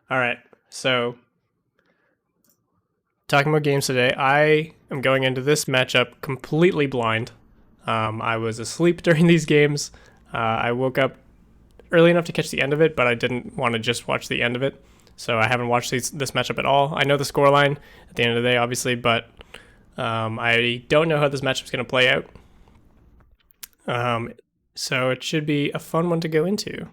All right. So, talking about games today, I am going into this matchup completely blind. I was asleep during these games. I woke up early enough to catch the end of it, but I didn't want to just watch the end of it. So I haven't watched this matchup at all. I know the scoreline at the end of the day, obviously, but I don't know how this matchup is going to play out. So it should be a fun one to go into.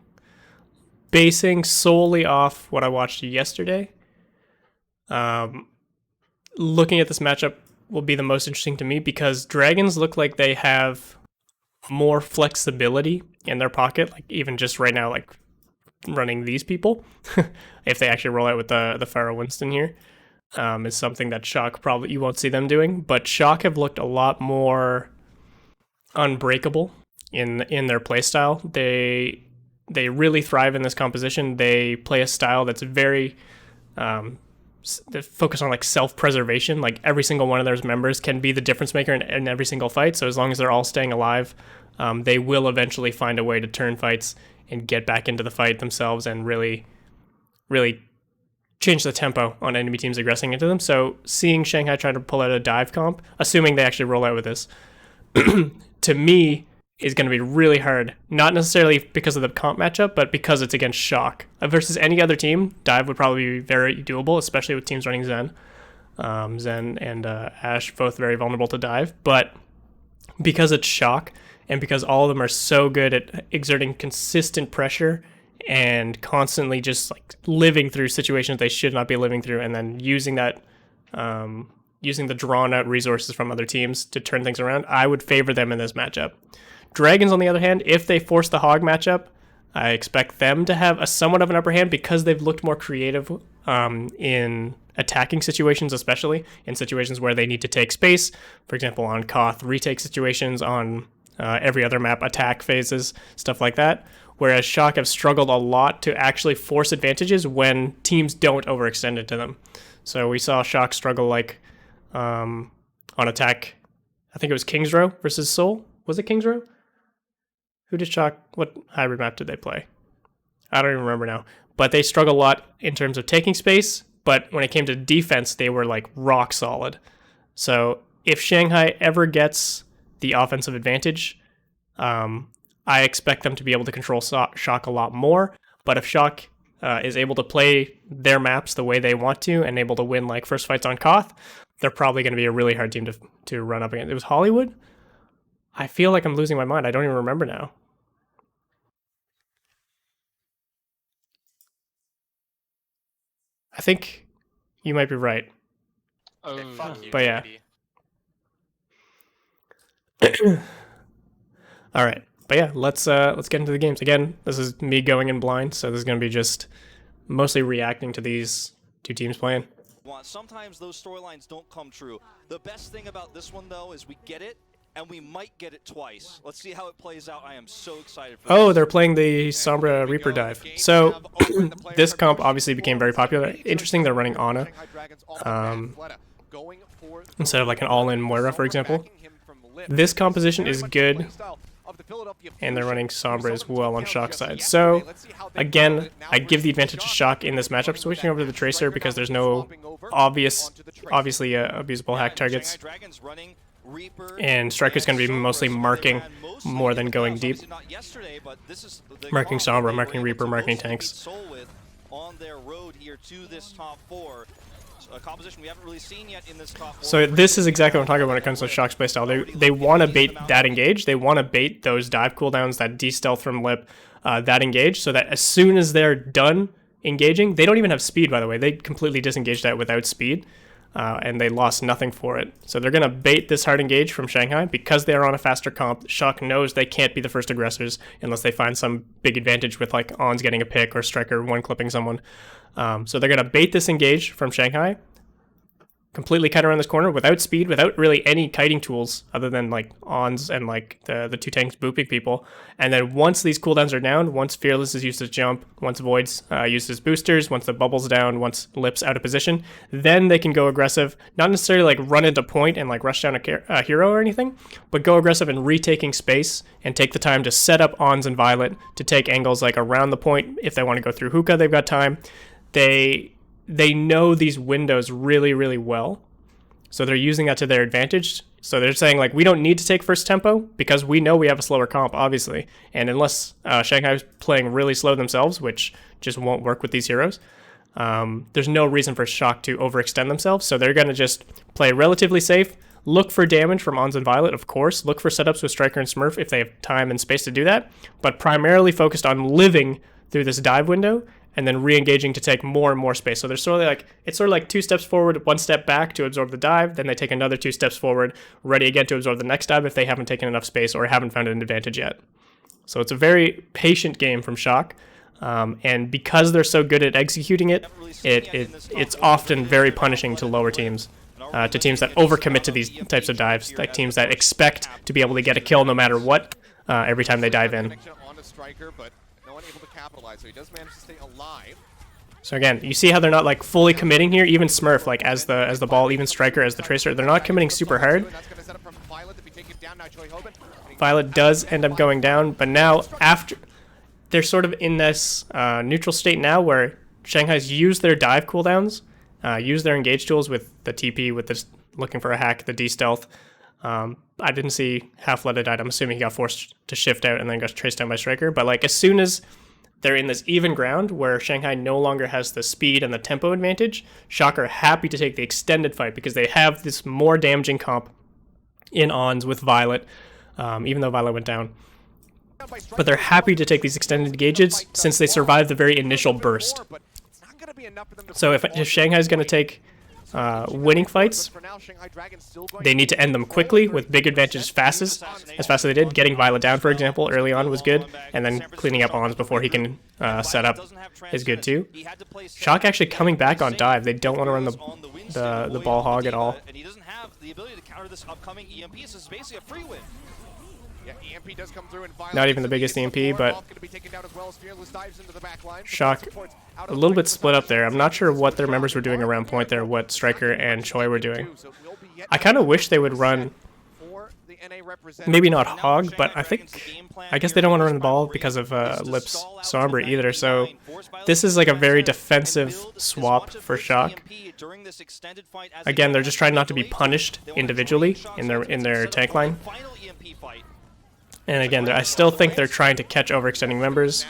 Basing solely off what I watched yesterday, looking at this matchup will be the most interesting to me because Dragons look like they have more flexibility in their pocket, like even just right now, like running these people, if they actually roll out with the Pharaoh Winston here, is something that Shock probably you won't see them doing. But Shock have looked a lot more unbreakable in their playstyle. They really thrive in this composition. They play a style that's very they focus on like self-preservation. Like every single one of those members can be the difference maker in every single fight. So as long as they're all staying alive, they will eventually find a way to turn fights and get back into the fight themselves and really, really change the tempo on enemy teams aggressing into them. So seeing Shanghai try to pull out a dive comp, assuming they actually roll out with this, to me is going to be really hard. Not necessarily because of the comp matchup, but because it's against Shock. Versus any other team, dive would probably be very doable, especially with teams running Zen. Zen and Ash both very vulnerable to dive. But because it's Shock, and because all of them are so good at exerting consistent pressure and constantly just like living through situations they should not be living through, and then using that using the drawn out resources from other teams to turn things around, I would favor them in this matchup. Dragons, on the other hand, if they force the Hog matchup, I expect them to have a somewhat of an upper hand because they've looked more creative in attacking situations, especially in situations where they need to take space. For example, on Koth, retake situations, on every other map, attack phases, stuff like that. Whereas Shock have struggled a lot to actually force advantages when teams don't overextend into them. So we saw Shock struggle like on attack. I think it was King's Row versus Seoul. Was it King's Row? Who did Shock? What hybrid map did they play? I don't even remember now. But they struggle a lot in terms of taking space. But when it came to defense, they were like rock solid. So if Shanghai ever gets the offensive advantage, I expect them to be able to control Shock a lot more. But if Shock is able to play their maps the way they want to and able to win like first fights on Koth, they're probably going to be a really hard team to run up against. It was Hollywood? I feel like I'm losing my mind. I don't even remember now. I think you might be right. Okay, fuck you, But yeah. JD. All right. But yeah, let's get into the games. Again, this is me going in blind, so this is going to be just mostly reacting to these two teams playing. Sometimes those storylines don't come true. The best thing about this one, though, is we get it, and we might get it twice. Let's see how it plays out. I am so excited for this. Oh, they're playing the Sombra Reaper dive. So this comp obviously became very popular. Interesting, they're running Ana instead of like an all-in Moira, for example. This composition is good, and they're running Sombra as well on Shock side. So again, I give the advantage to Shock in this matchup, switching over to the Tracer because there's no obviously abusable hack targets. And Striker's going to be mostly marking more than going deep. Marking Sombra, marking Reaper, marking tanks. On their road here to this top four. A composition we haven't really seen yet in this top four. So this is exactly what I'm talking about when it comes to Shock's playstyle. They want to bait that engage. They want to bait those dive cooldowns, that de-stealth from Lip, that engage, so that as soon as they're done engaging, they don't even have speed, by the way. They completely disengaged that without speed. And they lost nothing for it. So they're going to bait this hard engage from Shanghai because they are on a faster comp. Shock knows they can't be the first aggressors unless they find some big advantage with like Ons getting a pick or Striker one-clipping someone. So they're going to bait this engage from Shanghai, completely kite around this corner without speed, without really any kiting tools other than like Ons and like the two tanks booping people. And then once these cooldowns are down, once Fearless is used as jump, once Void's used as boosters, once the bubble's down, once Lip's out of position, then they can go aggressive, not necessarily like run into point and like rush down a hero or anything, but go aggressive and retaking space and take the time to set up Ons and Violet to take angles like around the point. If they want to go through Hookah, they've got time. they know these windows really, really well. So they're using that to their advantage. So they're saying, like, we don't need to take first tempo because we know we have a slower comp, obviously. And unless Shanghai's playing really slow themselves, which just won't work with these heroes, there's no reason for Shock to overextend themselves. So they're going to just play relatively safe, look for damage from Ons and Violet, of course, look for setups with Striker and Smurf if they have time and space to do that, but primarily focused on living through this dive window and then re-engaging to take more and more space. So there's it's sort of like 2 steps forward, 1 step back to absorb the dive, then they take another 2 steps forward, ready again to absorb the next dive if they haven't taken enough space or haven't found an advantage yet. So it's a very patient game from Shock, and because they're so good at executing it, it's often very punishing to lower teams, to teams that overcommit to these types of dives, like teams that expect to be able to get a kill no matter what every time they dive in. So he does manage to stay alive. So again, you see how they're not like fully committing here. Even Smurf, like as the ball, even Striker as the Tracer, they're not committing super hard. Violet does end up going down, but now after they're sort of in this neutral state now where Shanghai's used their dive cooldowns, used their engage tools with the TP, with this looking for a hack, the D-stealth. I didn't see how Flooded died. I'm assuming he got forced to shift out and then got traced down by Striker. But like as soon as they're in this even ground where Shanghai no longer has the speed and the tempo advantage, Shock are happy to take the extended fight because they have this more damaging comp in Ons with Violet, even though Violet went down. But they're happy to take these extended engages since they survived the very initial burst. So if Shanghai's going to take winning fights, they need to end them quickly with big advantage as fast as they did. Getting Violet down, for example, early on was good, and then cleaning up Ons before he can set up is good too. Shock actually coming back on dive. They don't want to run the ball hog at all. And he doesn't have the ability to counter this upcoming EMP. This is basically a free win. Yeah, EMP does come through and Not even the biggest EMP, but Shock a little bit split up there. I'm not sure what their members were doing around point there, what Striker and Choi were doing. I kind of wish they would run, maybe not hog, but I guess they don't want to run the ball because of Lips Sombra either, so this is like a very defensive swap for Shock. Again, they're just trying not to be punished individually in their tank line. And again, I still think they're trying to catch overextending members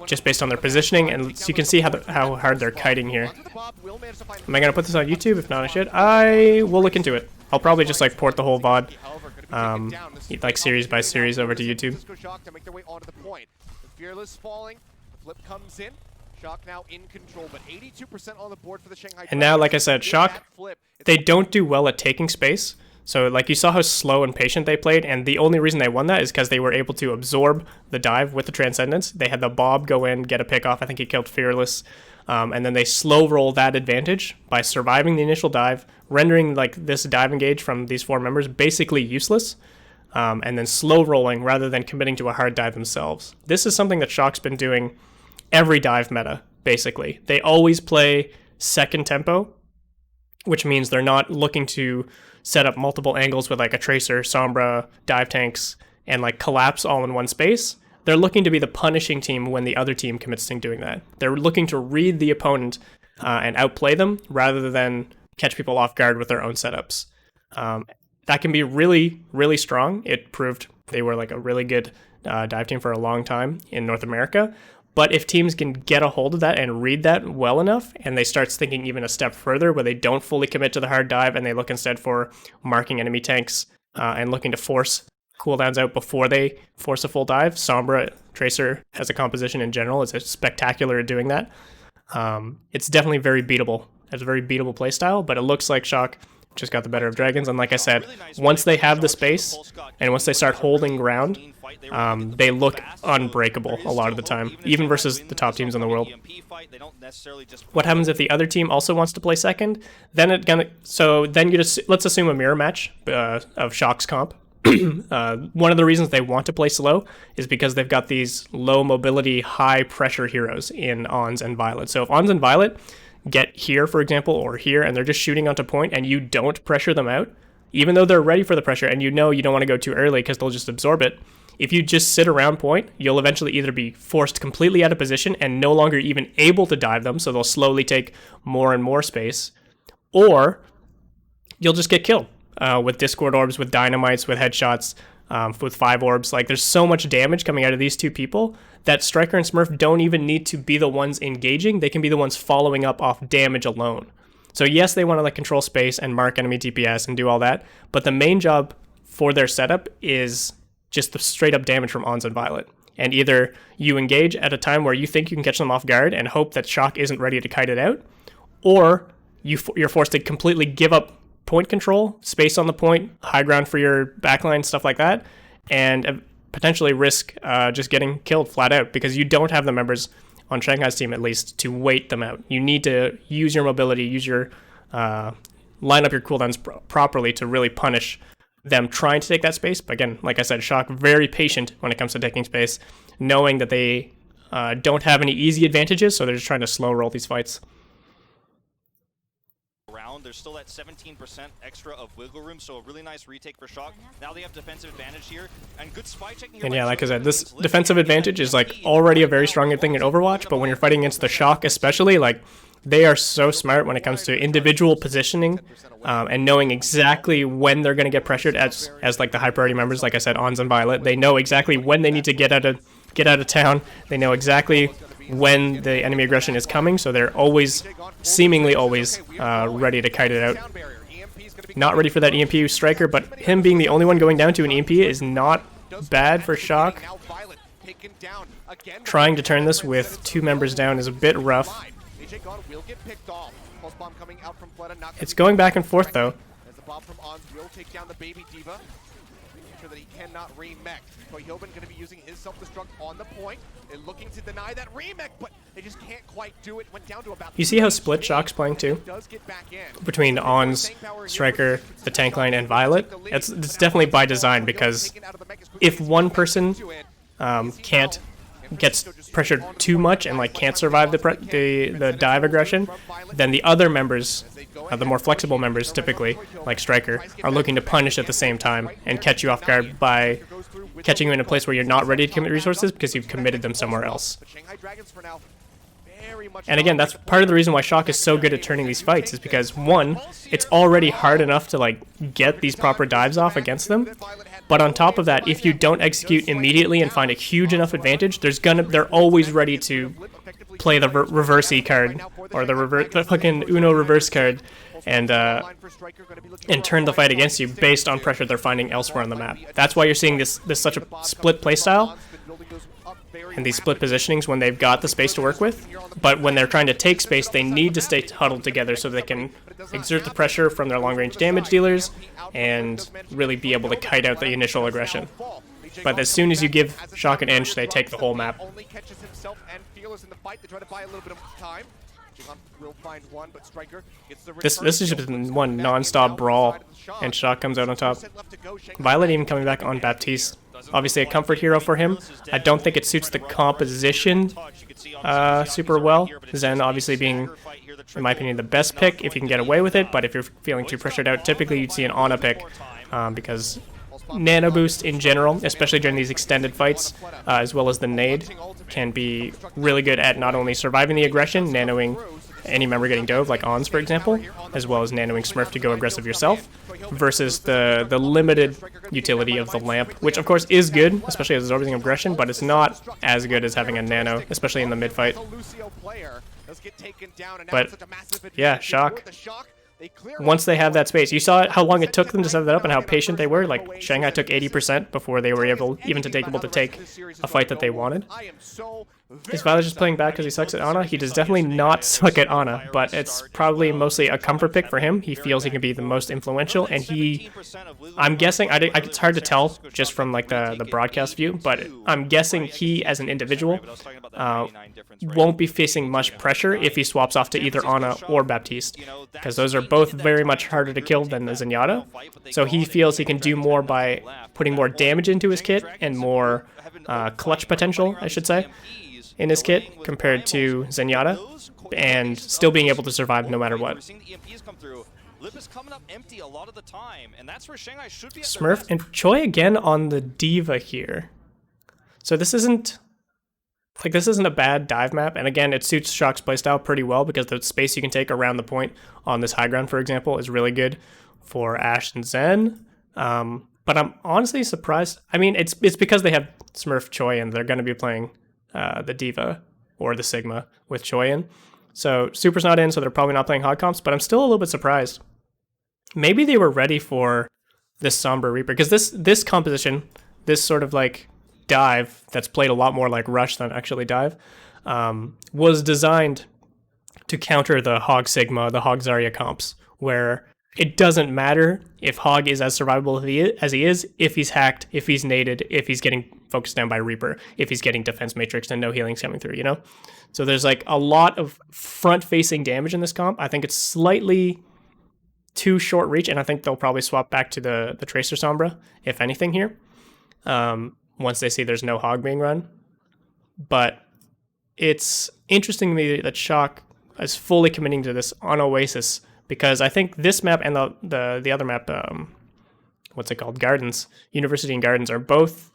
just based on their positioning, and so you can see how hard they're kiting here. Am I going to put this on YouTube? If not, I should. I will look into it. I'll probably just like port the whole VOD, like series by series over to YouTube. And now, like I said, Shock, they don't do well at taking space. So like you saw how slow and patient they played, and the only reason they won that is because they were able to absorb the dive with the Transcendence. They had the Bob go in, get a pick off. I think he killed Fearless. And then they slow roll that advantage by surviving the initial dive, rendering like this dive engage from these 4 members basically useless, and then slow rolling rather than committing to a hard dive themselves. This is something that Shock's been doing every dive meta, basically. They always play second tempo, which means they're not looking to set up multiple angles with like a Tracer, Sombra, dive tanks, and like collapse all in one space. They're looking to be the punishing team when the other team commits to doing that. They're looking to read the opponent and outplay them rather than catch people off guard with their own setups. That can be really, really strong. It proved they were like a really good dive team for a long time in North America. But if teams can get a hold of that and read that well enough, and they start thinking even a step further where they don't fully commit to the hard dive and they look instead for marking enemy tanks and looking to force cooldowns out before they force a full dive. Sombra, Tracer as a composition in general is spectacular at doing that. It's definitely very beatable. It's a very beatable playstyle, but it looks like Shock just got the better of Dragons. And like I said, once they have the space and once they start holding ground, they look unbreakable a lot of the time, even versus the top teams in the world. What happens if the other team also wants to play second? Then let's assume a mirror match of Shock's comp. One of the reasons they want to play slow is because they've got these low mobility, high pressure heroes in Ons and Violet. So if Ons and Violet get here, for example, or here, and they're just shooting onto point and you don't pressure them out, even though they're ready for the pressure and you know you don't want to go too early because they'll just absorb it, If you just sit around point, you'll eventually either be forced completely out of position and no longer even able to dive them, so they'll slowly take more and more space, or you'll just get killed with Discord orbs, with dynamites, with headshots, with 5 orbs. Like, there's so much damage coming out of these two people that Striker and Smurf don't even need to be the ones engaging. They can be the ones following up off damage alone. So yes, they want to like control space and mark enemy DPS and do all that, but the main job for their setup is just the straight up damage from Ons and Violet. And either you engage at a time where you think you can catch them off guard and hope that Shock isn't ready to kite it out, or you're forced to completely give up point control, space on the point, high ground for your backline, stuff like that, and potentially risk just getting killed flat out because you don't have the members on Shanghai's team, at least, to wait them out. You need to use your mobility, use your line up your cooldowns properly to really punish them trying to take that space. But again, like I said, Shock very patient when it comes to taking space, knowing that they don't have any easy advantages, so they're just trying to slow roll these fights. There's still that 17% extra of wiggle room, so a really nice retake for Shock. Now they have defensive advantage here, and good spy checking. And yeah, like I said, this defensive advantage is like already a very strong thing in Overwatch, but when you're fighting against the Shock especially, like, they are so smart when it comes to individual positioning and knowing exactly when they're going to get pressured as like the high priority members. Like I said, Ons and Violet, they know exactly when they need to get out of town. They know exactly when the enemy aggression is coming, so they're always, seemingly always, ready to kite it out. Not ready for that EMP Striker, but him being the only one going down to an EMP is not bad for Shock. Trying to turn this with 2 members down is a bit rough. It's going back and forth though. That he cannot remech. Toyobin going to be using his self-destruct on the point and looking to deny that remech, but they just can't quite do it. Went down to about. You see how split Shock's playing too? Between Ons, Striker, the tank line, and Violet? It's definitely by design, because if one person gets pressured too much and like can't survive the dive aggression, then the other members, the more flexible members typically, like Striker, are looking to punish at the same time and catch you off guard by catching you in a place where you're not ready to commit resources because you've committed them somewhere else. And again, that's part of the reason why Shock is so good at turning these fights, is because, one, it's already hard enough to like get these proper dives off against them, but on top of that, if you don't execute immediately and find a huge enough advantage, they're always ready to play the reverse E card, or the fucking Uno reverse card, and turn the fight against you based on pressure they're finding elsewhere on the map. That's why you're seeing this such a split playstyle and these split positionings when they've got the space to work with. But when they're trying to take space, they need to stay huddled together so they can exert the pressure from their long-range damage dealers and really be able to kite out the initial aggression. But as soon as you give Shock an inch, they take the whole map. This is just one non-stop brawl, and Shock comes out on top. Violet even coming back on Baptiste. Obviously a comfort hero for him. I don't think it suits the composition super well. Zen obviously being, in my opinion, the best pick if you can get away with it, but if you're feeling too pressured out, typically you'd see an Ana pick, because Nano Boost in general, especially during these extended fights, as well as the nade, can be really good at not only surviving the aggression, nanoing any member getting dove, like Ons for example, as well as nanoing Smurf to go aggressive yourself, versus the limited utility of the lamp, which of course is good, especially as absorbing aggression, but it's not as good as having a nano, especially in the mid fight. But yeah, Shock, once they have that space, you saw how long it took them to set that up and how patient they were. Like, Shanghai took 80% before they were able to take a fight that they wanted. Is Violet just playing bad because he sucks at Ana? He does definitely not suck at Ana, but it's probably mostly a comfort pick for him. He feels he can be the most influential, and I'm guessing, it's hard to tell just from like the broadcast view, but I'm guessing he as an individual won't be facing much pressure if he swaps off to either Ana or Baptiste, because those are both very much harder to kill than the Zenyatta. So he feels he can do more by putting more damage into his kit and more clutch potential, I should say, in his kit compared to Zenyatta, and still being able to survive no matter what. Smurf and Choi again on the D.Va here. So this isn't a bad dive map, and again, it suits Shock's playstyle pretty well because the space you can take around the point on this high ground, for example, is really good for Ashe and Zen. But I'm honestly surprised. I mean, it's because they have Smurf Choi and they're going to be playing the D.Va or the Sigma with Choi in. So Super's not in, so they're probably not playing hot comps, but I'm still a little bit surprised. Maybe they were ready for this Sombra Reaper, because this composition, this sort of like dive that's played a lot more like Rush than actually dive, was designed to counter the Hog Sigma, the Hog Zarya comps, where it doesn't matter if Hog is as survivable as he is, if he's hacked, if he's naded, if he's getting focused down by Reaper, if he's getting defense matrix and no healing's coming through, you know? So there's like a lot of front-facing damage in this comp. I think it's slightly too short reach, and I think they'll probably swap back to the Tracer Sombra, if anything here, once they see there's no Hog being run. But it's interesting to me that Shock is fully committing to this on Oasis, because I think this map and the other map, what's it called, Gardens, University and Gardens, are both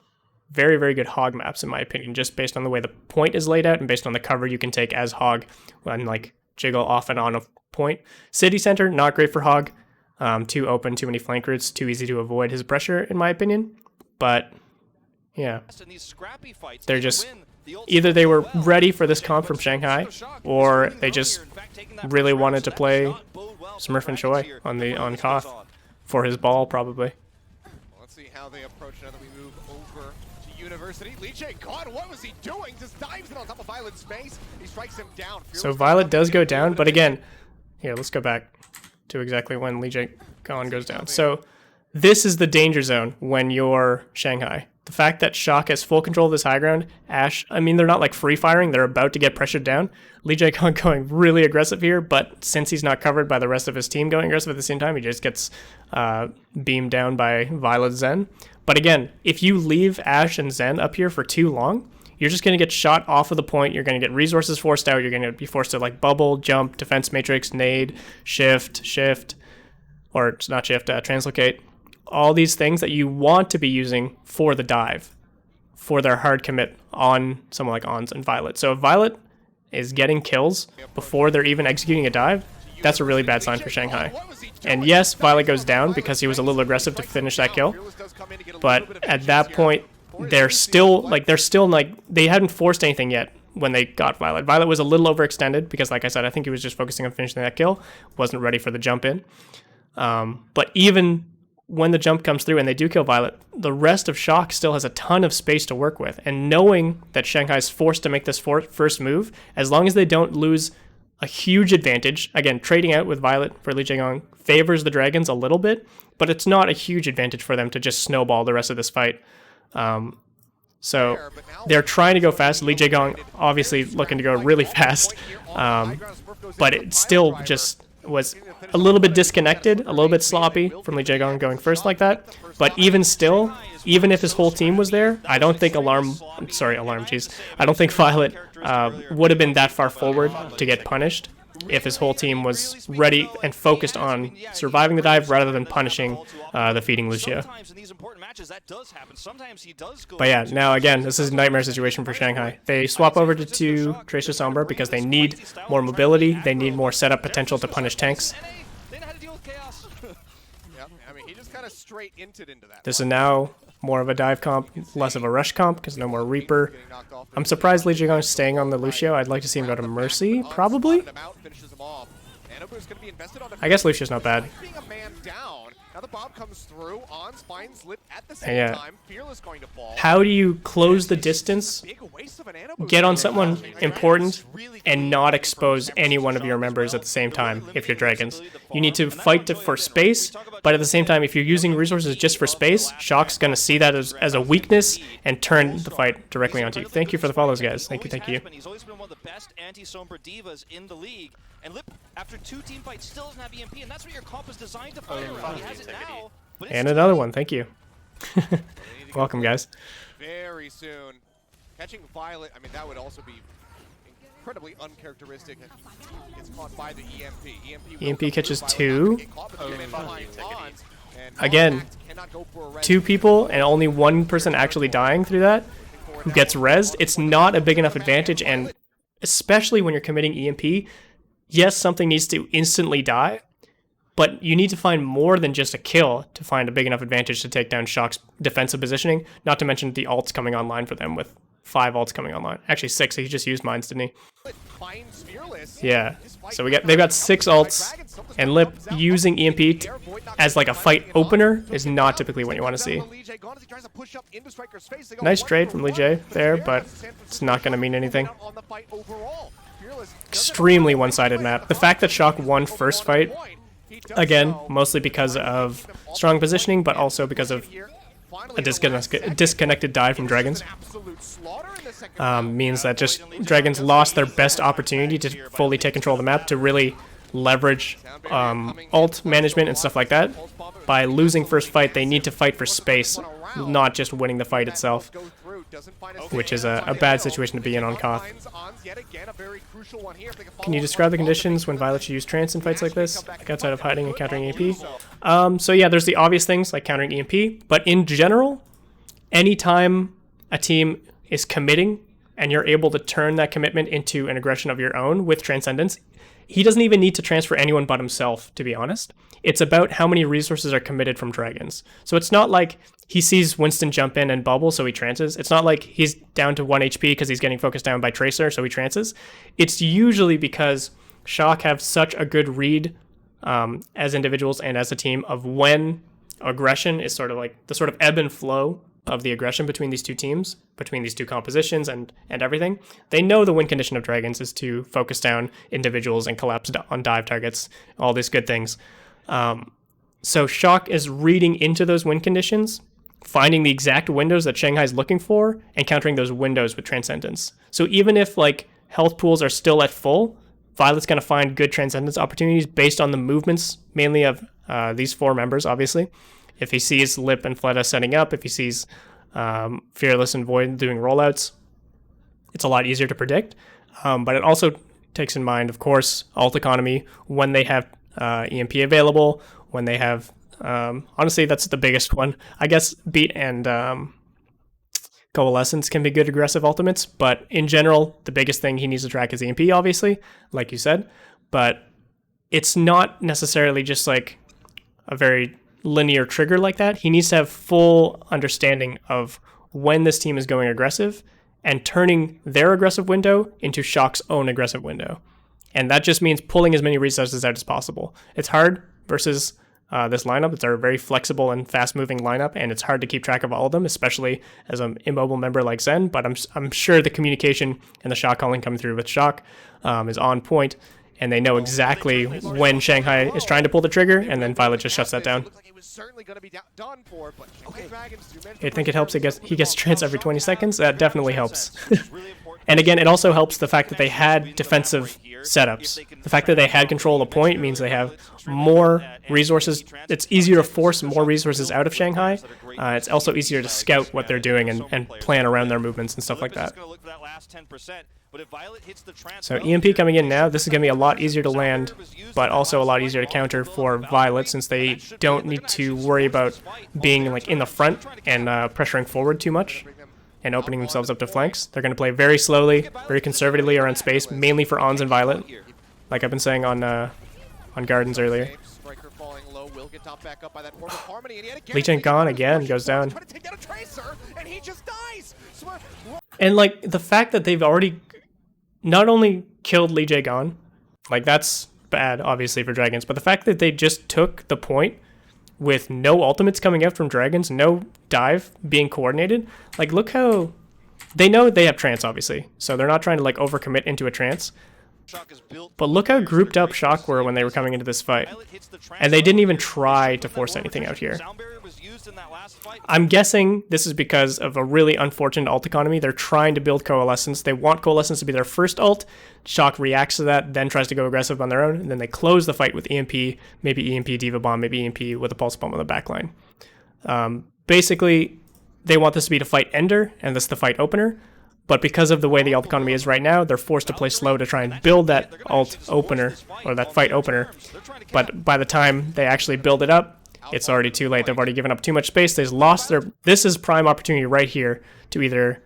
very, very good Hog maps in my opinion, just based on the way the point is laid out and based on the cover you can take as Hog and like jiggle off and on a point. City Center, not great for Hog. Too open, too many flank routes, too easy to avoid his pressure in my opinion. But yeah, they're just either they were ready for this comp from Shanghai, or they just really wanted to play Smurf and Choi on Koth for his ball, probably. Let's see how they approach now that we move over to University. Lee Jae God, what was he doing? Just dives in on top of Violet's face. He strikes him down. So Violet does go down, but again, here, let's go back to exactly when Lee Jae God goes down. So this is the danger zone when you're Shanghai. The fact that Shock has full control of this high ground, Ashe, I mean, they're not like free firing, they're about to get pressured down. Lee Jae God going really aggressive here, but since he's not covered by the rest of his team going aggressive at the same time, he just gets beamed down by Violet Zen. But again, if you leave Ashe and Zen up here for too long, you're just going to get shot off of the point, you're going to get resources forced out, you're going to be forced to like bubble, jump, defense matrix, nade, shift, or it's not shift, translocate. All these things that you want to be using for the dive, for their hard commit on someone like Ons and Violet. So if Violet is getting kills before they're even executing a dive, that's a really bad sign for Shanghai. And yes, Violet goes down because he was a little aggressive to finish that kill, but at that point, they hadn't forced anything yet when they got Violet. Violet was a little overextended because, like I said, I think he was just focusing on finishing that kill, wasn't ready for the jump in. But even when the jump comes through and they do kill Violet, the rest of Shock still has a ton of space to work with. And knowing that Shanghai is forced to make this first move, as long as they don't lose a huge advantage, again, trading out with Violet for Lee Jae-gong favors the Dragons a little bit, but it's not a huge advantage for them to just snowball the rest of this fight. So they're trying to go fast. Lee Jae-gong obviously looking to go really fast, but it still just was a little bit disconnected, a little bit sloppy from Lee Jae-gong going first like that. But even still, even if his whole team was there, I don't think I don't think Violet would have been that far forward to get punished if his whole team was ready and focused on surviving the dive rather than punishing the feeding Lucio. But yeah, now again, this is a nightmare situation for Shanghai. They swap over to Tracer Sombra because they need more mobility, they need more setup potential to punish tanks. This is now more of a dive comp, less of a rush comp because no more Reaper. I'm surprised Lee Jae-gong is staying on the Lucio. I'd like to see him go to Mercy, probably. I guess Lucio's not bad. And yeah, how do you close the distance, get on someone important, and not expose any one of your members at the same time if you're Dragons? You need to fight for space, but at the same time, if you're using resources just for space, Shock's going to see that as a weakness and turn the fight directly onto you. Thank you for the follows, guys. Thank you. He's always been one of the best anti-Sombra divas in the league, and Lip, after 2 team fights, still doesn't have EMP, and that's what your comp is designed to fight around. He has it now, but and another one, thank you. Welcome, guys. Very soon. Catching Violet, I mean, that would also be incredibly uncharacteristic. It's caught by the EMP. EMP catches 2. Again, 2 people and only 1 person actually dying through that. who gets rezzed, it's not a big enough advantage, and especially when you're committing EMP, yes, something needs to instantly die, but you need to find more than just a kill to find a big enough advantage to take down Shock's defensive positioning, not to mention the ults coming online for them with 5 ults coming online. Actually 6, he just used mines, didn't he? Yeah, so they've got 6 ults, and Lip using EMP as like a fight opener is not typically what you want to see. Nice trade from Lee J there, but it's not going to mean anything. Extremely one-sided map. The fact that Shock won first fight, again, mostly because of strong positioning, but also because of a disconnected dive from Dragons, means that just Dragons lost their best opportunity to fully take control of the map, to really leverage ult management and stuff like that. By losing first fight, they need to fight for space, not just winning the fight itself, which is a bad situation to be in on Koth. Can you describe the conditions when Violet should use trance in fights like this, like outside of hiding and countering EMP? So yeah, there's the obvious things like countering EMP, but in general, anytime a team is committing and you're able to turn that commitment into an aggression of your own with Transcendence, he doesn't even need to transfer anyone but himself, to be honest. It's about how many resources are committed from Dragons. So it's not like he sees Winston jump in and bubble, so he trances. It's not like he's down to 1 HP because he's getting focused down by Tracer, so he trances. It's usually because Shock have such a good read as individuals and as a team of when aggression is sort of like the sort of ebb and flow of the aggression between these two teams, between these two compositions and everything. They know the win condition of Dragons is to focus down individuals and collapse on dive targets, all these good things. So Shock is reading into those win conditions, finding the exact windows that Shanghai's looking for, and countering those windows with Transcendence. So even if like health pools are still at full, Violet's going to find good Transcendence opportunities based on the movements, mainly of these 4 members, obviously. If he sees Lip and Fleta setting up, if he sees Fearless and Void doing rollouts, it's a lot easier to predict. But it also takes in mind, of course, ult economy, when they have EMP available, when they have... honestly, that's the biggest one. I guess Beat and Coalescence can be good aggressive ultimates, but in general, the biggest thing he needs to track is EMP, obviously, like you said. But it's not necessarily just like a very linear trigger like that. He needs to have full understanding of when this team is going aggressive and turning their aggressive window into Shock's own aggressive window. And that just means pulling as many resources out as possible. It's hard versus this lineup. It's a very flexible and fast-moving lineup, and it's hard to keep track of all of them, especially as an immobile member like Zen. But I'm sure the communication and the shot calling coming through with Shock is on point, and they know exactly when Shanghai is trying to pull the trigger, and then Violet just shuts that down. I think it helps he gets trance every 20 seconds. That definitely helps. And again, it also helps the fact that they had defensive setups. The fact that they had control of the point means they have more resources. It's easier to force more resources out of Shanghai. It's also easier to scout what they're doing and plan around their movements and stuff like that. So EMP coming in now, this is going to be a lot easier to land, but also a lot easier to counter for Violet, since they don't need to worry about being like in the front and pressuring forward too much and opening themselves up to flanks. They're going to play very slowly, very conservatively around space, mainly for Ons and Violet, like I've been saying on Gardens earlier. Lee Chen gone again, goes down. And like the fact that they've already not only killed Lee Jae Gon, like that's bad obviously for Dragons, but the fact that they just took the point with no ultimates coming out from Dragons, no dive being coordinated, like look how they know they have trance obviously, so they're not trying to like overcommit into a trance. But look how grouped up Shock were when they were coming into this fight. And they didn't even try to force anything out here. I'm guessing this is because of a really unfortunate ult economy. They're trying to build Coalescence. They want Coalescence to be their first ult. Shock reacts to that, then tries to go aggressive on their own, and then they close the fight with EMP, maybe EMP D.Va Bomb, maybe EMP with a Pulse Bomb on the backline. Basically, they want this to be the fight ender, and this the fight opener. But because of the way the ult economy is right now, they're forced to play slow to try and build that ult opener, or that fight opener. But by the time they actually build it up, it's already too late. They've already given up too much space. They've lost their... This is prime opportunity right here to either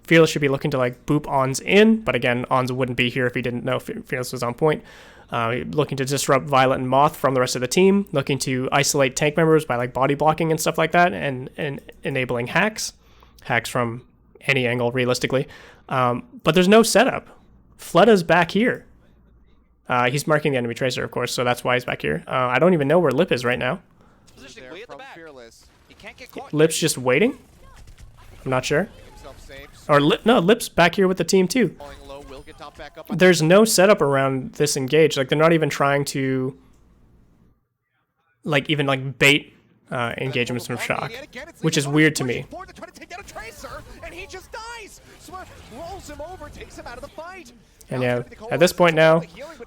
Fearless should be looking to like boop Ons in, but again, Ons wouldn't be here if he didn't know Fearless was on point. Looking to disrupt Violet and Moth from the rest of the team, looking to isolate tank members by like body blocking and stuff like that, and enabling hacks from any angle realistically. But there's no setup. Fleda's back here. He's marking the enemy tracer, of course, so that's why he's back here. I don't even know where Lip is right now. Positioning way at the back. He can't get caught. Lip's just waiting? I'm not sure. Himself safe. Or Lip's back here with the team too. Falling low, will get top back up. There's no setup around this engage. Like they're not even trying to like even like bait engagements from Shock, which is weird to me. And he just dies. Smurf rolls him over, takes him out of the fight. And yeah, at this point now,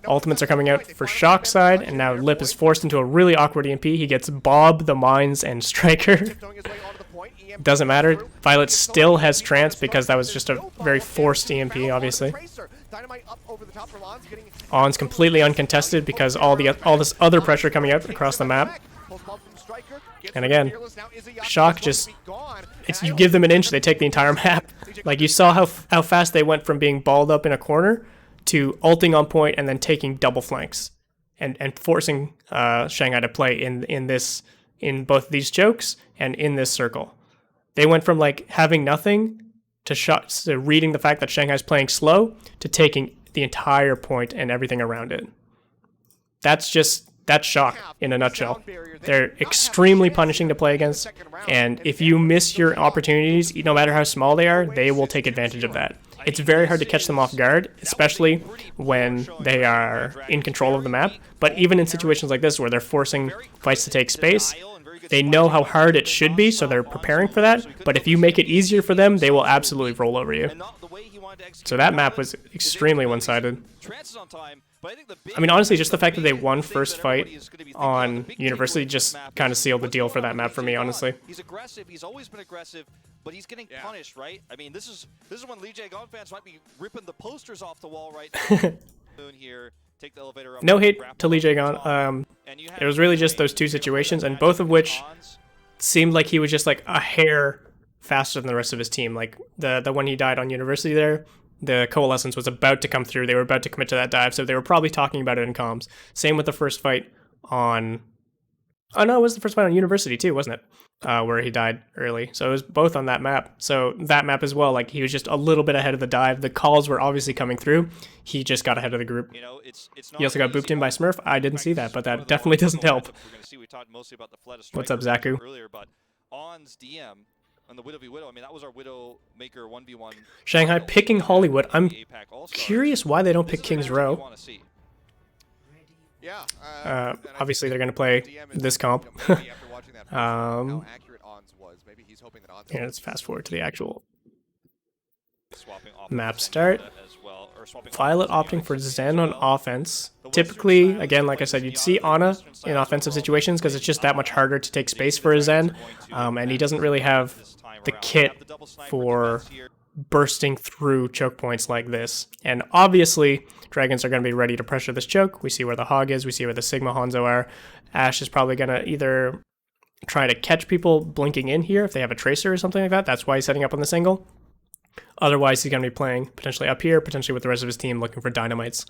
ultimates are coming out for Shock's side, and now Lip is forced into a really awkward EMP. He gets Bob, the Mines, and Striker. Doesn't matter. Violet still has Trance because that was just a very forced EMP, obviously. On's completely uncontested because all this other pressure coming out across the map. And again, Shock just, you give them an inch, they take the entire map. Like you saw how fast they went from being balled up in a corner to ulting on point and then taking double flanks and forcing Shanghai to play in both these chokes and in this circle. They went from like having nothing to reading the fact that Shanghai's playing slow to taking the entire point and everything around it. That's Shock in a nutshell. They're extremely punishing to play against, and if you miss your opportunities, no matter how small they are, they will take advantage of that. It's very hard to catch them off guard, especially when they are in control of the map, but even in situations like this where they're forcing fights to take space, they know how hard it should be, so they're preparing for that, but if you make it easier for them, they will absolutely roll over you. So that map was extremely one-sided. I mean, honestly, just the fact that they won first fight on University just kind of sealed the deal for that map for me, honestly. He's aggressive. He's always been aggressive, but he's getting punished, right? I mean, this is when Lee Jae Gon fans might be ripping the posters off the wall right now. Here, take the elevator up. No hate to Lee Jae Gon. It was really just those two situations, and both of which seemed like he was just like a hair faster than the rest of his team. Like the one he died on University there, the Coalescence was about to come through. They were about to commit to that dive, so they were probably talking about it in comms. Same with the first fight on... Oh no, it was the first fight on University too, wasn't it? Where he died early. So it was both on that map. So that map as well, like he was just a little bit ahead of the dive. The calls were obviously coming through. He just got ahead of the group. He also got booped in by Smurf. I didn't see that, but that definitely doesn't help. What's up, Zaku? On's DM on the Widow v Widow, I mean, that was our Widow Maker 1v1. Shanghai picking Hollywood. I'm curious why they don't pick King's Row. Obviously, they're going to play this comp. Yeah, let's fast forward to the actual map start. Violet opting for Zen on offense. Typically, again, like I said, you'd see Ana in offensive situations because it's just that much harder to take space for a Zen, and he doesn't really have the kit for bursting through choke points like this. And obviously, Dragons are going to be ready to pressure this choke. We see where the Hog is. We see where the Sigma Hanzo are. Ashe is probably going to either try to catch people blinking in here if they have a Tracer or something like that. That's why he's setting up on this angle. Otherwise, he's going to be playing potentially up here, potentially with the rest of his team looking for dynamites.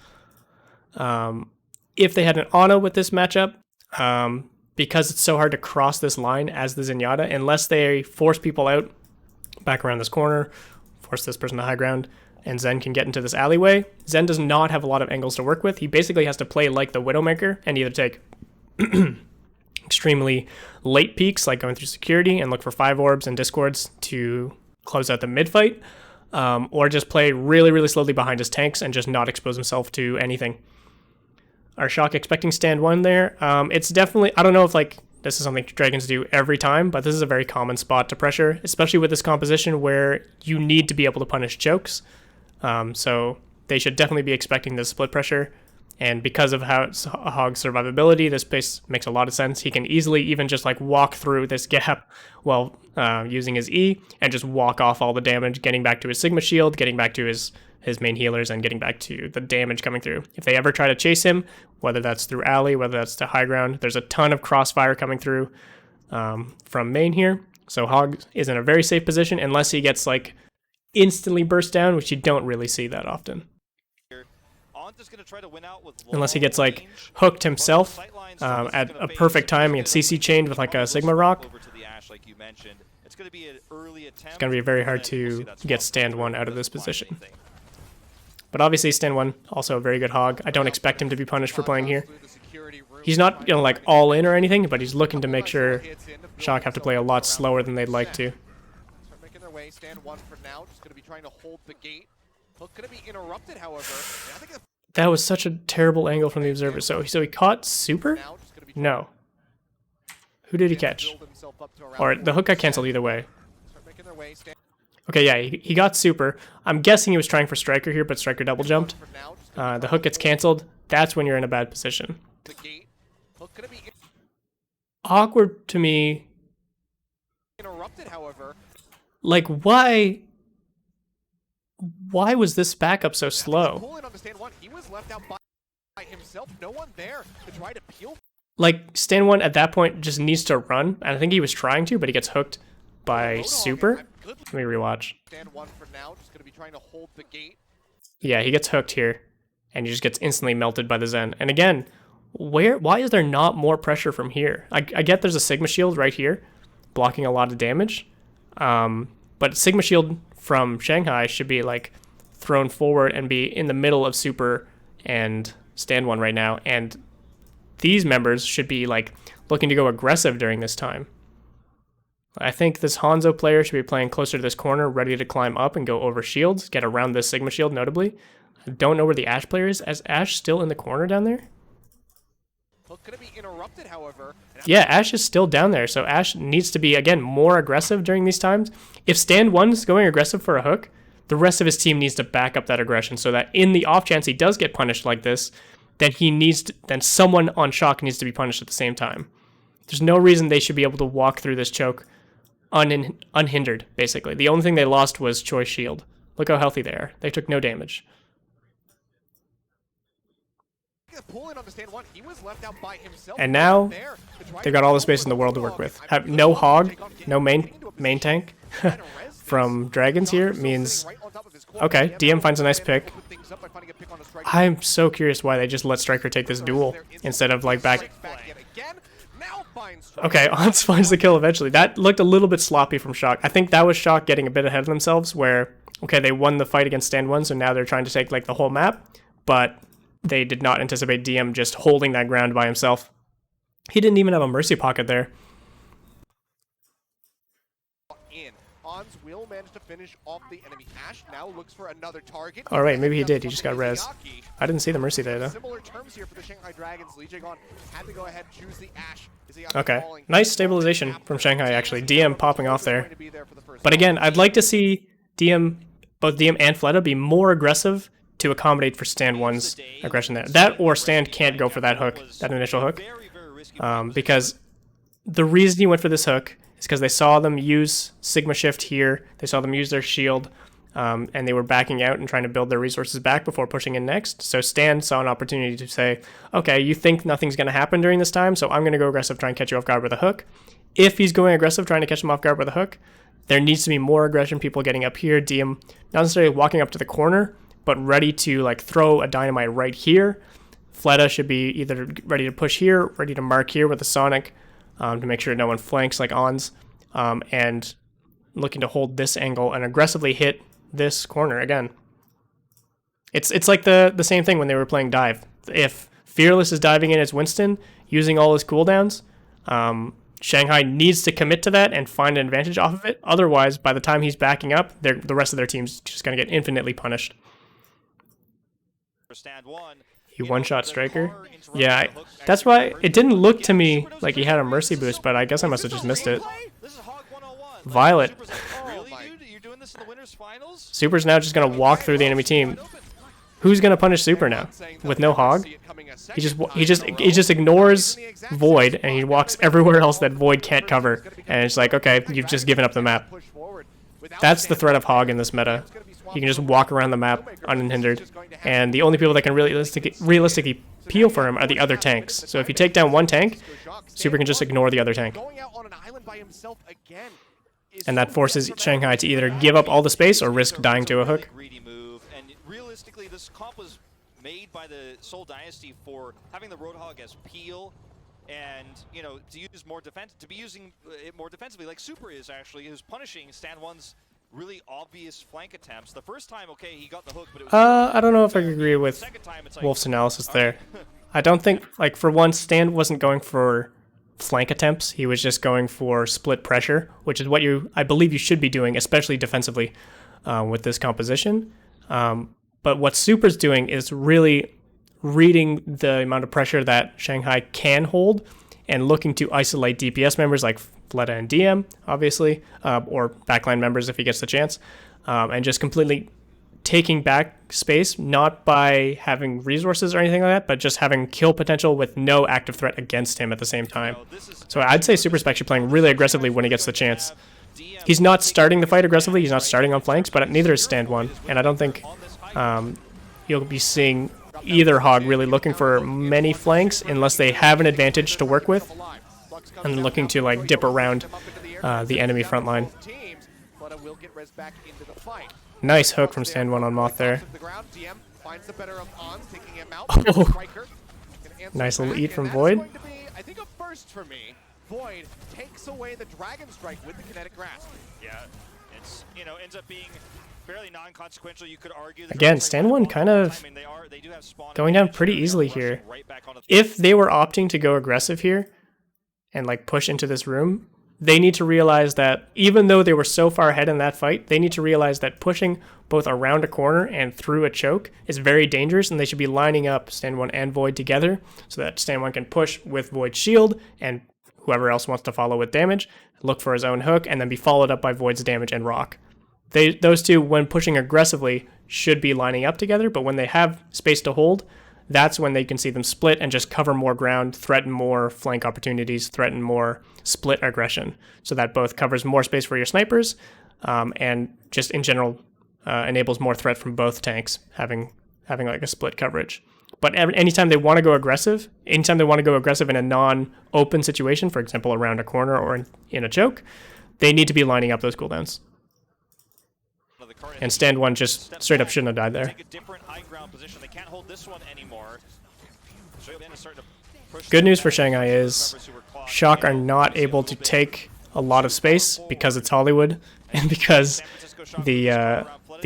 If they had an Ana with this matchup, because it's so hard to cross this line as the Zenyatta, unless they force people out back around this corner, force this person to high ground, and Zen can get into this alleyway, Zen does not have a lot of angles to work with. He basically has to play like the Widowmaker and either take extremely late peeks, like going through security, and look for 5 orbs and discords to close out the mid-fight, or just play really, really slowly behind his tanks and just not expose himself to anything. Are Shock expecting stand 1 there? It's definitely, I don't know if like this is something Dragons do every time, but this is a very common spot to pressure, especially with this composition where you need to be able to punish chokes. So they should definitely be expecting this split pressure. And because of how Hog's survivability, this place makes a lot of sense. He can easily even just like walk through this gap while using his E and just walk off all the damage, getting back to his Sigma shield, getting back to his main healers, and getting back to the damage coming through. If they ever try to chase him, whether that's through alley, whether that's to high ground, there's a ton of crossfire coming through from main here. So Hog is in a very safe position unless he gets like instantly burst down, which you don't really see that often. On's gonna try to win out with Unless he gets like hooked himself at a perfect time and CC chained with like a Sigma Rock. It's gonna be an early attempt. It's going to be very hard to get stand 1 out of this position. But obviously stand 1, also a very good hog. I don't expect him to be punished for playing here. He's not, you know, like all in or anything, but he's looking to make sure Shock have to play a lot slower than they'd like to. Start making their way. Stand 1 for now. Just going to be trying to hold the gate. Hook going to be interrupted, however. And I think That was such a terrible angle from the observer. So he caught Super? No. Who did he catch? Or the hook got canceled either way. Okay, yeah, he got Super. I'm guessing he was trying for Striker here, but Striker double jumped. The hook gets canceled. That's when you're in a bad position. Awkward to me. Like, why was this backup so slow? Like, stand 1 at that point just needs to run. And I think he was trying to, but he gets hooked by Super. Let me rewatch. Yeah, he gets hooked here. And he just gets instantly melted by the Zen. And again, why is there not more pressure from here? I get there's a Sigma Shield right here, blocking a lot of damage. But Sigma Shield from Shanghai should be like thrown forward and be in the middle of Super and stand 1 right now. And these members should be like looking to go aggressive during this time. I think this Hanzo player should be playing closer to this corner, ready to climb up and go over shields, get around this Sigma Shield notably. I don't know where the Ashe player is. Is Ashe still in the corner down there? Yeah, Ashe is still down there, so Ashe needs to be, again, more aggressive during these times. If stand 1's going aggressive for a hook, the rest of his team needs to back up that aggression so that in the off chance he does get punished like this, then someone on Shock needs to be punished at the same time. There's no reason they should be able to walk through this choke unhindered, basically. The only thing they lost was Choice Shield. Look how healthy they are. They took no damage. And now, they got all the space in the world to work with. Have no hog, no main tank from Dragons here means... Okay, DM finds a nice pick. I'm so curious why they just let Striker take this duel instead of like back... Okay, Ons finds the kill eventually. That looked a little bit sloppy from Shock. I think that was Shock getting a bit ahead of themselves where, okay, they won the fight against stand 1, so now they're trying to take like the whole map, but they did not anticipate DM just holding that ground by himself. He didn't even have a Mercy pocket there. Ons will manage to finish off the enemy. Ashe now looks for another target. All right, maybe he did. He just got res. I didn't see the Mercy there though. Similar terms here for the Shanghai Dragons. Lee Jae-gon had to go ahead and choose the Ashe. Okay, nice stabilization from Shanghai actually. DM popping off there. But again, I'd like to see both DM and Fleta be more aggressive to accommodate for stand 1's aggression there. That or stand can't go for that hook, that initial hook. Because the reason he went for this hook is because they saw them use Sigma Shift here, they saw them use their shield, and they were backing out and trying to build their resources back before pushing in next. So Stan saw an opportunity to say, okay, you think nothing's going to happen during this time, so I'm going to go aggressive, try and catch you off guard with a hook. If he's going aggressive, trying to catch him off guard with a hook, there needs to be more aggression, people getting up here, DM not necessarily walking up to the corner, but ready to like throw a dynamite right here. Fleta should be either ready to push here, ready to mark here with a Sonic to make sure no one flanks like Ons, and looking to hold this angle and aggressively hit this corner again. It's like the same thing when they were playing dive. If Fearless is diving in as Winston, using all his cooldowns, Shanghai needs to commit to that and find an advantage off of it. Otherwise, by the time he's backing up, the rest of their team's just going to get infinitely punished. He one-shot Striker? Yeah, that's why it didn't look to me like he had a Mercy boost, but I guess I must have just missed it. Violet. Super's now just going to walk through the enemy team. Who's going to punish Super now? With no hog? He just ignores Void, and he walks everywhere else that Void can't cover. And it's like, okay, you've just given up the map. That's the threat of Hog in this meta. He can just walk around the map unhindered. And the only people that can realistically peel for him are the other tanks. So if you take down one tank, Super can just ignore the other tank. Going out on an island by himself again and that forces Shanghai to either give up all the space or risk dying to a hook. Greedy move, and realistically, this comp was made by the Seoul Dynasty for having the Roadhog as peel, and you know, to use more defense, to be using it more defensively, like Super is actually, who's punishing Stand1's really obvious flank attempts. The first time, okay, he got the hook, but it was I don't know if I agree with Wolf's analysis there. I don't think, like, for one, Stand wasn't going for flank attempts. He was just going for split pressure, which is what I believe you should be doing, especially defensively with this composition. But what Super's doing is really reading the amount of pressure that Shanghai can hold and looking to isolate DPS members like Fleta and DM, obviously, or backline members if he gets the chance, and just completely taking back space, not by having resources or anything like that, but just having kill potential with no active threat against him at the same time. So I'd say Super Spec should be playing really aggressively when he gets the chance. He's not starting the fight aggressively, he's not starting on flanks, but neither is Stand1, and I don't think you'll be seeing either Hog really looking for many flanks unless they have an advantage to work with and looking to like dip around the enemy front line. Nice hook from Stand1 on Moth there. Oh. Nice little eat from Void. I think a first for me. Void takes away the Dragon Strike with the kinetic grasp. Yeah, it's, you know, ends up being fairly non-consequential. You could argue that again, Stand1 kind of going down pretty easily here. If they were opting to go aggressive here and like push into this room, they need to realize that even though they were so far ahead in that fight, they need to realize that pushing both around a corner and through a choke is very dangerous, and they should be lining up Stand1 and Void together so that Stand1 can push with Void's shield and whoever else wants to follow with damage, look for his own hook, and then be followed up by Void's damage and rock. Those two, when pushing aggressively, should be lining up together, but when they have space to hold, that's when they can see them split and just cover more ground, threaten more flank opportunities, threaten more split aggression, so that both covers more space for your snipers and just in general enables more threat from both tanks having like a split coverage. But anytime they want to go aggressive, in a non-open situation, for example, around a corner or in a choke, they need to be lining up those cooldowns. And Stand1 just straight up shouldn't have died there. Good news for Shanghai is Shock are not able to take a lot of space because it's Hollywood and because the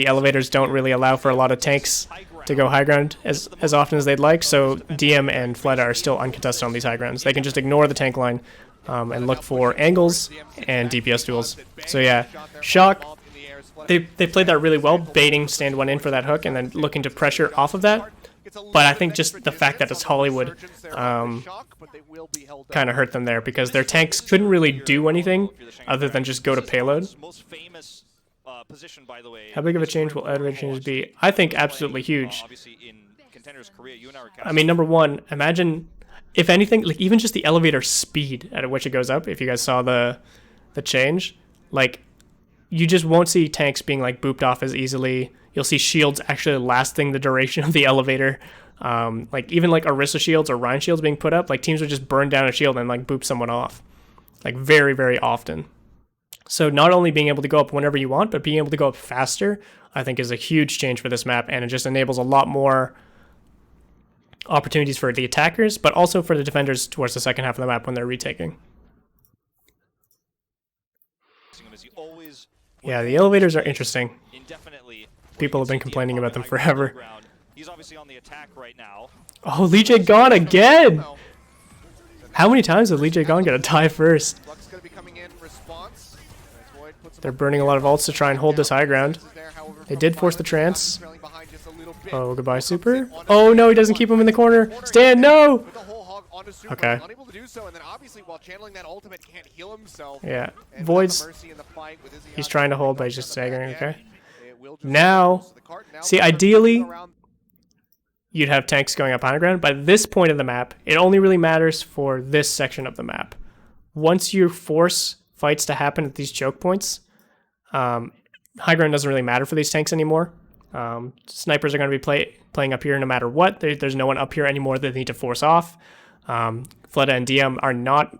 elevators don't really allow for a lot of tanks to go high ground as often as they'd like, so DM and Fleta are still uncontested on these high grounds. They can just ignore the tank line and look for angles and DPS duels. So yeah, Shock, they played that really well, baiting Stand1 in for that hook and then looking to pressure off of that. But I think just the fact that it's Hollywood kind of hurt them there because their tanks couldn't really do anything other than just go to payload. How big of a change will Edward changes be? I think absolutely huge. I mean, number one, imagine, if anything, like even just the elevator speed at which it goes up, if you guys saw the change, like you just won't see tanks being like booped off as easily. You'll see shields actually lasting the duration of the elevator. Like even like Orisa shields or Rein shields being put up, like teams would just burn down a shield and like boop someone off, like very, very often. So not only being able to go up whenever you want, but being able to go up faster, I think is a huge change for this map, and it just enables a lot more opportunities for the attackers, but also for the defenders towards the second half of the map when they're retaking. Yeah, the elevators are interesting. People have been complaining about them forever. Oh, Lee Jae gone again! How many times has Lee Jae gone gonna die first? They're burning a lot of ults to try and hold this high ground. They did force the trance. Oh, goodbye, Super. Oh no, he doesn't keep him in the corner. Stan, no! Okay. Yeah, Void's, he's trying to hold, but he's just staggering, okay. Now, see, ideally, you'd have tanks going up high ground, but at this point of the map, it only really matters for this section of the map. Once you force fights to happen at these choke points, high ground doesn't really matter for these tanks anymore. Snipers are going to be playing up here no matter what. There's no one up here anymore that they need to force off. Fleta and DM are not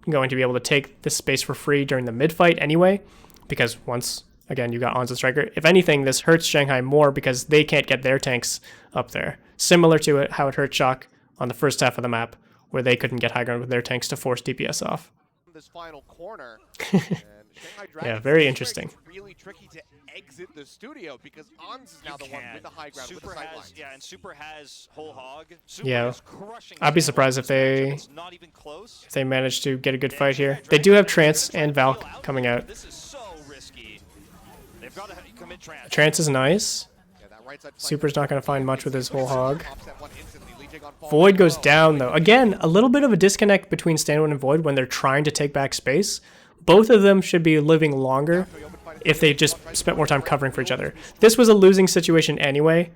going to be able to take this space for free during the mid fight anyway. because once again you got On's a striker. If anything, this hurts Shanghai more because they can't get their tanks up there. Similar to it, how it hurt Shock on the first half of the map, where they couldn't get high ground with their tanks to force DPS off. This final corner. And Shanghai Dragons, Yeah, very interesting. It's really tricky to exit the studio because Ons is now the one with the high ground, with the Super sight has, lines. yeah, and Super has whole hog. Super Yeah. is crushing I'd be Sandwalk surprised in if this matchup. they It's not even close. manage to get a good fight here. They do have Trance and Valk coming out. This is so risky. They've got to commit Trance. Trance is nice. Yeah, that right side flank Super's not going to find much with his whole hog. pops that one instantly. Lee Jae-gon falls Void down goes low. down, though. Again, a little bit of a disconnect between Stanwin and Void when they're trying to take back space. Both of them should be living longer if they just spent more time covering for each other. This was a losing situation anyway,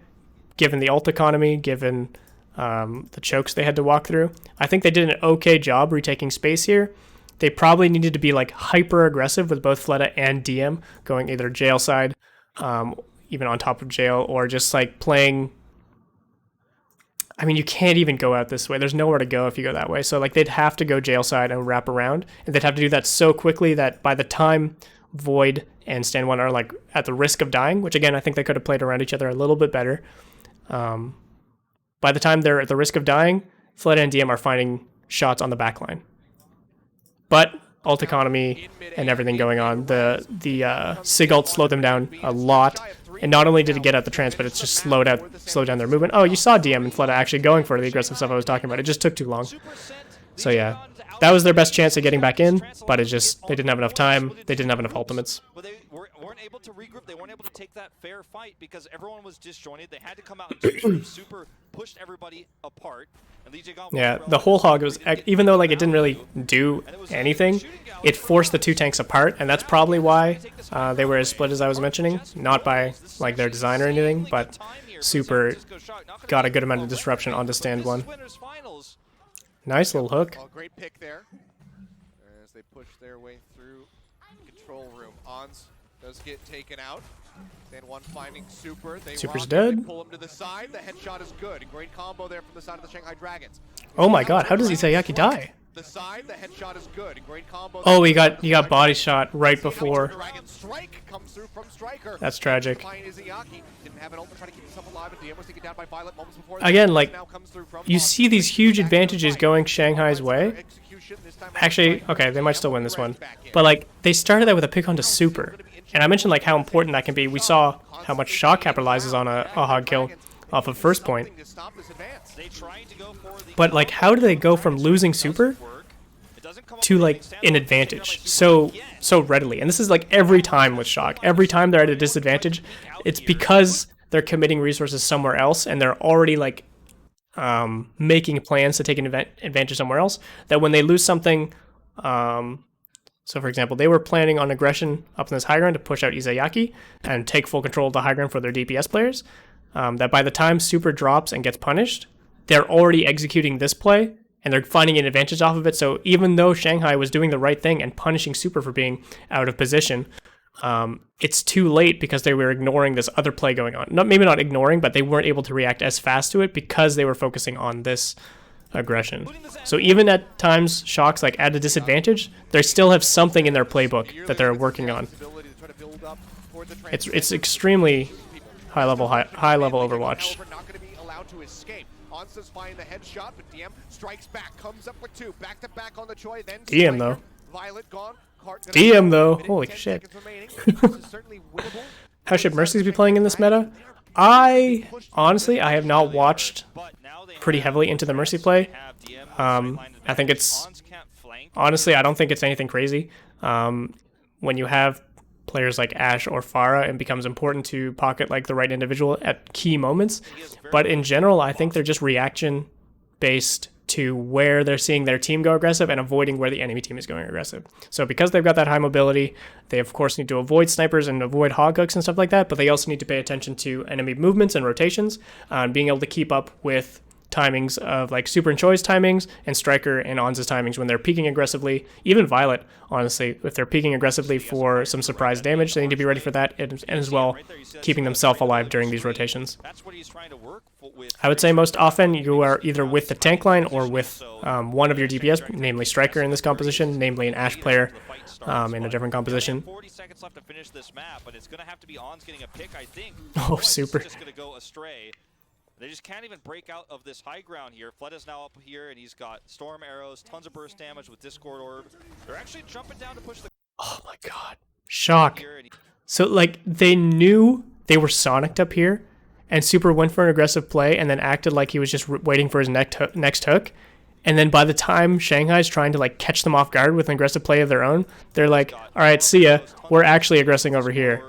given the ult economy, given the chokes they had to walk through. I think they did an okay job retaking space here. They probably needed to be like hyper aggressive with both Fleta and DM going either jail side, even on top of jail, or just like playing. I mean, you can't even go out this way. There's nowhere to go if you go that way. So like they'd have to go jail side and wrap around, and they'd have to do that so quickly that by the time Void and Stan One are like at the risk of dying, which again I think they could have played around each other a little bit better. By the time they're at the risk of dying, Fleta and DM are finding shots on the back line. But ult economy and everything going on, the Sig ult slowed them down a lot. And not only did it get out the trance, but it's just slowed down their movement. Oh, you saw DM and Fleta actually going for the aggressive stuff I was talking about. It just took too long. So yeah, that was their best chance of getting back in, but it just, they didn't have enough time. They didn't have enough ultimates. But they weren't able to regroup. They weren't able to take that fair fight because everyone was disjointed. They had to come out and Super pushed everybody apart. And Lee Jae-gon was Yeah, the whole hog was, even though like it didn't really do anything, it forced the two tanks apart, and that's probably why they were as split as I was mentioning. Not by like their design or anything, but Super got a good amount of disruption onto stand one. Nice little hook. Oh, great pick there. As they push their way through the control room. Ons does get taken out. Stand One finding Super. They Super's rock him, they dead. pull him to the side. The headshot is good. Great combo there from the side of the Shanghai Dragons. Oh my god, how does Izayaki die? The side, the headshot is good. Great combo. Oh, he got body shot right before. Dragon strike comes through from Striker. That's tragic. Defying Izayaki. Didn't have an ult to try to keep himself alive, and DM was taken down by Violet moments before. Again, like, Now comes through from you Fox. see these huge advantages going Shanghai's way. Execution, this time Actually, okay, they might still win this one. But like, they started out with a pick onto Super. And I mentioned like how important that can be. We saw how much Shock capitalizes on a hog kill off of first point. But like, how do they go from losing Super to like an advantage so readily? And this is like every time with Shock. Every time they're at a disadvantage, it's because they're committing resources somewhere else and they're already like making plans to take an advantage somewhere else. That when they lose something, so for example, they were planning on aggression up in this high ground to push out Izayaki and take full control of the high ground for their DPS players. That by the time Super drops and gets punished, they're already executing this play and they're finding an advantage off of it. So even though Shanghai was doing the right thing and punishing Super for being out of position, it's too late because they were ignoring this other play going on. Maybe not ignoring, but they weren't able to react as fast to it because they were focusing on this aggression. So even at times Shock's like at a disadvantage, they still have something in their playbook that they're working on. It's extremely high level Overwatch. Not going to be allowed to escape. Onsa's finding the headshot, but DM strikes back, comes up with two, back to back on the Choi, then DM though. Violet gone. DM though, holy shit. How should Mercies be playing in this meta? Honestly, I have not watched pretty heavily into the Mercy play. I think it's, honestly, I don't think it's anything crazy. When you have players like Ashe or Pharah, it becomes important to pocket like the right individual at key moments. But in general, I think they're just reaction based to where they're seeing their team go aggressive and avoiding where the enemy team is going aggressive. So because they've got that high mobility, they of course need to avoid snipers and avoid hog hooks and stuff like that, but they also need to pay attention to enemy movements and rotations, and being able to keep up with timings of like Super and Choi's timings and Striker and On's timings when they're peeking aggressively. Even Violet, honestly, if they're peeking aggressively for some surprise damage, they need to be ready for that, and as well keeping themselves alive during these rotations. I would say most often you are either with the tank line or with one of your DPS, namely Striker in this composition, namely an Ashe player in a different composition. 40 seconds left to finish this map, but it's going to have to be On's getting a pick, I think. Oh, Super. Just going to go astray. They just can't even break out of this high ground here. Fleta's now up here, and he's got storm arrows, tons of burst damage with Discord Orb. They're actually jumping down to push the... Oh my god. Shock. Here, and So, like, they knew they were Sonicked up here, and Super went for an aggressive play and then acted like he was just waiting for his next hook. And then by the time Shanghai's trying to, like, catch them off guard with an aggressive play of their own, they're like, all right, see ya. We're actually aggressing over here.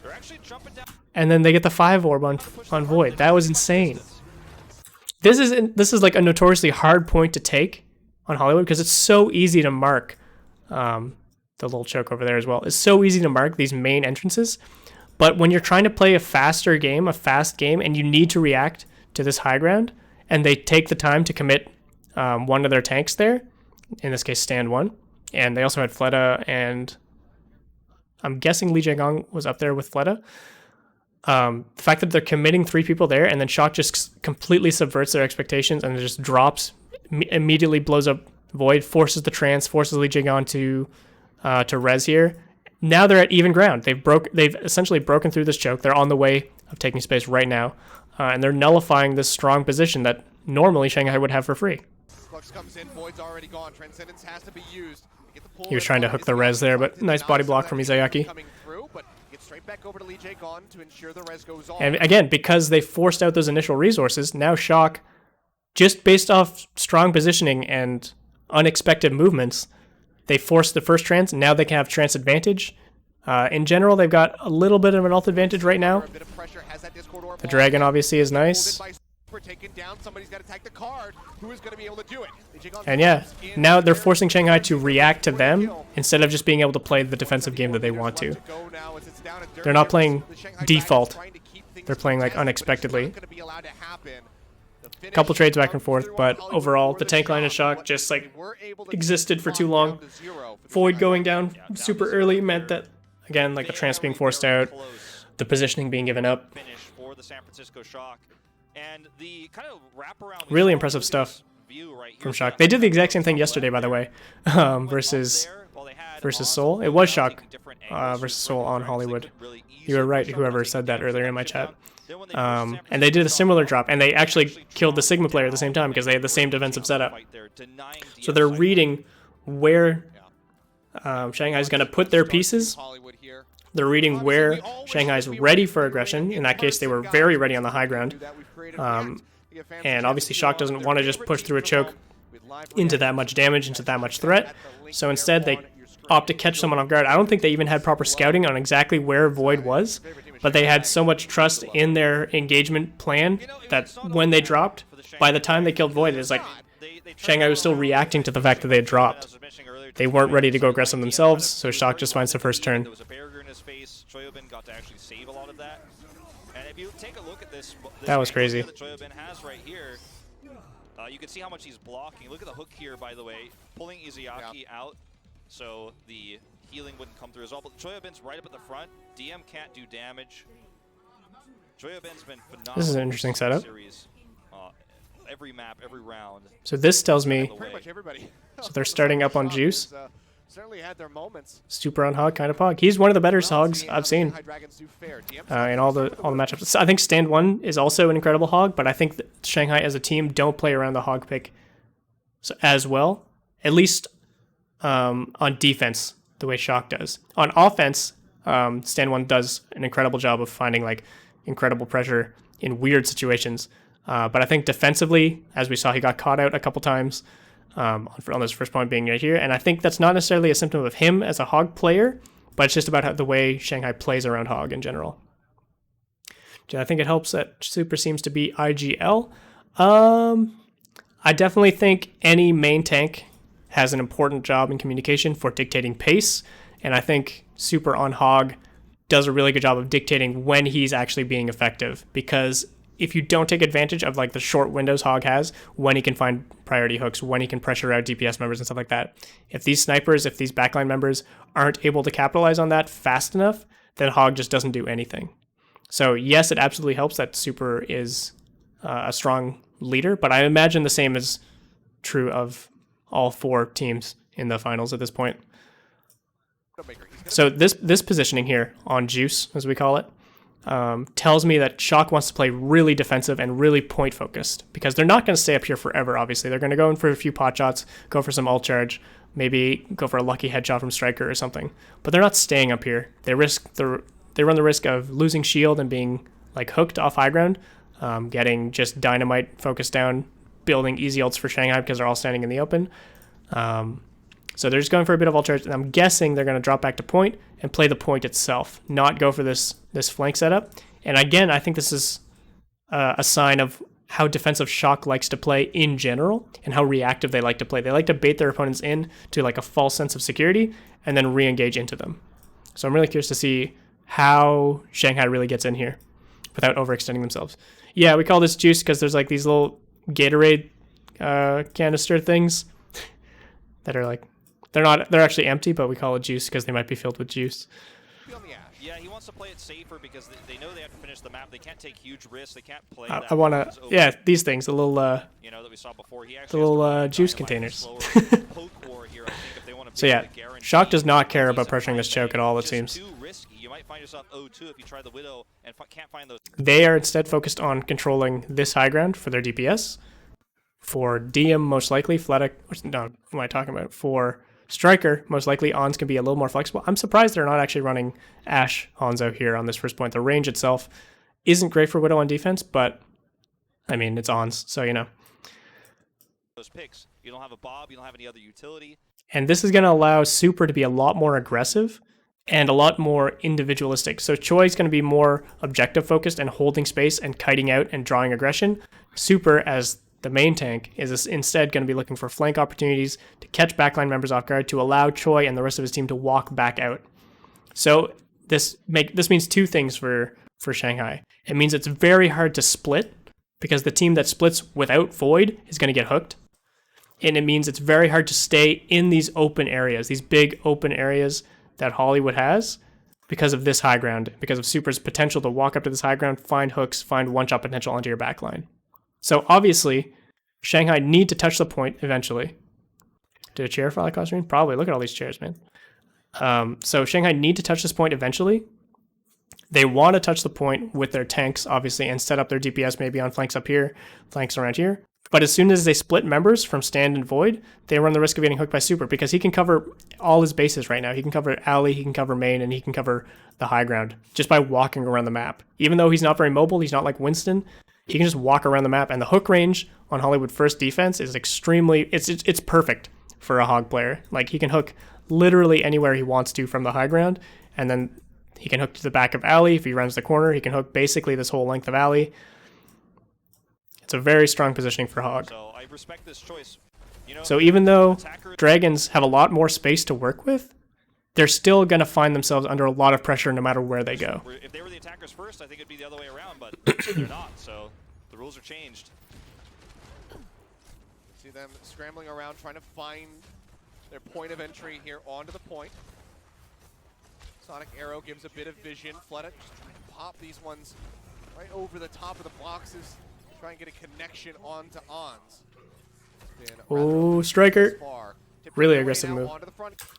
They're actually jumping down. And then they get the 5 orb on Void. That was insane. This is like a notoriously hard point to take on Hollywood because it's so easy to mark. The little choke over there as well. It's so easy to mark these main entrances. But when you're trying to play a faster game, a fast game, and you need to react to this high ground, and they take the time to commit one of their tanks there, in this case Stand 1, and they also had Fleta, and I'm guessing Li Jiagong was up there with Fleta. The fact that they're committing 3 people there, and then Shock just completely subverts their expectations and just drops, immediately blows up Void, forces the trance, forces Li Jiagong to res here. Now they're at even ground. They've essentially broken through this choke. They're on the way of taking space right now, and they're nullifying this strong position that normally Shanghai would have for free. Flux comes in, Void's already gone. Transcendence has to be used. He was trying to hook the res there, but nice body block from Izayaki. Straight back over to Li Jiagong to ensure the res goes on. And again, because they forced out those initial resources, now Shock, just based off strong positioning and unexpected movements, they forced the first trance, and now they can have trance advantage. In general, they've got a little bit of an ult advantage right now. The dragon obviously is nice. And yeah, now they're forcing Shanghai to react to them instead of just being able to play the defensive game that they want to. They're not playing default. They're playing like unexpectedly. A couple trades back and forth, but overall, the tank line of Shock just like existed for too long. Void going down super early meant that, again, like the trance being forced out, the positioning being given up. Really impressive stuff from Shock. They did the exact same thing yesterday, by the way, versus Seoul. It was Shock versus Seoul on Hollywood. You were right, whoever said that earlier in my chat. And they did a similar drop, and they actually killed the Sigma player at the same time because they had the same defensive setup. So they're reading where Shanghai's going to put their pieces. They're reading where Shanghai's ready for aggression. In that case, they were very ready on the high ground. And obviously, Shock doesn't want to just push through a choke into that much damage, into that much threat. So instead, they opt to catch someone off guard. I don't think they even had proper scouting on exactly where Void was, but they had so much trust in their engagement plan that when they dropped, by the time they killed Void, it's like Shanghai was still reacting to the fact that they had dropped. They weren't ready to go aggressive themselves, so Shock just finds the first turn. There was a barrier in his face. Choyobin got to actually save a lot of that. And if you take a look at this that was crazy. That Choyobin has right here, you can see how much he's blocking. Look at the hook here, by the way, pulling Izayaki out, so the healing wouldn't come through as well. But Choyobin's right up at the front. DM can't do damage. Choyobin's been phenomenal. This is an interesting setup. Series. Every map, every round. So this tells me, Pretty much everybody. so they're starting up on Juice. Certainly had their moments. Super on Hog, kind of Hog. He's one of the better Hogs I've seen in all the matchups. I think Stand 1 is also an incredible Hog, but I think that Shanghai as a team don't play around the Hog pick as well, at least on defense, the way Shock does. On offense, Stand 1 does an incredible job of finding like incredible pressure in weird situations. But I think defensively, as we saw, he got caught out a couple times on this first point being right here. And I think that's not necessarily a symptom of him as a Hog player, but it's just about the way Shanghai plays around Hog in general. I think it helps that Super seems to be IGL. I definitely think any main tank has an important job in communication for dictating pace. And I think Super on Hog does a really good job of dictating when he's actually being effective, because if you don't take advantage of like the short windows Hog has, when he can find priority hooks, when he can pressure out DPS members and stuff like that, if these snipers, if these backline members aren't able to capitalize on that fast enough, then Hog just doesn't do anything. So yes, it absolutely helps that Super is a strong leader, but I imagine the same is true of all 4 teams in the finals at this point. So this positioning here on Juice, as we call it, tells me that Shock wants to play really defensive and really point focused, because they're not going to stay up here forever. Obviously, they're going to go in for a few pot shots, go for some ult charge, maybe go for a lucky headshot from Striker or something. But they're not staying up here. They run the risk of losing shield and being like hooked off high ground, getting just dynamite focused down, building easy ults for Shanghai because they're all standing in the open. So they're just going for a bit of ult charge, and I'm guessing they're going to drop back to point and play the point itself, not go for this flank setup. And again, I think this is a sign of how defensive Shock likes to play in general and how reactive they like to play. They like to bait their opponents in to like a false sense of security and then re-engage into them. So I'm really curious to see how Shanghai really gets in here without overextending themselves. Yeah, we call this Juice because there's like these little Gatorade canister things that are like, they're actually empty, but we call it Juice because they might be filled with juice. Yeah, he wants to play it safer because they know they have to finish the map. They can't take huge risks. They can't play I want to, yeah, these things, the little, you know, that we saw before. He the little juice containers. So yeah, Shock does not care about pressuring this choke at all, it seems. You might find yourself 0-2 if you try the Widow and can't find those. They are instead focused on controlling this high ground for their DPS. For DM, most likely, no, what am I talking about? For Striker, most likely, Ons can be a little more flexible. I'm surprised they're not actually running Ashe Hanzo here on this first point. The range itself isn't great for Widow on defense, but, I mean, it's Ons, so you know. Those picks. You don't have a Bob, you don't have any other utility. And this is going to allow Super to be a lot more aggressive and a lot more individualistic. So Choi's going to be more objective focused and holding space and kiting out and drawing aggression. Super, as the main tank, is instead going to be looking for flank opportunities to catch backline members off guard to allow Choi and the rest of his team to walk back out. So this means 2 things for Shanghai. It means it's very hard to split because the team that splits without Void is going to get hooked. And it means it's very hard to stay in these open areas, these big open areas that Hollywood has, because of this high ground, because of Super's potential to walk up to this high ground, find hooks, find one-shot potential onto your backline. So obviously, Shanghai need to touch the point eventually. Did a chair fall across the screen? Probably. Look at all these chairs, man. So Shanghai need to touch this point eventually. They want to touch the point with their tanks, obviously, and set up their DPS maybe on flanks up here, flanks around here. But as soon as they split members from Stand and Void, they run the risk of getting hooked by Super because he can cover all his bases right now. He can cover alley, he can cover main, and he can cover the high ground just by walking around the map. Even though he's not very mobile, he's not like Winston, he can just walk around the map. And the hook range on Hollywood First defense is extremely, it's perfect for a Hog player. Like, he can hook literally anywhere he wants to from the high ground, and then he can hook to the back of alley. If he runs the corner, he can hook basically this whole length of alley. It's a very strong positioning for Hog. So I respect this choice. You know, so even though Dragons have a lot more space to work with, they're still going to find themselves under a lot of pressure no matter where they go. If they were the attackers first, I think it'd be the other way around, but they're not, so the rules are changed. See them scrambling around, trying to find their point of entry here onto the point. Sonic Arrow gives a bit of vision. Fleta just trying to pop these ones right over the top of the boxes. Try and get a connection onto Ons. Oh, Striker. Really aggressive move.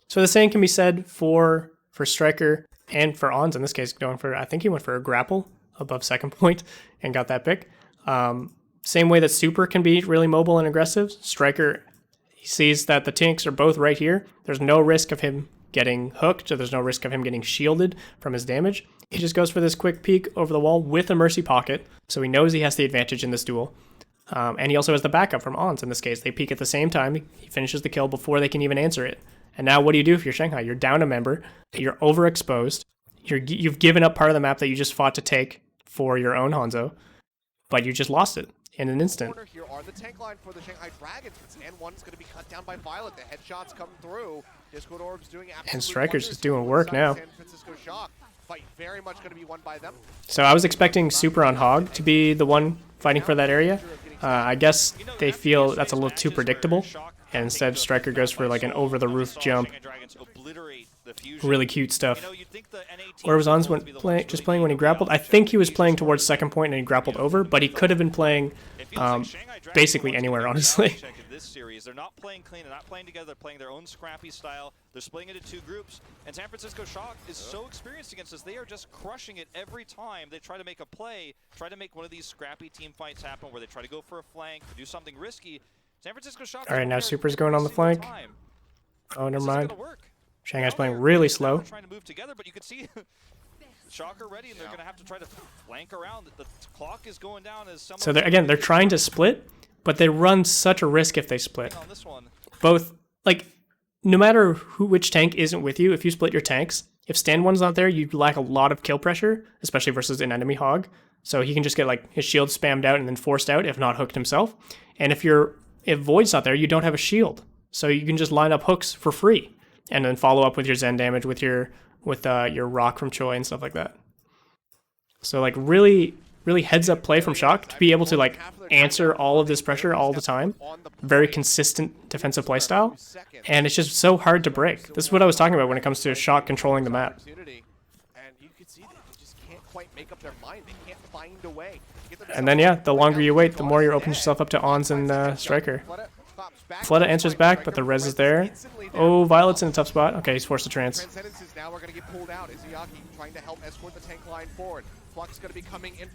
So the same can be said for Striker and for Ons in this case, going for, I think he went for a grapple above second point and got that pick. Same way that Super can be really mobile and aggressive. Striker, he sees that the tanks are both right here. There's no risk of him getting hooked, so there's no risk of him getting shielded from his damage. He just goes for this quick peek over the wall with a Mercy Pocket, so he knows he has the advantage in this duel. And he also has the backup from Ons in this case. They peek at the same time, he finishes the kill before they can even answer it. And now what do you do if you're Shanghai? You're down a member, you're overexposed, you've given up part of the map that you just fought to take for your own Hanzo, but you just lost it in an instant. Here are the tank line for the Shanghai Dragons. And one's going to be cut down by Violet. The headshots come through. Discord Orbs doing absolutely and Striker's wonders just doing work now. San Francisco Shock. fight very much going to be won by them. So I was expecting Super on Hog to be the one fighting for that area. I guess they feel that's a little too predictable, and instead Striker goes for like an over-the-roof jump. Really cute stuff. Or was Ons just playing when he grappled? I think he was playing towards second point and he grappled over, but he could have been playing basically anywhere, honestly. This series, they're not playing clean, they're not playing together, they're playing their own scrappy style. They're splitting into two groups, and San Francisco Shock is so experienced against us. They are just crushing it every time they try to make a play, try to make one of these scrappy team fights happen where they try to go for a flank, do something risky. San Francisco Shock. All right, now Super's going on the flank. Oh, never mind. Shanghai's playing really slow. Trying to move together, but you can see Shocker ready, and they're going to have to try to flank around. The clock is going down as someone. So they're trying to split, but they run such a risk if they split. on this one. Both, like, no matter which tank isn't with you, if you split your tanks, if stand one's not there, you lack a lot of kill pressure, especially versus an enemy Hog. So he can just get like his shield spammed out and then forced out, if not hooked himself. And if Void's not there, you don't have a shield, so you can just line up hooks for free, and then follow up with your Zen damage with your rock from Choi and stuff like that. So like really heads up play from Shock to be able to like answer all of this pressure all the time. Very consistent defensive play style, and it's just so hard to break. This is what I was talking about when it comes to Shock controlling the map. And then yeah, the longer you wait, the more you open yourself up to Ons and Striker. Fleta answers back, but the res is there. Oh, Violet's in a tough spot. Okay, he's forced to trance.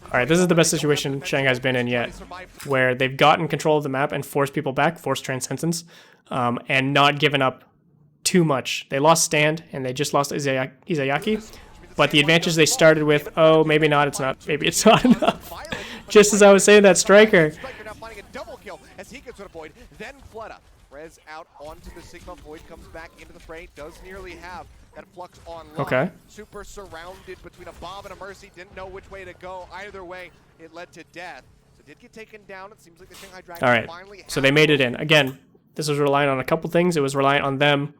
Alright, this is the best situation Shanghai's been in yet, where they've gotten control of the map and forced people back, forced Transcendence, and not given up too much. They lost Stand, and they just lost Izayaki, but the advantage they started with, oh, maybe not, maybe it's not enough. Just as I was saying that, Striker. As he gets rid of Void, then Fleta. Rez out onto the Sigma. Void comes back into the fray. Does nearly have that Flux on line. Okay. Super surrounded between a Bob and a Mercy. Didn't know which way to go. Either way, it led to death. So did get taken down. It seems like the Shanghai Dragons finally. So they made it in. Again, this was relying on a couple things. It was reliant on them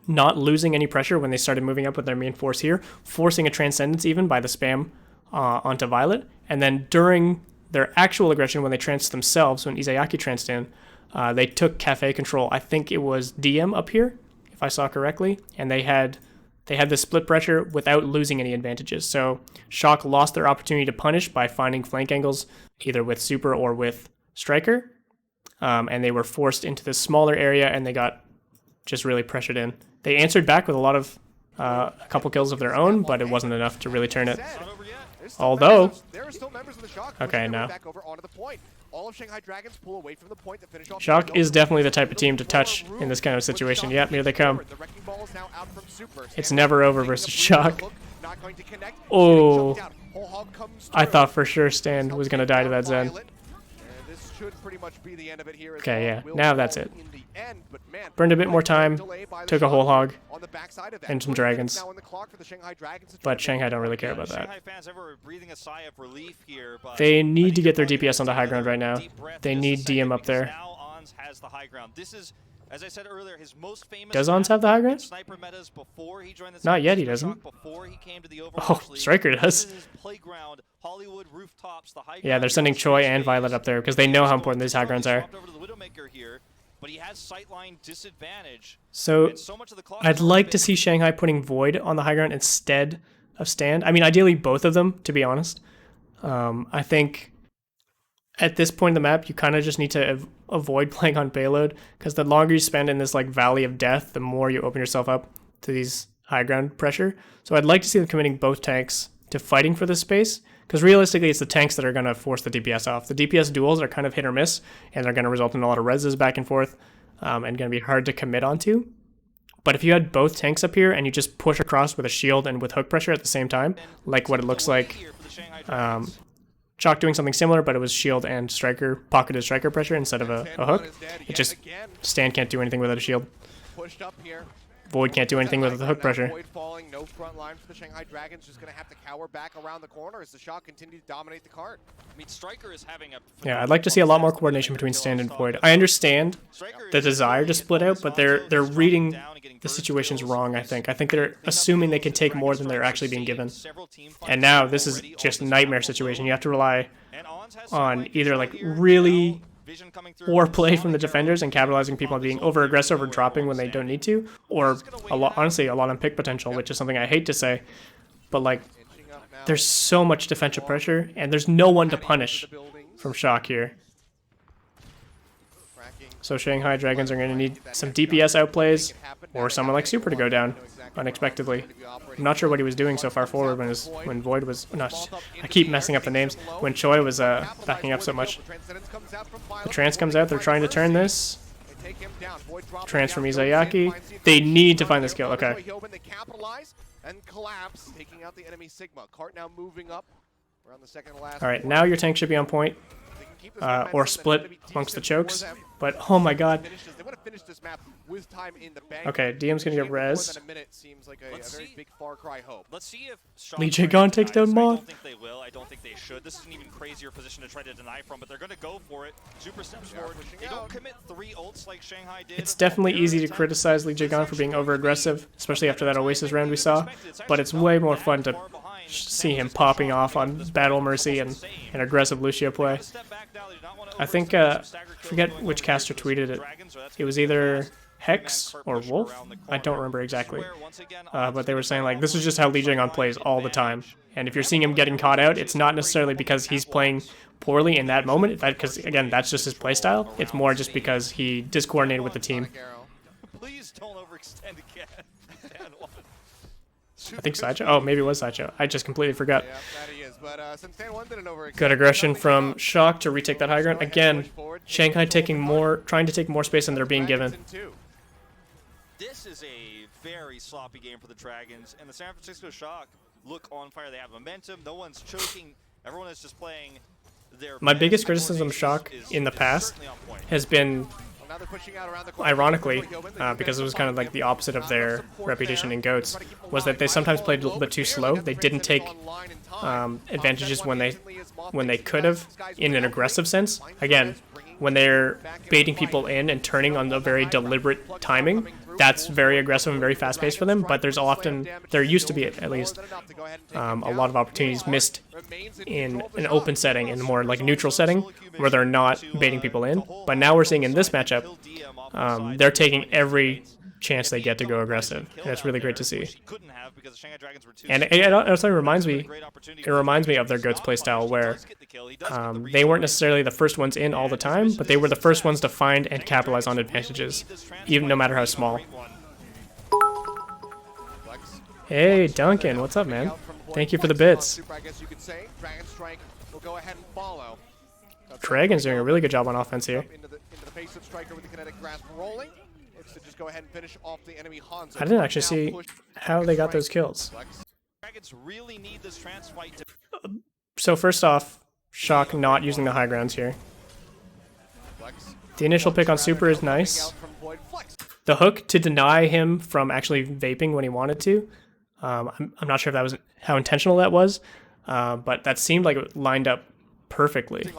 not losing any pressure when they started moving up with their main force here, forcing a Transcendence even by the spam onto Violet, and then during their actual aggression, when they tranced themselves, when Izayaki tranced in, they took cafe control. I think it was DM up here, if I saw correctly, and they had the split pressure without losing any advantages. So Shock lost their opportunity to punish by finding flank angles, either with Super or with Striker, and they were forced into this smaller area, and they got just really pressured in. They answered back with a couple kills of their own, but it wasn't enough to really turn it. Although, okay, no. Shock is definitely the type of team to touch in this kind of situation. Yep, here they come. It's never over versus Shock. Oh, I thought for sure Stand was going to die to that Zen. Okay, yeah, now that's it. Burned a bit more time, took a whole hog, and some dragons. But Shanghai don't really care about that. They need to get their DPS on the high ground right now. They need DM up there. As I said earlier, his most famous does Ons have the high ground? Sniper metas before he joined the Not yet, he doesn't. Oh, Striker does. Yeah, they're sending Choi and Violet up there because they know how important these high grounds are. So I'd like to see Shanghai putting Void on the high ground instead of Stand. I mean, ideally both of them, to be honest. I think at this point in the map, you kind of just need to avoid playing on payload, because the longer you spend in this like valley of death, the more you open yourself up to these high ground pressure. So I'd like to see them committing both tanks to fighting for this space, because realistically it's the tanks that are going to force the DPS off. The DPS duels are kind of hit or miss, and they're going to result in a lot of reses back and forth, and going to be hard to commit onto. But if you had both tanks up here and you just push across with a shield and with hook pressure at the same time, like what it looks like, Shock doing something similar, but it was shield and Striker, pocketed Striker pressure instead of a hook. It just, Stand can't do anything without a shield. Void can't do anything with the hook pressure. Void falling, no front line for the Shanghai Dragons, just going to have to cower back around the corner as the Shock continue to dominate the card. I mean, Striker is having a... Yeah, I'd like to see a lot more coordination between Stand and Void. I understand the desire to split out, but they're reading the situation's wrong, I think. I think they're assuming they can take more than they're actually being given. And now this is just nightmare situation. You have to rely on either like really poor play from the defenders and capitalizing people on being over aggressive or dropping when they don't need to, or honestly a lot on pick potential, which is something I hate to say, but like there's so much defensive pressure and there's no one to punish from Shock here. So Shanghai Dragons are going to need some DPS outplays or someone like Super to go down unexpectedly. I'm not sure what he was doing so far forward when Void was not. I keep messing up the names. When Choi was backing up so much. The trance comes out. They're trying to turn this. Trance from Izayaki. They need to find this kill. Okay. All right. Now your tank should be on point. Or split amongst the chokes. But oh my god. Okay, DM's gonna get res. Lee Jae-gon takes down Moth. I don't think they will. I don't think they should. This is an even crazier position to try to deny from, but they're gonna go for it. Super steps forward. They don't commit 3 ults like Shanghai did. It's definitely easy to criticize Lee Jae-gon for being over aggressive, especially after that Oasis round we saw. But it's way more fun to see him popping off on Battle Mercy and an aggressive Lucio play. I think, forget which caster tweeted it. It was either Hex or Wolf? I don't remember exactly. But they were saying, like, this is just how Lee Jae-gon plays all the time. And if you're seeing him getting caught out, it's not necessarily because he's playing poorly in that moment, because, again, that's just his playstyle. It's more just because he discoordinated with the team. Please don't overextend again. I think Sideshow? Oh, maybe it was Sideshow. I just completely forgot. Good aggression from Shock to retake that high ground. Again, Shanghai trying to take more space than they're being given. This is a very sloppy game for the Dragons, and the San Francisco Shock look on fire. They have momentum. No one's choking. Everyone is just playing their My biggest criticism of Shock in the past has been, ironically, because it was kind of like the opposite of their reputation in GOATS, was that they sometimes played a little bit too slow. They didn't take advantages when they could have in an aggressive sense. Again, when they're baiting people in and turning on the very deliberate timing, that's very aggressive and very fast-paced for them, but there used to be at least a lot of opportunities missed in an open setting, in a more like neutral setting, where they're not baiting people in. But now we're seeing in this matchup, they're taking every chance they get to go aggressive, and it's really great to see. And it also reminds me of their GOATS playstyle, where they weren't necessarily the first ones in all the time, but they were the first ones to find and capitalize on advantages, even no matter how small. Hey Duncan, what's up, man? Thank you for the bits. Dragon's doing a really good job on offense here. I didn't actually see how they got those kills. So first off, Shock not using the high grounds here. The initial pick on Super is nice. The hook to deny him from actually vaping when he wanted to, I'm not sure if that was how intentional that was, but that seemed like it lined up perfectly.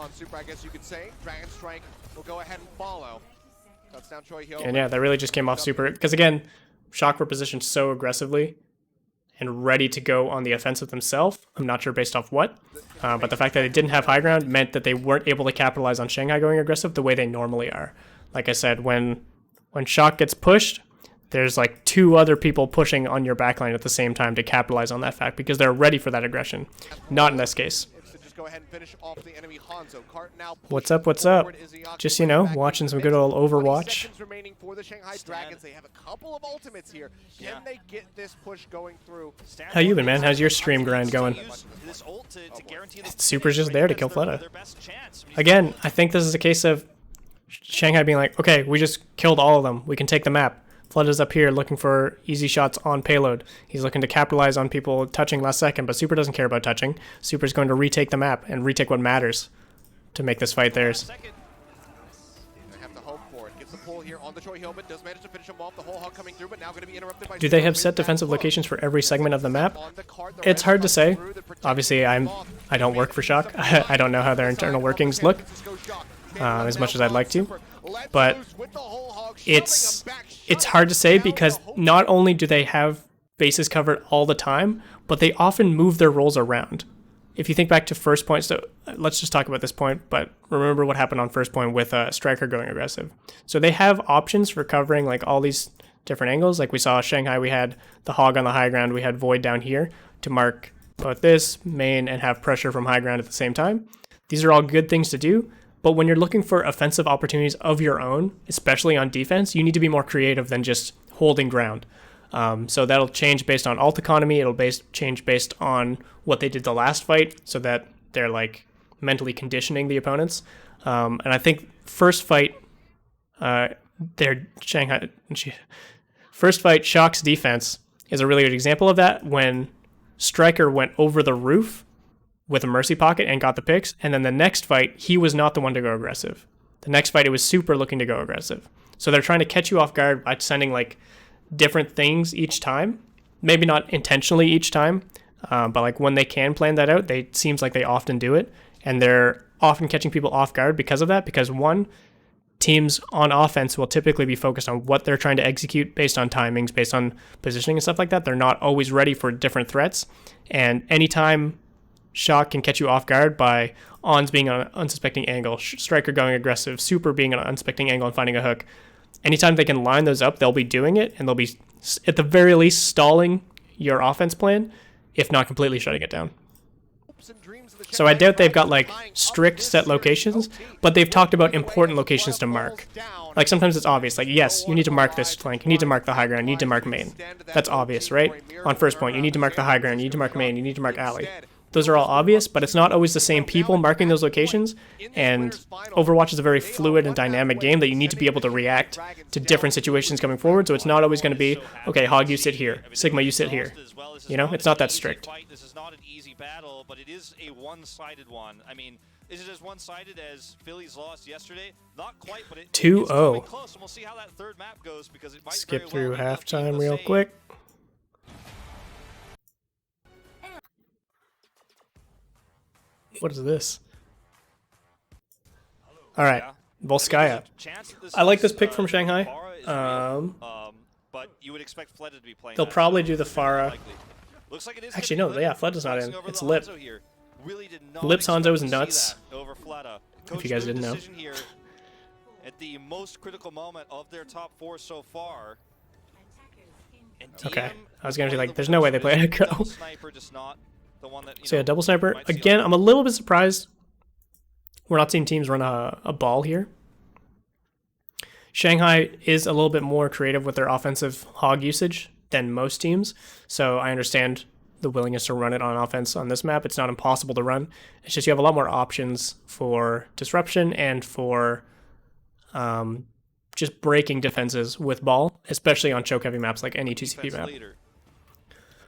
And yeah, that really just came off Super, because again, Shock were positioned so aggressively and ready to go on the offensive themselves. I'm not sure based off what, but the fact that they didn't have high ground meant that they weren't able to capitalize on Shanghai going aggressive the way they normally are. Like I said, when Shock gets pushed, there's like 2 other people pushing on your backline at the same time to capitalize on that fact, because they're ready for that aggression. Not in this case. What's up, what's up? Just, you know, watching some good old Overwatch. How you been, man? How's your stream grind going? Super's just there to kill Fleta. Again, I think this is a case of Shanghai being like, okay, we just killed all of them. We can take the map. Fleta's up here looking for easy shots on payload. He's looking to capitalize on people touching last second, but Super doesn't care about touching. Super's going to retake the map and retake what matters to make this fight theirs. Do they have set defensive locations for every segment of the map? It's hard to say. Obviously, I don't work for Shock. I don't know how their internal workings look as much as I'd like to. But it's hard to say because not only do they have bases covered all the time, but they often move their roles around. If you think back to first point, so let's just talk about this point, but remember what happened on first point with Striker going aggressive. So they have options for covering like all these different angles. Like we saw Shanghai, we had the Hog on the high ground, we had Void down here to mark both this, main, and have pressure from high ground at the same time. These are all good things to do, but when you're looking for offensive opportunities of your own, especially on defense, you need to be more creative than just holding ground. So that'll change based on ult economy. It'll change based on what they did the last fight, so that they're like mentally conditioning the opponents. And I think first fight, Shock's defense is a really good example of that. When Striker went over the roof with a Mercy pocket and got the picks, and then the next fight he was not the one to go aggressive. The next fight it was Super looking to go aggressive. So they're trying to catch you off guard by sending like different things each time, maybe not intentionally each time, but like when they can plan that out, it seems like they often do it, and they're often catching people off guard because of that. Because one, teams on offense will typically be focused on what they're trying to execute based on timings, based on positioning and stuff like that. They're not always ready for different threats, and anytime Shock can catch you off guard by Ons being on an unsuspecting angle, Striker going aggressive, Super being on an unsuspecting angle and finding a hook, anytime they can line those up, they'll be doing it, and they'll be, at the very least, stalling your offense plan, if not completely shutting it down. So I doubt they've got like strict set locations, but they've talked about important locations to mark. Like sometimes it's obvious, like yes, you need to mark this flank, you need to mark the high ground, you need to mark main. That's obvious, right? On first point, you need to mark the high ground, you need to mark main, you need to mark alley. Those are all obvious, but it's not always the same people marking those locations, and Overwatch is a very fluid and dynamic game that you need to be able to react to different situations coming forward, so it's not always going to be, okay, Hog, you sit here, Sigma, you sit here. You know, it's not that strict. This is not an easy battle, but it is a one-sided one. I mean, is it as one-sided as Philly's lost yesterday? Not quite, but it's 2-0. close, and we'll see how that third map goes, because it might Skip very through well end up being halftime the real same. quick. What is this? All right, Volskaya. I like this pick from Shanghai. But you would expect Fleta to be playing. They'll probably do the Pharah. Looks like it is Actually, no, yeah, Fleta's not in. It's Lip. Lip's Hanzo is nuts. If you guys didn't know. Here at the most critical moment of their top four so far. And Okay, DM, I was gonna be like, there's no way they play Echo. double sniper, just not the one that, So yeah, double sniper. might see Again, on- I'm a little bit surprised we're not seeing teams run a ball here. Shanghai is a little bit more creative with their offensive Hog usage than most teams, so I understand the willingness to run it on offense on this map. It's not impossible to run. It's just you have a lot more options for disruption and for just breaking defenses with ball, especially on choke-heavy maps like any 2CP defense map. leader.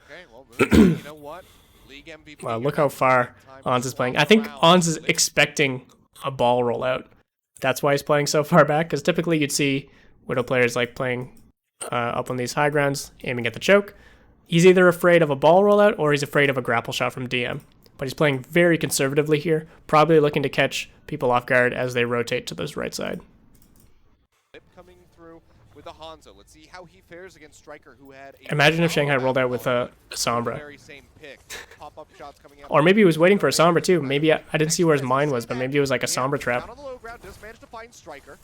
Okay, well, you know what? League MVP Wow, here look how at far time Ons to is playing. swap I think around. Ons is expecting a ball rollout. That's why he's playing so far back, because typically you'd see Widow players like playing up on these high grounds, aiming at the choke. He's either afraid of a ball rollout or he's afraid of a grapple shot from DM. But he's playing very conservatively here, probably looking to catch people off guard as they rotate to this right side. Lip coming through with a Hanzo. Let's see how he fares against Striker, who had a Imagine if Shanghai rolled out with a Sombra. very same pick. Pop-up shots coming out. Or maybe he was waiting for a Sombra too. Maybe I didn't see where his mine was, but maybe it was like a Sombra Down trap. on the low ground, does manage to find Striker.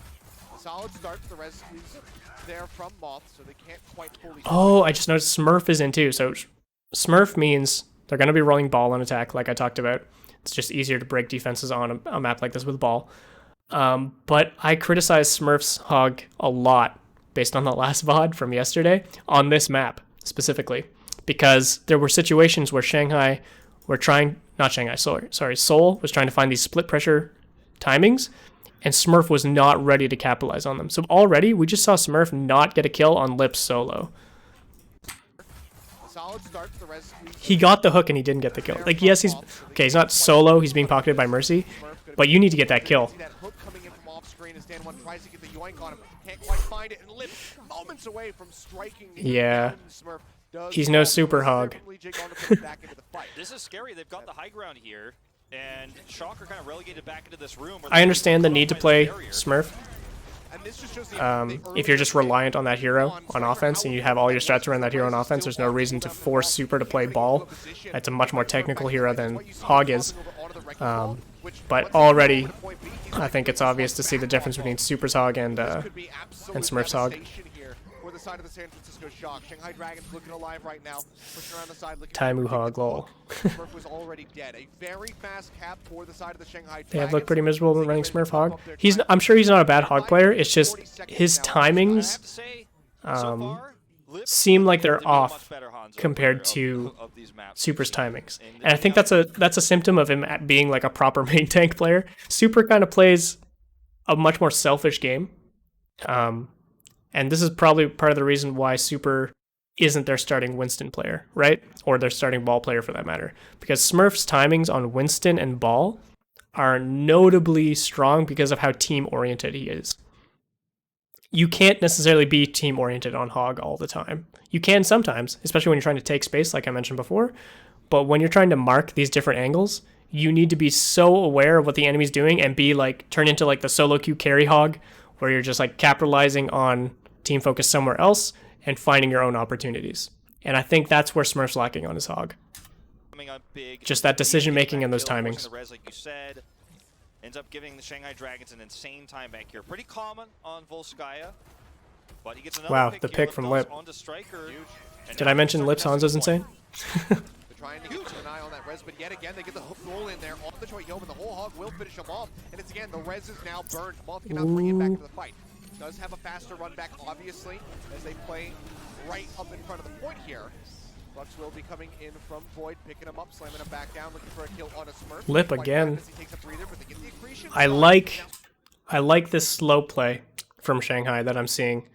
Solid start. The rescues there from Moth, so they can't quite fully. Oh, I just noticed Smurf is in too. So Smurf means they're going to be rolling ball on attack, like I talked about. It's just easier to break defenses on a map like this with ball. But I criticized Smurf's Hog a lot based on the last VOD from yesterday on this map specifically, because there were situations where Shanghai were trying, not Shanghai, sorry, Seoul was trying to find these split pressure timings, and Smurf was not ready to capitalize on them. So already we just saw Smurf not get a kill on Lip solo. Solid start. The rescues. He got the hook and he didn't get the kill. Like, yes, he's not solo, he's being pocketed by Mercy, but you need to get that kill. See that hook coming in from off screen as Dan One tries to get the yoink on him. Can't quite find it, and Lip moments away from striking. Yeah. down. Smurf does He's no well. super hog. Certainly Jake on to put it back into the fight. This is scary. They've got the high ground here, and Shock are kind of relegated back into this room. Where I understand the need to play Smurf, And this just shows the If you're just reliant on that hero on offense and you have all your strats around that hero on offense, there's no reason to force Super to play ball. It's a much more technical hero than Hog is. But already, I think it's obvious to see the difference between Super's Hog and Smurf's Hog. For the side of the San Francisco Shock, Shanghai Dragons looking alive right now, pushing around the side, looking Taimu Hog, lol. Smurf was already dead. A very fast cap for the side of the Shanghai Dragons. They have looked pretty miserable when running Smurf Hog. I'm sure he's not a bad Hog player. It's just his timings seem like they're off compared to Super's timings, and I think that's a symptom of him being like a proper main tank player. Super kind of plays a much more selfish game, and this is probably part of the reason why Super isn't their starting Winston player, right? Or their starting Ball player for that matter, because Smurf's timings on Winston and Ball are notably strong because of how team-oriented he is. You can't necessarily be team-oriented on Hog all the time. You can sometimes, especially when you're trying to take space, like I mentioned before. But when you're trying to mark these different angles, you need to be so aware of what the enemy's doing and be like, turn into like the solo queue carry Hog, where you're just like capitalizing on team focus somewhere else and finding your own opportunities. And I think that's where Smurf's lacking on his Hog. Just that decision-making and those timings. Ends up giving the Shanghai Dragons an insane time back here. Pretty common on Volskaya. But he gets another wow, pick the here. pick from Lip. Onto Striker. Did I mention Lip's Hanzo's insane? They're trying to keep an eye on that res, but yet again they get the hook roll in there on the Choi Yeoman. The whole Hog will finish him off. And it's again, the res is now burned. Moth cannot bring it back to the fight. Does have a faster run back, obviously, as they play right up in front of the point here. Bucks will be coming in from Void, picking him up, slamming him back down, looking for a kill on a Smurf. Lip again. Breather, but they get the accretion. I like this slow play from Shanghai that I'm seeing.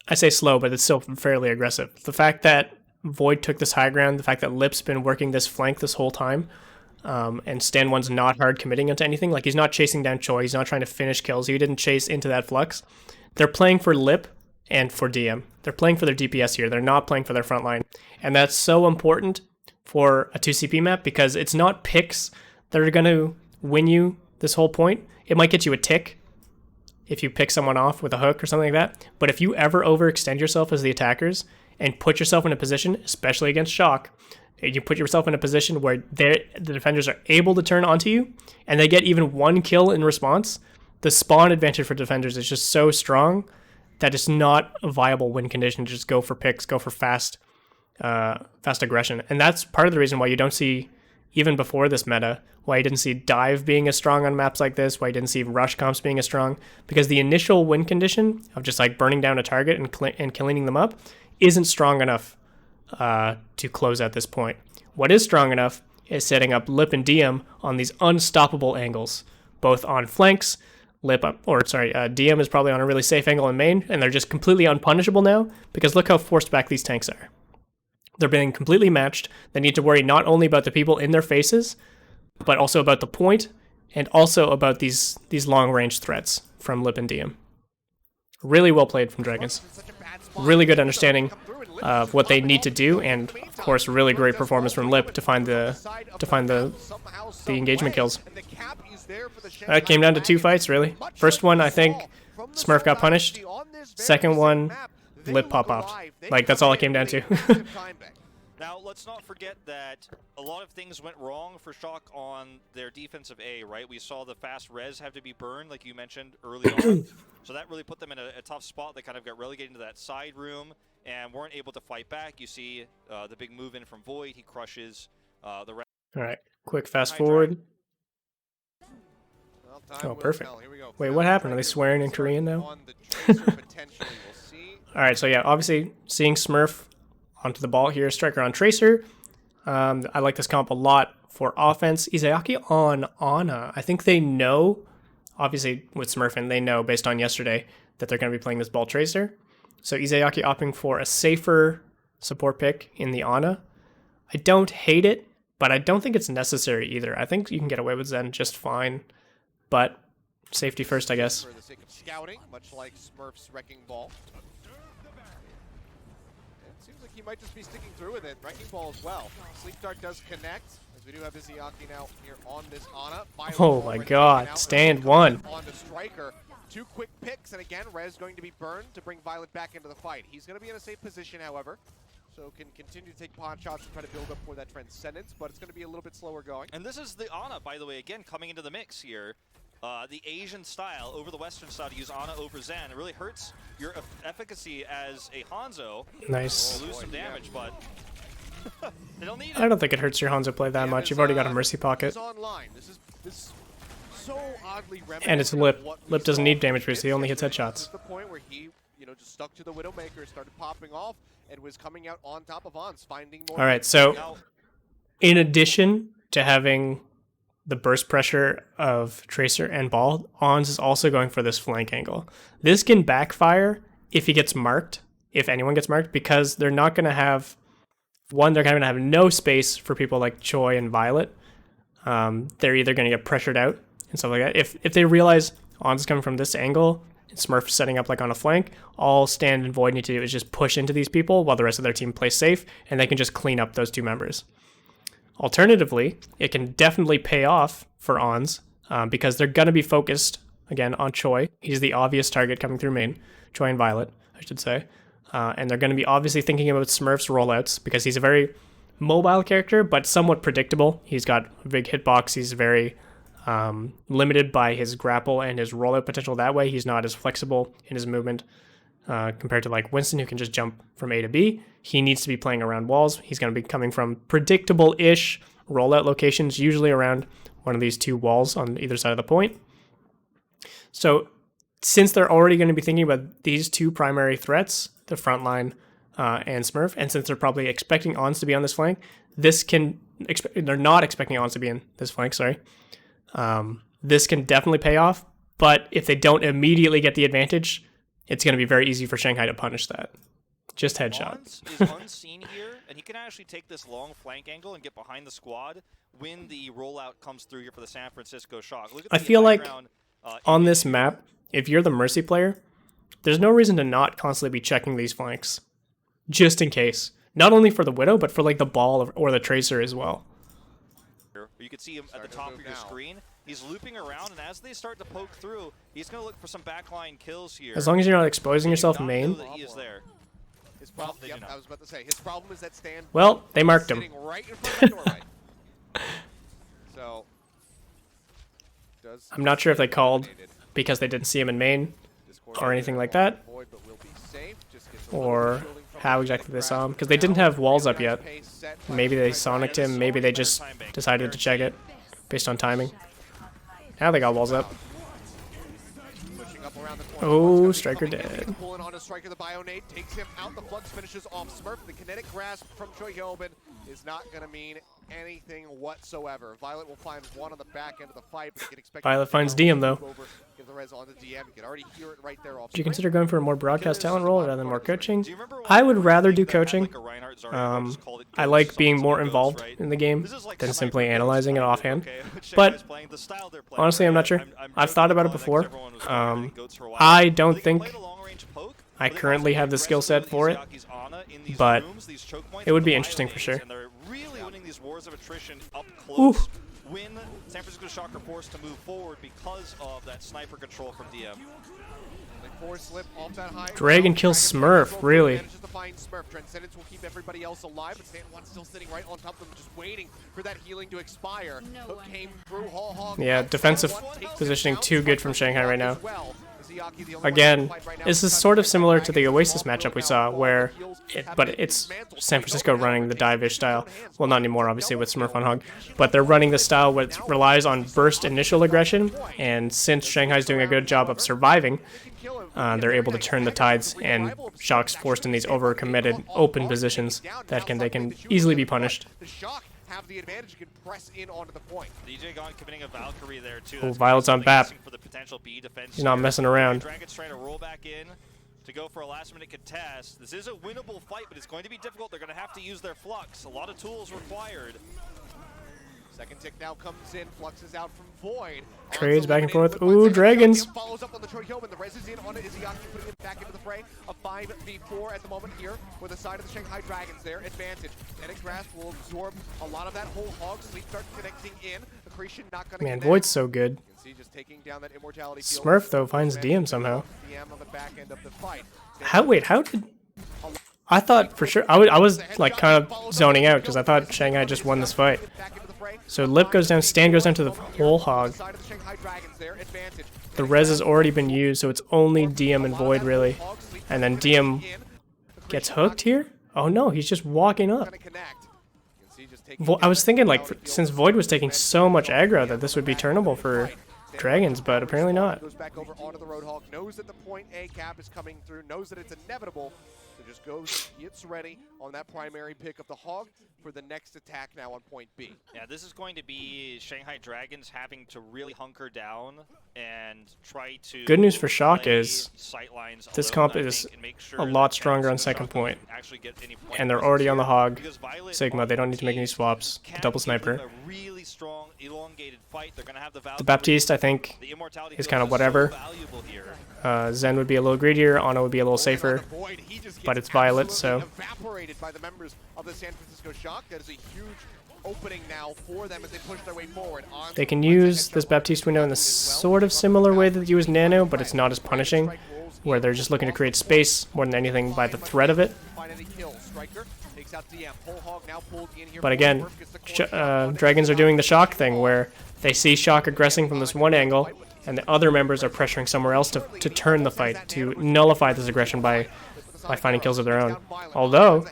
I say slow, but it's still fairly aggressive. The fact that Void took this high ground, the fact that Lip's been working this flank this whole time, and Stan 1's not hard committing into anything. Like, he's not chasing down Choi, he's not trying to finish kills, he didn't chase into that flux. They're playing for Lip and for DM. They're playing for their DPS here. They're not playing for their front line. And that's so important for a 2CP map because it's not picks that are going to win you this whole point. It might get you a tick if you pick someone off with a hook or something like that. But if you ever overextend yourself as the attackers and put yourself in a position, especially against Shock, you put yourself in a position where the defenders are able to turn onto you and they get even one kill in response, the spawn advantage for defenders is just so strong that it's not a viable win condition to just go for picks, go for fast aggression. And that's part of the reason why you don't see, even before this meta, why you didn't see dive being as strong on maps like this, why you didn't see rush comps being as strong, because the initial win condition of just like burning down a target and killing them up isn't strong enough to close at this point. What is strong enough is setting up Lip and DM on these unstoppable angles, both on flanks. DM is probably on a really safe angle in main, and they're just completely unpunishable now, because look how forced back these tanks are. They're being completely matched. They need to worry not only about the people in their faces, but also about the point, and also about these long-range threats from Lip and DM. Really well played from Dragons. Really good understanding of what they need to do, and of course, really great performance from Lip to find the engagement kills. It came down to 2 fights, really. First one, I think Smurf got punished. Second one, Lip pop-offed. Like, that's all it came down to. Now, let's not forget that a lot of things went wrong for Shock on their defensive A, right? We saw the fast res have to be burned, like you mentioned early on. So that really put them in a tough spot. They kind of got relegated into that side room and weren't able to fight back. You see the big move in from Void. He crushes the rest. All right, quick fast forward. Oh, perfect. Wait, what happened? Are they swearing in Korean now? Alright, so yeah, obviously seeing Smurf onto the ball here, Striker on Tracer. I like this comp a lot for offense. Izayaki on Ana. I think they know, obviously with Smurfing, they know based on yesterday that they're going to be playing this ball Tracer. So Izayaki opting for a safer support pick in the Ana. I don't hate it, but I don't think it's necessary either. I think you can get away with Zen just fine. But safety first, I guess. For the sake of scouting, much like Smurf's Wrecking Ball. It seems like he might just be sticking through with it. Wrecking Ball as well. Sleep Dart does connect, as we do have Izayaki now here on this Ana. Oh my god, stand one. On the Striker. 2 quick picks, and again, Rez going to be burned to bring Violet back into the fight. He's going to be in a safe position, however, so can continue to take pawn shots and try to build up for that Transcendence, but it's going to be a little bit slower going. And this is the Ana, by the way, again, coming into the mix here. The Asian style over the Western style to use Ana over Zen. It really hurts your efficacy as a Hanzo. Nice. You'll lose some damage, but they don't need it. I don't think it hurts your Hanzo play that much. You've already got a Mercy pocket. It's online. This is so oddly And it's Lip. Lip doesn't need damage boost, he only hits headshots. This is the point where he, just stuck to the Widowmaker, started popping off, and was coming out on top of Ons, finding more. Alright, so Now, in addition to having the burst pressure of Tracer and Ball, Ons is also going for this flank angle. This can backfire if he gets marked, if anyone gets marked, because they're not going to have, one, they're going to have no space for people like Choi and Violet. They're either going to get pressured out and stuff like that. If they realize Ons is coming from this angle, and Smurf setting up like on a flank, all Stand and Void need to do is just push into these people while the rest of their team plays safe, and they can just clean up those 2 members. Alternatively, it can definitely pay off for Ons because they're going to be focused, again, on Choi. He's the obvious target coming through main. Choi and Violet, I should say. And they're going to be obviously thinking about Smurf's rollouts because he's a very mobile character, but somewhat predictable. He's got a big hitbox. He's very limited by his grapple and his rollout potential that way. He's not as flexible in his movement compared to like Winston, who can just jump from A to B. He needs to be playing around walls. He's going to be coming from predictable-ish rollout locations, usually around one of these 2 walls on either side of the point. So since they're already going to be thinking about these 2 primary threats, the front line and Smurf, and since they're probably expecting Ons to be on this flank, they're not expecting Ons to be in this flank, sorry. This can definitely pay off, but if they don't immediately get the advantage, it's going to be very easy for Shanghai to punish that. Just headshot. Ons is unseen here, and he can actually take this long flank angle and get behind the squad when the rollout comes through here for the San Francisco Shock. Look at I the feel like background, on this map, if you're the Mercy player, there's no reason to not constantly be checking these flanks, just in case. Not only for the Widow, but for like the Ball or the Tracer as well. You can see him at the top of your screen. He's looping around, and as they start to poke through, he's going to look for some backline kills here. As long as you're not exposing yourself main. That he is there. His problem, I was about to say, his problem is that Stan. Well, they marked him. Sitting right in front of the doorway. So, I'm not sure if they called because they didn't see him in main or anything like that, or how exactly they saw him, because they didn't have walls up yet. Maybe they sonicked him, maybe they just decided to check it based on timing. Now they got walls up. Oh, Striker dead. Pulling on a Striker, the Bionade takes him out. The Flux finishes off Smurf. The kinetic grasp from Choi Hyobin is not going to mean anything whatsoever. Violet will find one on the back end of the fight, but you can expect Violet finds DM though. Give the res on the DM. You can already hear it right there off. Do you consider going for a more broadcast talent role rather than more coaching? I would rather do coaching. I like being more involved in the game than simply analyzing it offhand. But honestly, I'm not sure. I've thought about it before. I don't think I currently have the skill set for it, but it would be interesting for sure. These wars of attrition up close when San Francisco Shock are forced to move forward because of that sniper control from DM. Dragon kills Smurf, really. Transcendence will keep everybody else alive, but Stand1 still sitting right on top of them, just waiting for that healing to expire. Hook came through, yeah, defensive positioning too good from Shanghai right now. Again, this is sort of similar to the Oasis matchup we saw, where but it's San Francisco running the dive-ish style. Well, not anymore, obviously, with Smurf on Hog, but they're running the style which relies on burst initial aggression, and since Shanghai's doing a good job of surviving, they're able to turn the tides, and Shock's forced in these overcommitted open positions that they can easily be punished. Have the advantage, you can press in onto the point. DJ Gone committing a Valkyrie there too. Oh, Violet's on BAP. For the potential B defense. He's not messing around. Dragon's trying to roll back in to go for a last-minute contest. This is a winnable fight, but it's going to be difficult. They're going to have to use their Flux. A lot of tools required. Second tick now comes in. Flux is out from Void. Trades back and forth. Ooh, Dragons. Follows up on the Choi Hyobin. The res is in on Izayaki, putting it back into the fray. A 5v4 at the moment here with the side of the Shanghai Dragons there. Advantage. Kinetic Grasp will absorb a lot of that whole Hog. Sleep starts connecting in. The accretion not gonna Man, connect. Void's so good. You can see just taking down that immortality field. Smurf though finds DM somehow. DM on the back end of the fight. How did? I thought for sure I was like kind of zoning out because I thought Shanghai just won this fight. So Lip goes down, Stan goes down to the whole hog. The res has already been used, so it's only DM and Void really. And then DM gets hooked here? Oh no, he's just walking up. I was thinking like since Void was taking so much aggro that this would be turnable for Dragons, but apparently not. Goes back over onto the Roadhog, knows that the point A cap is coming through, knows that it's inevitable. So just goes, gets ready on that primary pick of the Hog for the next attack now on point B. Yeah, this is going to be Shanghai Dragons having to really hunker down and try to. Good news for Shock play is sightlines this alone, comp I is think, and make sure a lot that stronger on Shock second doesn't point. actually get any point And they're presence already on the here, Hog. because Violet Sigma, on they don't need to make any team swaps. can Double give sniper. them a really strong, elongated fight. They're gonna have the The Baptiste, I think, The immortality is field kind of so whatever. valuable here. Zen would be a little greedier, Ana would be a little safer. but it's Violet, so- Evaporated by the members of the San Francisco Shock. That is a huge opening now for them as they push their way forward. They can use this Baptiste window in the sort of similar way that they use Nano, but it's not as punishing, where they're just looking to create space more than anything by the threat of it. But again, Dragons are doing the Shock thing, where they see Shock aggressing from this one angle, and the other members are pressuring somewhere else to turn the fight, to nullify this aggression by finding kills of their own. Although,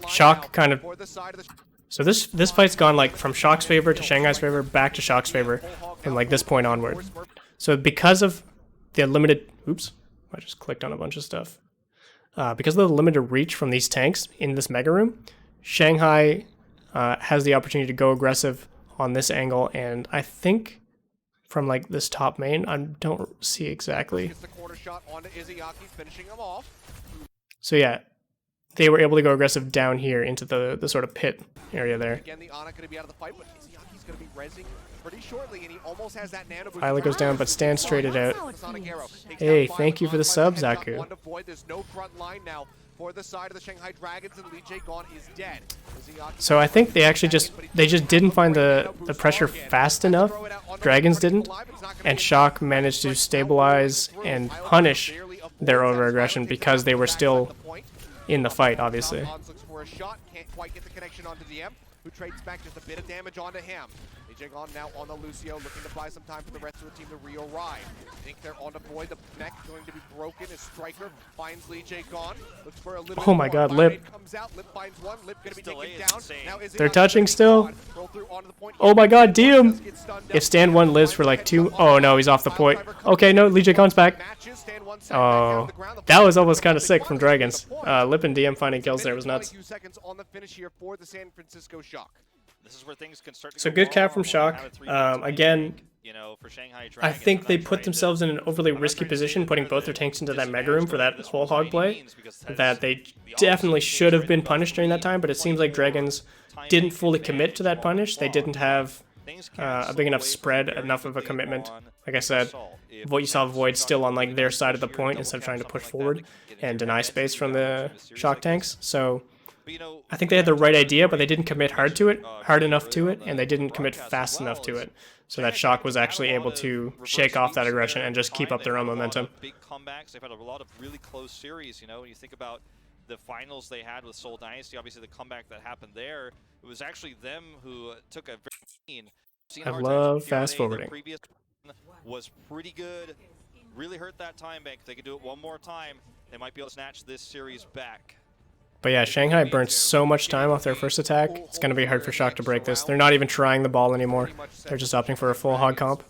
Shock kind of... So this fight's gone like from Shock's favor to Shanghai's favor, back to Shock's favor, from like this point onward. So because of the limited... Oops, I just clicked on a bunch of stuff. Because of the limited reach from these tanks in this Mega Room, Shanghai has the opportunity to go aggressive on this angle, and I think from like this top main, I don't see exactly. So yeah, they were able to go aggressive down here into the sort of pit area there. Again, the Ana going to be out of the fight, but Izyaki's going to be rezzing pretty shortly, and he almost has that nano boost. Violet goes down, but stands straight it out. Hey, thank you for the sub, Zaku. There's no front line now for the side of the Shanghai Dragons, and Lee Jae Gon is dead. So I think they actually just didn't find the pressure fast enough. Dragons didn't, and Shock managed to stabilize and punish their over-aggression because they were still in the fight, obviously. Looks for a shot, can't quite get the connection onto DM, who trades back just a bit of damage onto him. On now on the Lucio, looking to buy some time for the rest of the team to re-arrive. I think they're on the Void. The neck going to be broken as Striker finds Lee Jae Gon. Looks for a little Oh my god, Lip. Comes out. Lip finds one. Lip going to be delay taken is down. insane. Now is They're touching still. Oh my god, DM! If Stan 1 lives for like 2... Oh no, he's off the point. Okay, no, Lee Jae Gon's back. Oh, that was almost kind of sick from Dragons. Lip and DM finding kills there was nuts. This is where things can start to So go good cap wrong from when you Shock. have a 3-point Again, lead, you know, for Shanghai I Dragons. think I'm they not put trying themselves to- in an overly I'm not risky trying to say position, that putting they're both their the tanks into that disadvantage Mega Room for player that this whole one by hog any play. means, because That they the opposite definitely case should have right been now, punished during that time, but it seems like Dragons didn't fully commit to that punish. They didn't have things can a slip big enough away from spread, very enough of a quickly commitment. on Like I said, assault. If what you saw the Void Shock still on don't like win their this side of the year, point double instead of cap, trying to something push like that, forward they can get and into deny a space from series the like Shock this. tanks. So But, you know, I think they had the right idea, but they didn't commit hard enough to it, and they didn't commit fast enough to it. So that Shock was actually able to shake off that aggression and just keep up their own momentum. Big comebacks. They've had a lot of really close series. You know, when you think about the finals they had with Seoul Dynasty, obviously the comeback that happened there, it was actually them who took a very I love fast forwarding. The previous was pretty good. Really hurt that time bank. If they could do it one more time, they might be able to snatch this series back. But yeah, Shanghai burnt so much time off their first attack, it's going to be hard for Shock to break this. They're not even trying the ball anymore. They're just opting for a full hog comp.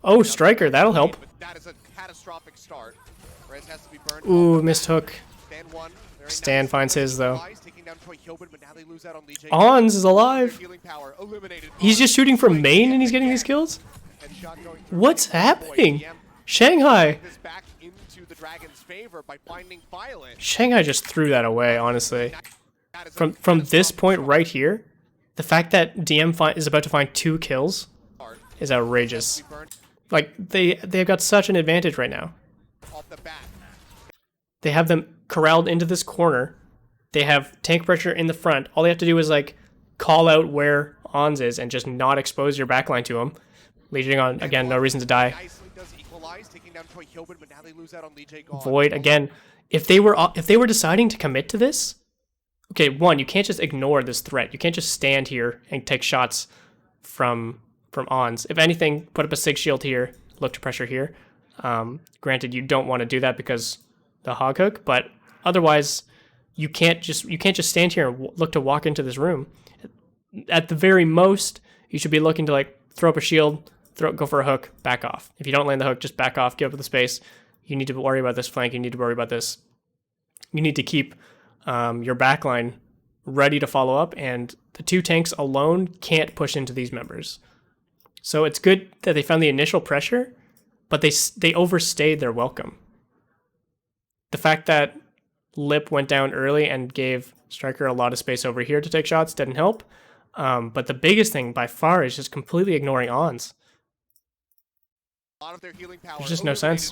Oh, Striker, that'll help. That is a catastrophic start. Rez has to be burned. Ooh, missed hook. Stan finds his, though. Ons is alive. He's just shooting from main and he's getting these kills? What's happening? Shanghai! Shanghai just threw that away, honestly. From this point right here, the fact that DM is about to find 2 kills is outrageous. Like, they've got such an advantage right now. They have them corralled into this corner. They have tank pressure in the front. All they have to do is, like, call out where Ons is and just not expose your backline to him. Legion on, again, no reason to die. Nicely does equalize, taking down Troy Hilbert, but now they lose out on Lee J. Gone. Void, again, if they were deciding to commit to this, okay, one, you can't just ignore this threat. You can't just stand here and take shots from Ons. If anything, put up a Sig Shield here, look to pressure here. Granted, you don't want to do that because the hog hook, but otherwise, you can't just stand here and look to walk into this room. At the very most, you should be looking to like throw up a shield, go for a hook, back off. If you don't land the hook, just back off, give up the space. You need to worry about this flank. You need to worry about this. You need to keep your backline ready to follow up, and the 2 tanks alone can't push into these members. So it's good that they found the initial pressure, but they overstayed their welcome. The fact that Lip went down early and gave Striker a lot of space over here to take shots didn't help. But the biggest thing by far is just completely ignoring Ons. There's just no sense.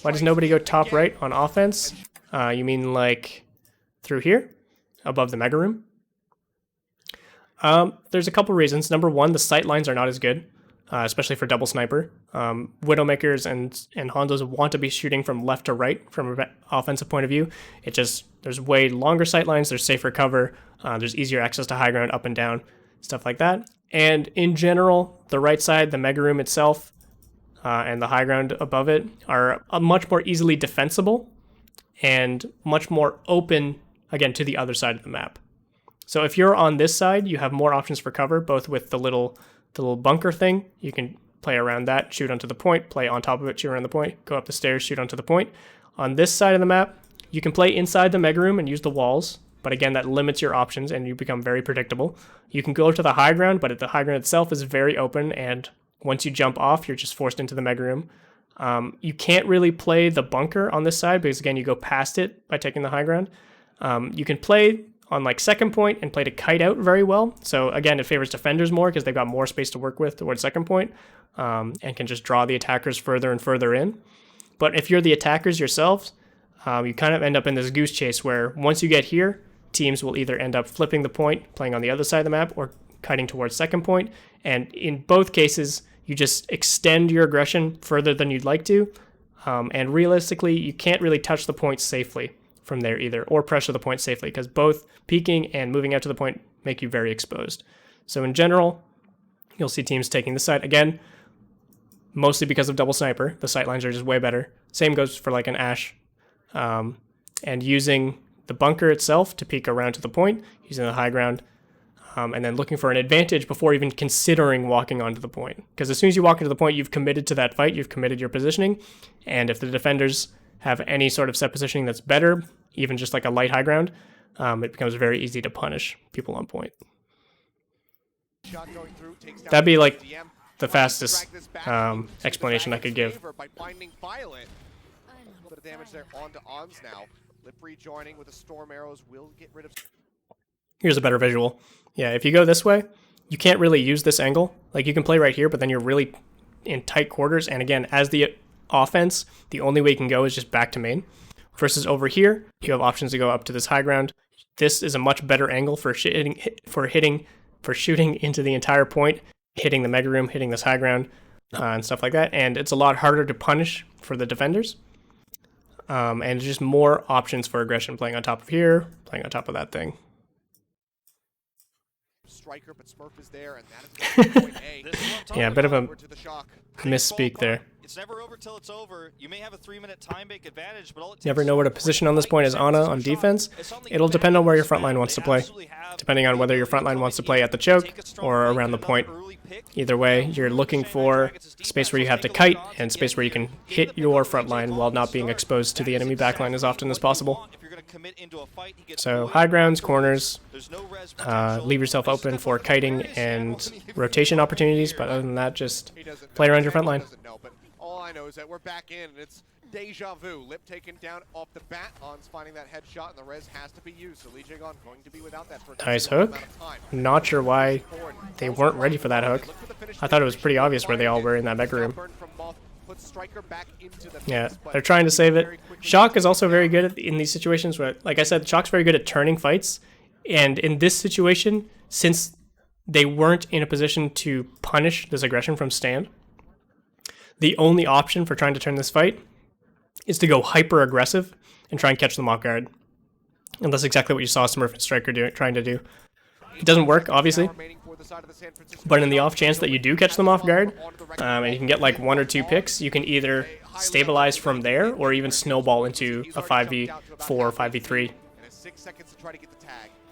Why does nobody go top right on offense? You mean like through here? Above the Mega Room? There's a couple reasons. Number one, the sight lines are not as good, especially for double sniper. Widowmakers and Hondos want to be shooting from left to right from an offensive point of view. There's way longer sight lines, there's safer cover, there's easier access to high ground up and down, stuff like that. And in general, the right side, the Mega Room itself, and the high ground above it are much more easily defensible and much more open, again, to the other side of the map. So if you're on this side, you have more options for cover, both with the little bunker thing. You can play around that, shoot onto the point, play on top of it, shoot around the point, go up the stairs, shoot onto the point. On this side of the map, you can play inside the Mega Room and use the walls, but again, that limits your options and you become very predictable. You can go to the high ground, but the high ground itself is very open, and once you jump off, you're just forced into the Mega Room. You can't really play the bunker on this side because, again, you go past it by taking the high ground. You can play on like second point and play to kite out very well. So again, it favors defenders more because they've got more space to work with towards second point, and can just draw the attackers further and further in. But if you're the attackers yourselves, you kind of end up in this goose chase where once you get here, teams will either end up flipping the point, playing on the other side of the map, or kiting towards second point. And in both cases, you just extend your aggression further than you'd like to. And realistically, you can't really touch the point safely from there either, or pressure the point safely, because both peeking and moving out to the point make you very exposed. So in general, you'll see teams taking this side. Again, mostly because of double sniper. The sight lines are just way better. Same goes for like an Ashe. And using the bunker itself to peek around to the point, using the high ground, and then looking for an advantage before even considering walking onto the point. Because as soon as you walk into the point, you've committed to that fight, you've committed your positioning, and if the defenders have any sort of set positioning that's better, even just like a light high ground, it becomes very easy to punish people on point. That'd be like the fastest explanation I could give. Bit of damage there onto Ons now. Lip rejoining with the storm arrows will get rid of. Here's a better visual. Yeah, if you go this way, you can't really use this angle. Like, you can play right here, but then you're really in tight quarters. And again, as the offense, the only way you can go is just back to main. Versus over here, you have options to go up to this high ground. This is a much better angle for shooting into the entire point, hitting the Mega Room, hitting this high ground, and stuff like that. And it's a lot harder to punish for the defenders. And just more options for aggression, playing on top of here, playing on top of that thing. Striker, but Smurf is there, and that is point A. Yeah, a bit of a misspeak there. It's never over till it's over. You may have a 3-minute time bank advantage, but all it takes Never know where to position on this point as Ana on defense. It'll depend on where your front line wants to play. Depending on whether your front line wants to play at the choke or around the point. Either way, you're looking for space where you have to kite and space where you can hit your front line while not being exposed to the enemy backline as often as possible. So high grounds, corners, leave yourself open for kiting and rotation opportunities, but other than that, just play around your front line. All I know is that we're back in, and it's deja vu. Lip taken down off the bat. On's finding that headshot, and the res has to be used. So Lee Jae-gon going to be without that for a nice hook. Not sure why they weren't ready for that hook. I thought it was pretty obvious where they all were in that Mega Room. Yeah, they're trying to save it. Shock is also very good in these situations where, like I said, Shock's very good at turning fights. And in this situation, since they weren't in a position to punish this aggression from Stand. The only option for trying to turn this fight is to go hyper aggressive and try and catch them off guard. And that's exactly what you saw Smurf and Striker trying to do. It doesn't work, obviously, but in the off chance that you do catch them off guard, and you can get like 1 or 2 picks, you can either stabilize from there or even snowball into a 5v4 or 5v3.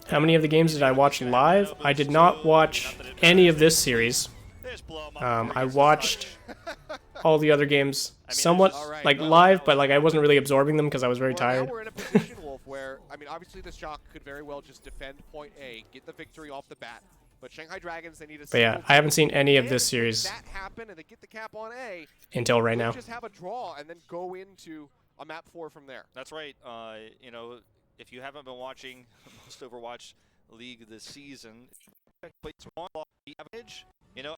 How many of the games did I watch live? I did not watch any of this series. I watched all the other games somewhat like live, but like I wasn't really absorbing them because I was very tired. Now we're in a position, Wolf, where, I mean, obviously this Shock could very well just defend point A, get the victory off the bat. But Shanghai Dragons, they need a But yeah, I haven't seen any of this series that happen and they get the cap on A, until right now. just have a draw and then go into a map 4 from there. That's right. You know, if you haven't been watching most Overwatch League this season, but it's wrong the average, you know,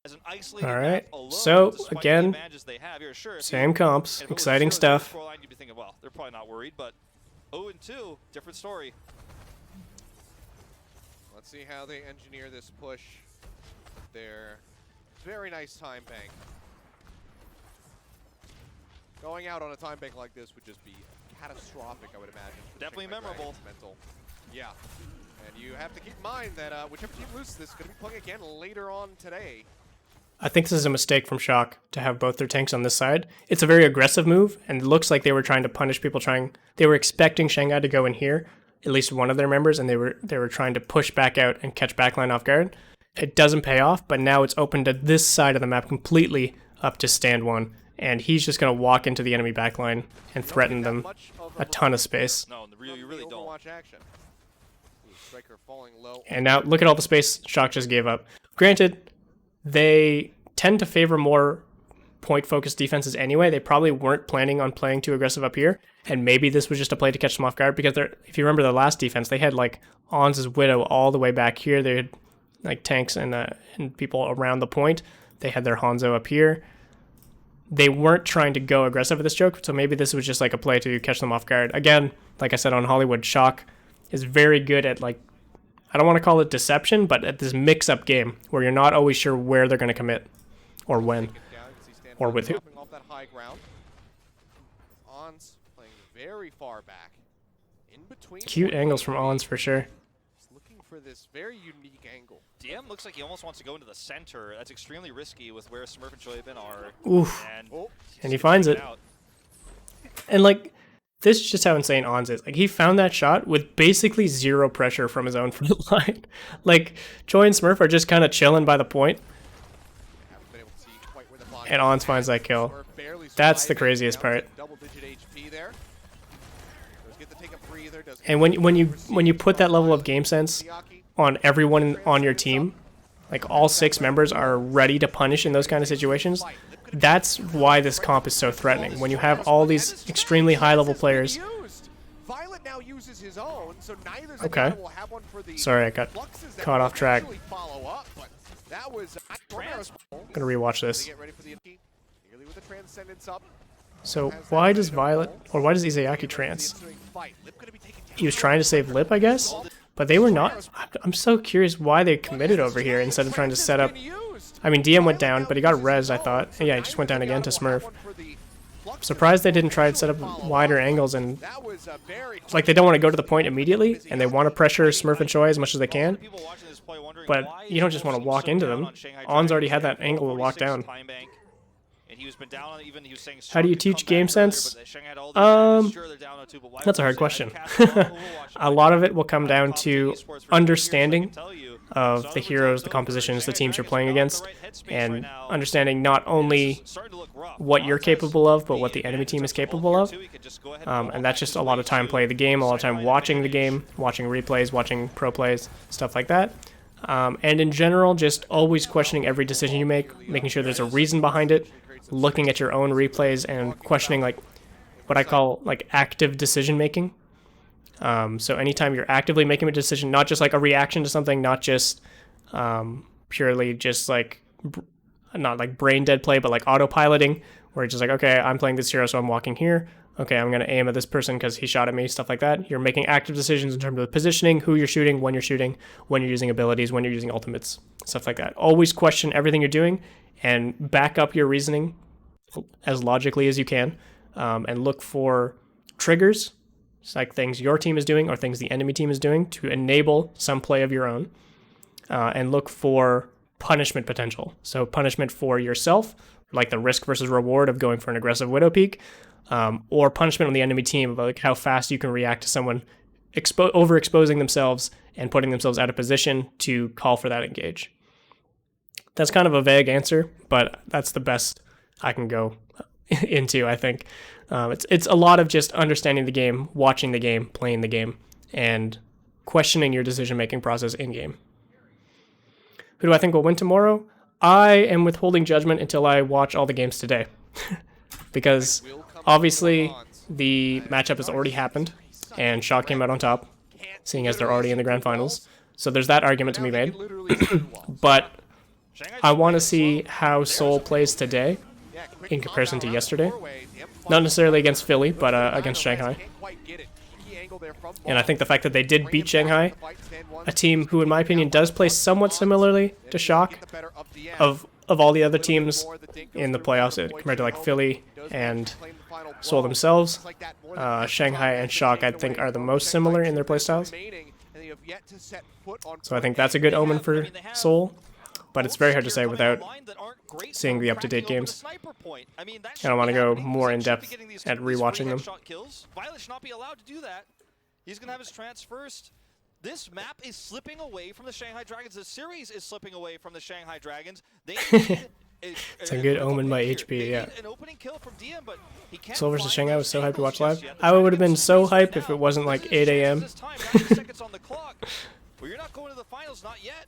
as an isolated All right, map alone, so despite the again, advantages they have, you're sure if same you, comps, if it was exciting 0-0 stuff. scoreline, you'd be thinking, well, they're probably not worried, but 0-2, different story. Let's see how they engineer this push. Their very nice time bank. Going out on a time bank like this would just be catastrophic, I would imagine. for Definitely Shanghai memorable. Dragons mental. Yeah. And you have to keep in mind that whichever team loses this is going to be playing again later on today. I think this is a mistake from Shock to have both their tanks on this side. It's a very aggressive move, and it looks like they were trying to punish people. They were expecting Shanghai to go in here, at least one of their members, and they were trying to push back out and catch backline off guard. It doesn't pay off, but now it's opened to this side of the map completely up to Stand 1, and he's just going to walk into the enemy backline and threaten them a ton of space. No, you really don't. Overwatch action. Ooh, Striker falling low. And now look at all the space Shock just gave up. Granted, they tend to favor more point-focused defenses anyway. They probably weren't planning on playing too aggressive up here, and maybe this was just a play to catch them off guard, because if you remember the last defense, they had like On's Widow all the way back here. They had like tanks and people around the point. They had their Hanzo up here. They weren't trying to go aggressive with this joke, so maybe this was just like a play to catch them off guard. Again, like I said on Hollywood, Shock is very good at, like, I don't want to call it deception, but at this mix-up game where you're not always sure where they're going to commit or when or with who. Off that high ground. Ons playing very far back. In between. Cute angles from Ons for sure. Looking for this very unique angle. DM looks like he almost wants to go into the center. That's extremely risky with where Smurf and Joyben are. Oof. And, And he finds it. out. And like, this is just how insane Ons is. Like, he found that shot with basically zero pressure from his own front line. Like, Joy and Smurf are just kind of chilling by the point, Haven't been able to see quite where the ball and Ons finds that kill. Smurf barely That's the surviving. craziest Now part. it's double-digit HP there. Does get to take a breather, does And when you put that level of game sense on everyone on your team, like all 6 members are ready to punish in those kind of situations, that's why this comp is so threatening. When you have all these extremely high-level players. Violet now uses his own, so neither Okay. will have one for the Sorry, I got Fluxes that caught will off track. eventually follow up, but that was I'm gonna rewatch They this. get ready for the nearly with the Transcendence up. So why does Violet, or why does Izayaki trance? He was trying to save Lip, I guess, but they were not. I'm so curious why they committed over here instead of trying to set up. I mean, DM went down, but he got res, I thought. Yeah, he just went down again to Smurf. Surprised they didn't try to set up wider angles, and like they don't want to go to the point immediately, and they want to pressure Smurf and Choi as much as they can. But you don't just want to walk into them. On's already had that angle to lock down. How do you teach game sense? That's a hard question. A lot of it will come down to understanding of the heroes, the compositions, the teams you're playing against, and understanding not only what you're capable of, but what the enemy team is capable of. And that's just a lot of time playing the game, a lot of time watching the game, watching replays, watching pro plays, stuff like that. And in general, just always questioning every decision you make, making sure there's a reason behind it, looking at your own replays and questioning like what I call like active decision making. So anytime you're actively making a decision, not just like a reaction to something, not just purely just like not like brain dead play, but like autopiloting, where it's just like, okay, I'm playing this hero, so I'm walking here. okay, I'm going to aim at this person because he shot at me, stuff like that. You're making active decisions in terms of positioning, who you're shooting, when you're using abilities, when you're using ultimates, stuff like that. Always question everything you're doing and back up your reasoning as logically as you can, and look for triggers, it's like things your team is doing or things the enemy team is doing to enable some play of your own, and look for punishment potential. So punishment for yourself, like the risk versus reward of going for an aggressive Widow peek, or punishment on the enemy team about like how fast you can react to someone overexposing themselves and putting themselves out of position to call for that engage. That's kind of a vague answer, but that's the best I can go into, I think. It's a lot of just understanding the game, watching the game, playing the game, and questioning your decision-making process in-game. Who do I think will win tomorrow? I am withholding judgment until I watch all the games today. Because obviously the matchup has already happened, and Shock came out on top, seeing as they're already in the grand finals. So there's that argument to be made. But I want to see how Seoul plays today in comparison to yesterday. Not necessarily against Philly, but against Shanghai. And I think the fact that they did beat Shanghai, a team who in my opinion does play somewhat similarly to Shock, of all the other teams in the playoffs compared to like Philly and Seoul themselves, Shanghai and Shock I think are the most similar in their playstyles. So I think that's a good omen for Seoul, but it's very hard to say without seeing the up-to-date games. I don't want to go more in-depth at rewatching them. Violet should not be allowed to do that. He's going to have his trance first. This map is slipping away from the Shanghai Dragons. The series is slipping away from the Shanghai Dragons. They need it's a good omen by HP, yeah. An opening kill from DM, but he can't Seoul versus find Shanghai was so hyped to watch live. yet. I would have been so hyped if it wasn't like 8 a.m. Seconds on the clock. Well, you're not going to the finals, not yet.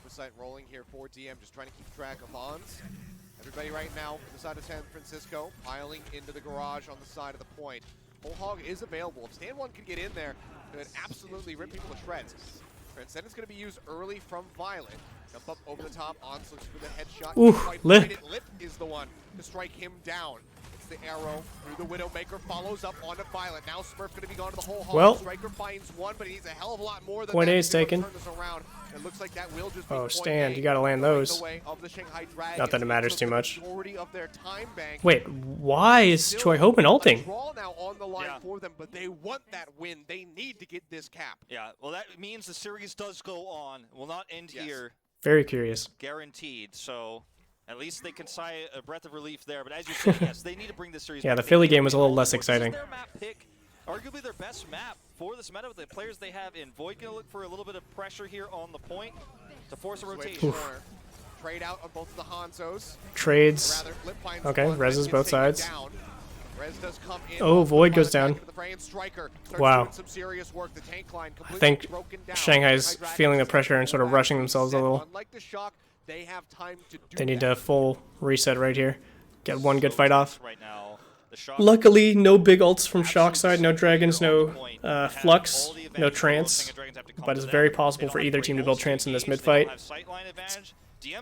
Infocyte rolling here for DM, just trying to keep track of Hans. Everybody right now from the side of San Francisco piling into the garage on the side of the point. Whole Hog is available. If Stand 1 can get in there, it would absolutely rip people to shreds. Transcendence going to be used early from Violet. Jump up over the top, Ons looks for the headshot. Ooh, Lip. Lip is the one to strike him down. It's the arrow through the Widowmaker, follows up onto Violet. Now Smurf going to be gone to the Whole Hog. Well, Striker finds one, but he needs a hell of a lot more than point that. A is taken. Turn this around. It looks like that will just be point Stand, A. you gotta land those. Not that it matters too much. Wait, why is Choi Hopen ulting? Now on the line for them, but they want that win. They need to get this cap. Yeah, well, that means the series does go on. Will not end here. Very curious. Guaranteed. So at least they can sigh a breath of relief there. But as you said, yes, they need to bring this series. Yeah, back. the Philly game was a little less exciting. This is their map pick. Arguably their best map for this meta with the players they have in. Void gonna look for a little bit of pressure here on the point to force a rotation. Trade out on both of the Hanzos. Trades. Okay, reses both sides. Rez does come in. Oh, Void goes down. Wow. I think Shanghai's feeling the pressure and sort of rushing themselves a little. They need a full reset right here. Get one good fight off. Luckily, no big ults from Shock side, no Dragons, no Flux, no Trance, but it's very possible for either team to build Trance in this mid-fight.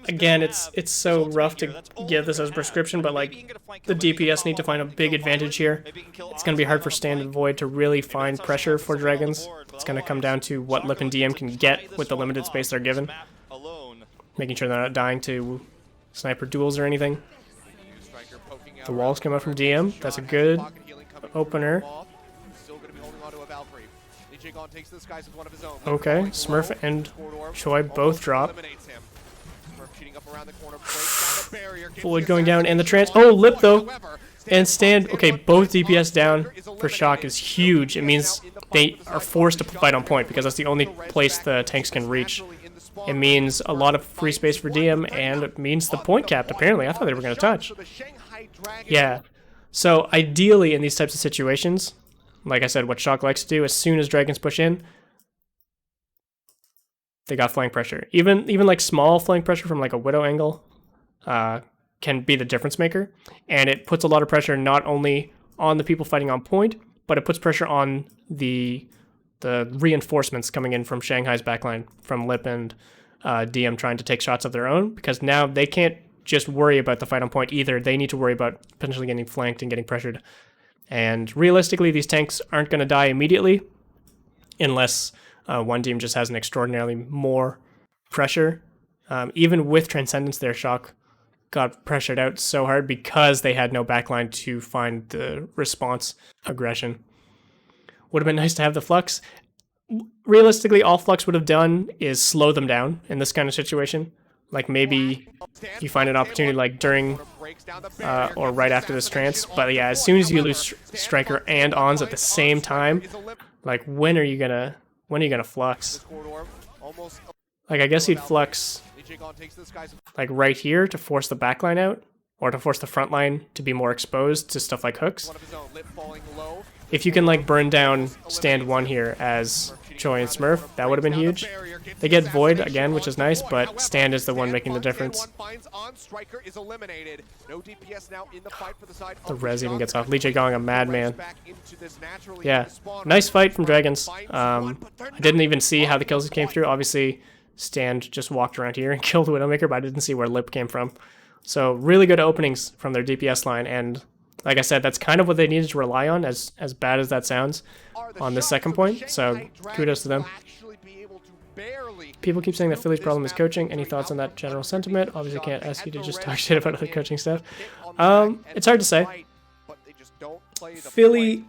Again, it's so rough to give this as a prescription, but like the DPS need to find a big advantage here. It's going to be hard for Stand and Void to really find pressure for Dragons. It's going to come down to what Lip and DM can get with the limited space they're given, making sure they're not dying to sniper duels or anything. The walls come out from DM. That's a good opener. Okay, Smurf and Choi both drop. Void going down, and the Trance. Oh, Lip though. And Stand. Okay, both DPS down for Shock is huge. It means they are forced to fight on point because that's the only place the tanks can reach. It means a lot of free space for DM, and it means the point capped, apparently. I thought they were going to touch. Yeah. So ideally in these types of situations, like I said, what Shock likes to do, as soon as Dragons push in, they got flank pressure. Even like small flank pressure from like a Widow angle can be the difference maker. And it puts a lot of pressure not only on the people fighting on point, but it puts pressure on the reinforcements coming in from Shanghai's backline, from Lip and DM trying to take shots of their own, because now they can't just worry about the fight on point either. They need to worry about potentially getting flanked and getting pressured. And realistically, these tanks aren't going to die immediately unless one team just has an extraordinarily more pressure. Even with Transcendence, their Shock got pressured out so hard because they had no backline to find the response aggression. Would have been nice to have the Flux. Realistically, all Flux would have done is slow them down in this kind of situation. Like maybe you find an opportunity like during or right after this trance. But yeah, as soon as you lose Striker and Ons at the same time, like when are you gonna Flux? Like I guess you'd Flux like right here to force the backline out, or to force the front line to be more exposed to stuff like hooks. If you can like burn down stand 1 here as Choi and Smurf, that would have been huge. They get Void again, which is nice, but Stand is the one making the difference. The res even gets off. Lee Jae-gong, a madman. Yeah, nice fight from Dragons. I didn't even see how the kills came through. Obviously, Stand just walked around here and killed Widowmaker, but I didn't see where Lip came from. So really good openings from their DPS line, and like I said, that's kind of what they needed to rely on, as bad as that sounds, on this second point. So kudos to them. People keep saying that Philly's problem is coaching. Any thoughts on that general sentiment? Obviously can't ask you to just talk shit about other coaching stuff. It's hard to say. Philly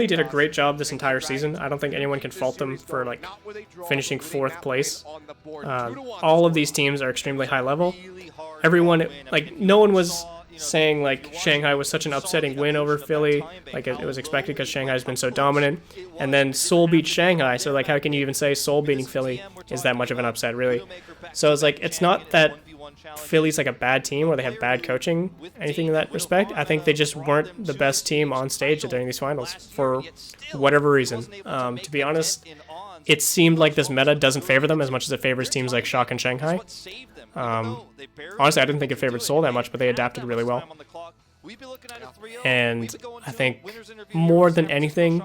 did a great job this entire season. I don't think anyone can fault them for like finishing 4th place. All of these teams are extremely high level. Everyone, like, no one was saying like Shanghai was such an upsetting win over Philly, like it was expected because Shanghai's been so dominant, and then Seoul beat Shanghai, so like how can you even say Seoul beating Philly is that much of an upset, really? So it's like, it's not that Philly's like a bad team or they have bad coaching, anything in that respect. I think they just weren't the best team on stage during these finals for whatever reason. To be honest, it seemed like this meta doesn't favor them as much as it favors teams like Shock and Shanghai. Honestly, I didn't think it favored Seoul that much, but they adapted really well. And I think more than anything,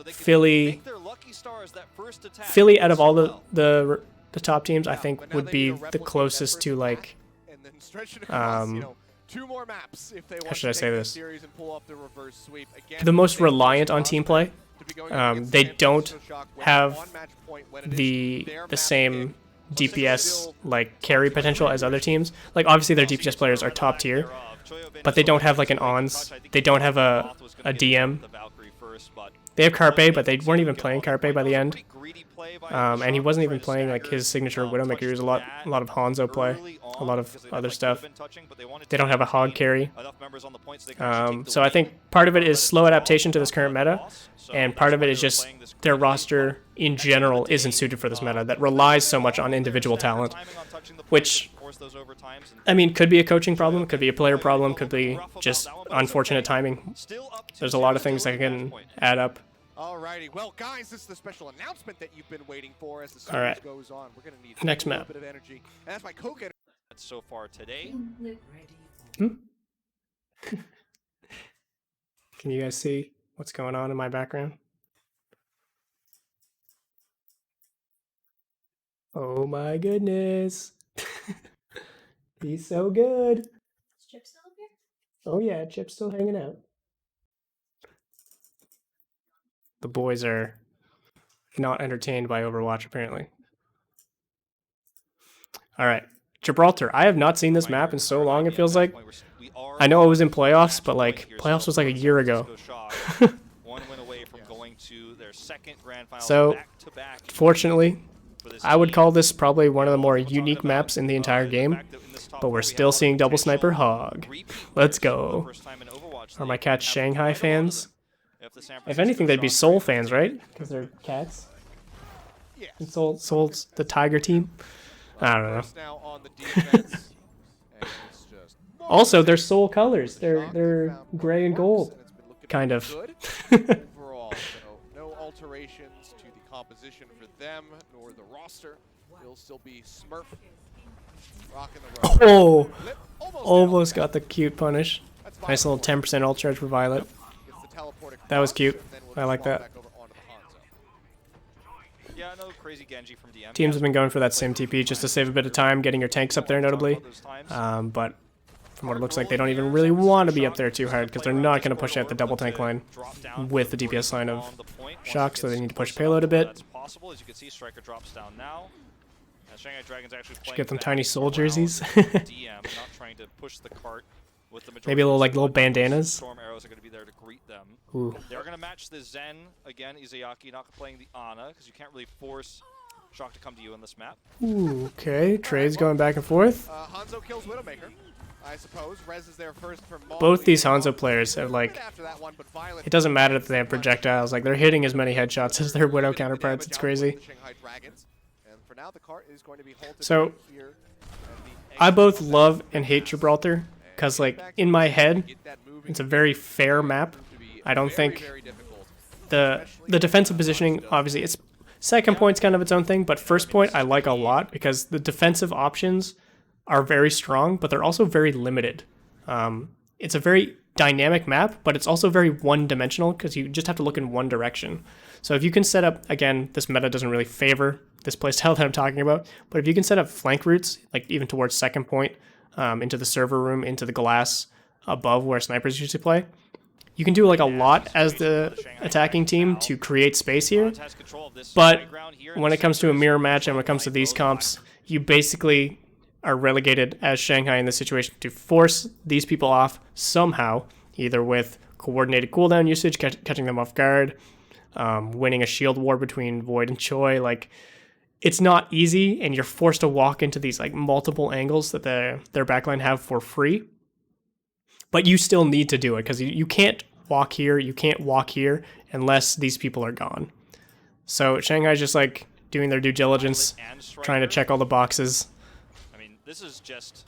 Philly out of all the top teams, I think would be the closest to like how should I say this? The most reliant on team play. They don't have the same DPS like carry potential as other teams. Like obviously their DPS players are top tier, but they don't have like an Ons. They don't have a DM. They have Carpe, but they weren't even playing Carpe by the end. And he wasn't even playing like his signature Widowmaker. He was a lot of Hanzo play, a lot of other stuff. They don't have a Hog carry. So I think part of it is slow adaptation to this current meta, and part of it is just their roster in general isn't suited for this meta that relies so much on individual talent, which, I mean, could be a coaching problem, could be a player problem, could be just unfortunate timing. There's a lot of things that can add up. Alrighty, well guys, this is the special announcement that you've been waiting for as the series goes on. We're gonna need next a map. bit of energy. And that's my co-getter so far today. Can you guys see what's going on in my background? Oh my goodness. He's so good. Is Chip still up here? Oh yeah, Chip's still hanging out. The boys are not entertained by Overwatch, apparently. Alright, Gibraltar. I have not seen this map in so long, it feels like. I know it was in playoffs, but like, playoffs was like a year ago. So, fortunately, I would call this probably one of the more unique maps in the entire game, but we're still seeing Double Sniper Hog. Let's go. Are my cats Shanghai fans? If anything, they'd be Seoul fans, right? Because they're cats. And Seoul's the Tiger team. I don't know. Also, they're Seoul colors. They're gray and gold, kind of. overall. So no alterations to the composition for them nor the roster. It'll still be Smurf rocking the road. Oh, almost got the cute punish. Nice little 10% ult charge for Violet. That was cute. I like that. Yeah, no crazy Genji from DM. Teams have been going for that same TP just to save a bit of time, getting your tanks up there notably. But from what it looks like, they don't even really want to be up there too hard because they're not going to push out the double tank line with the DPS line of Shock, so they need to push payload a bit. As you can see, Striker drops down now. Shanghai Dragons actually Should get them tiny soul jerseys. DM, not trying to push the cart with the Maybe a little like little bandanas. Storm arrows are going to be there to greet them. Ooh. They're going to match the Zen again. Izayaki not playing the Ana because you can't really force Shock to come to you in this map. Ooh, okay, trades going back and forth. Hanzo kills Widowmaker, I suppose. Rez is there first for Maul. Both these Hanzo players have like, After that one, but Violet it doesn't matter that they have projectiles. Like they're hitting as many headshots as their Widow counterparts. It's crazy. Shanghai Dragons. And for now, the cart is going to be halted So here. I both love and hate Gibraltar because like in my head, it's a very fair map. I don't think the defensive positioning, obviously, it's second point's kind of its own thing, but first point I like a lot because the defensive options are very strong, but they're also very limited. It's a very dynamic map, but it's also very one-dimensional because you just have to look in one direction. So if you can set up, again, this meta doesn't really favor this playstyle that I'm talking about, but if you can set up flank routes, like even towards second point, into the server room, into the glass above where snipers usually play, you can do like a lot as the attacking team to create space here. But when it comes to a mirror match and when it comes to these comps, you basically are relegated as Shanghai in this situation to force these people off somehow, either with coordinated cooldown usage, catching them off guard, winning a shield war between Void and Choi. Like, it's not easy, and you're forced to walk into these like multiple angles that their backline have for free. But you still need to do it because you can't walk here, you can't walk here unless these people are gone. So Shanghai's just like doing their due diligence, trying to check all the boxes. I mean, this is just,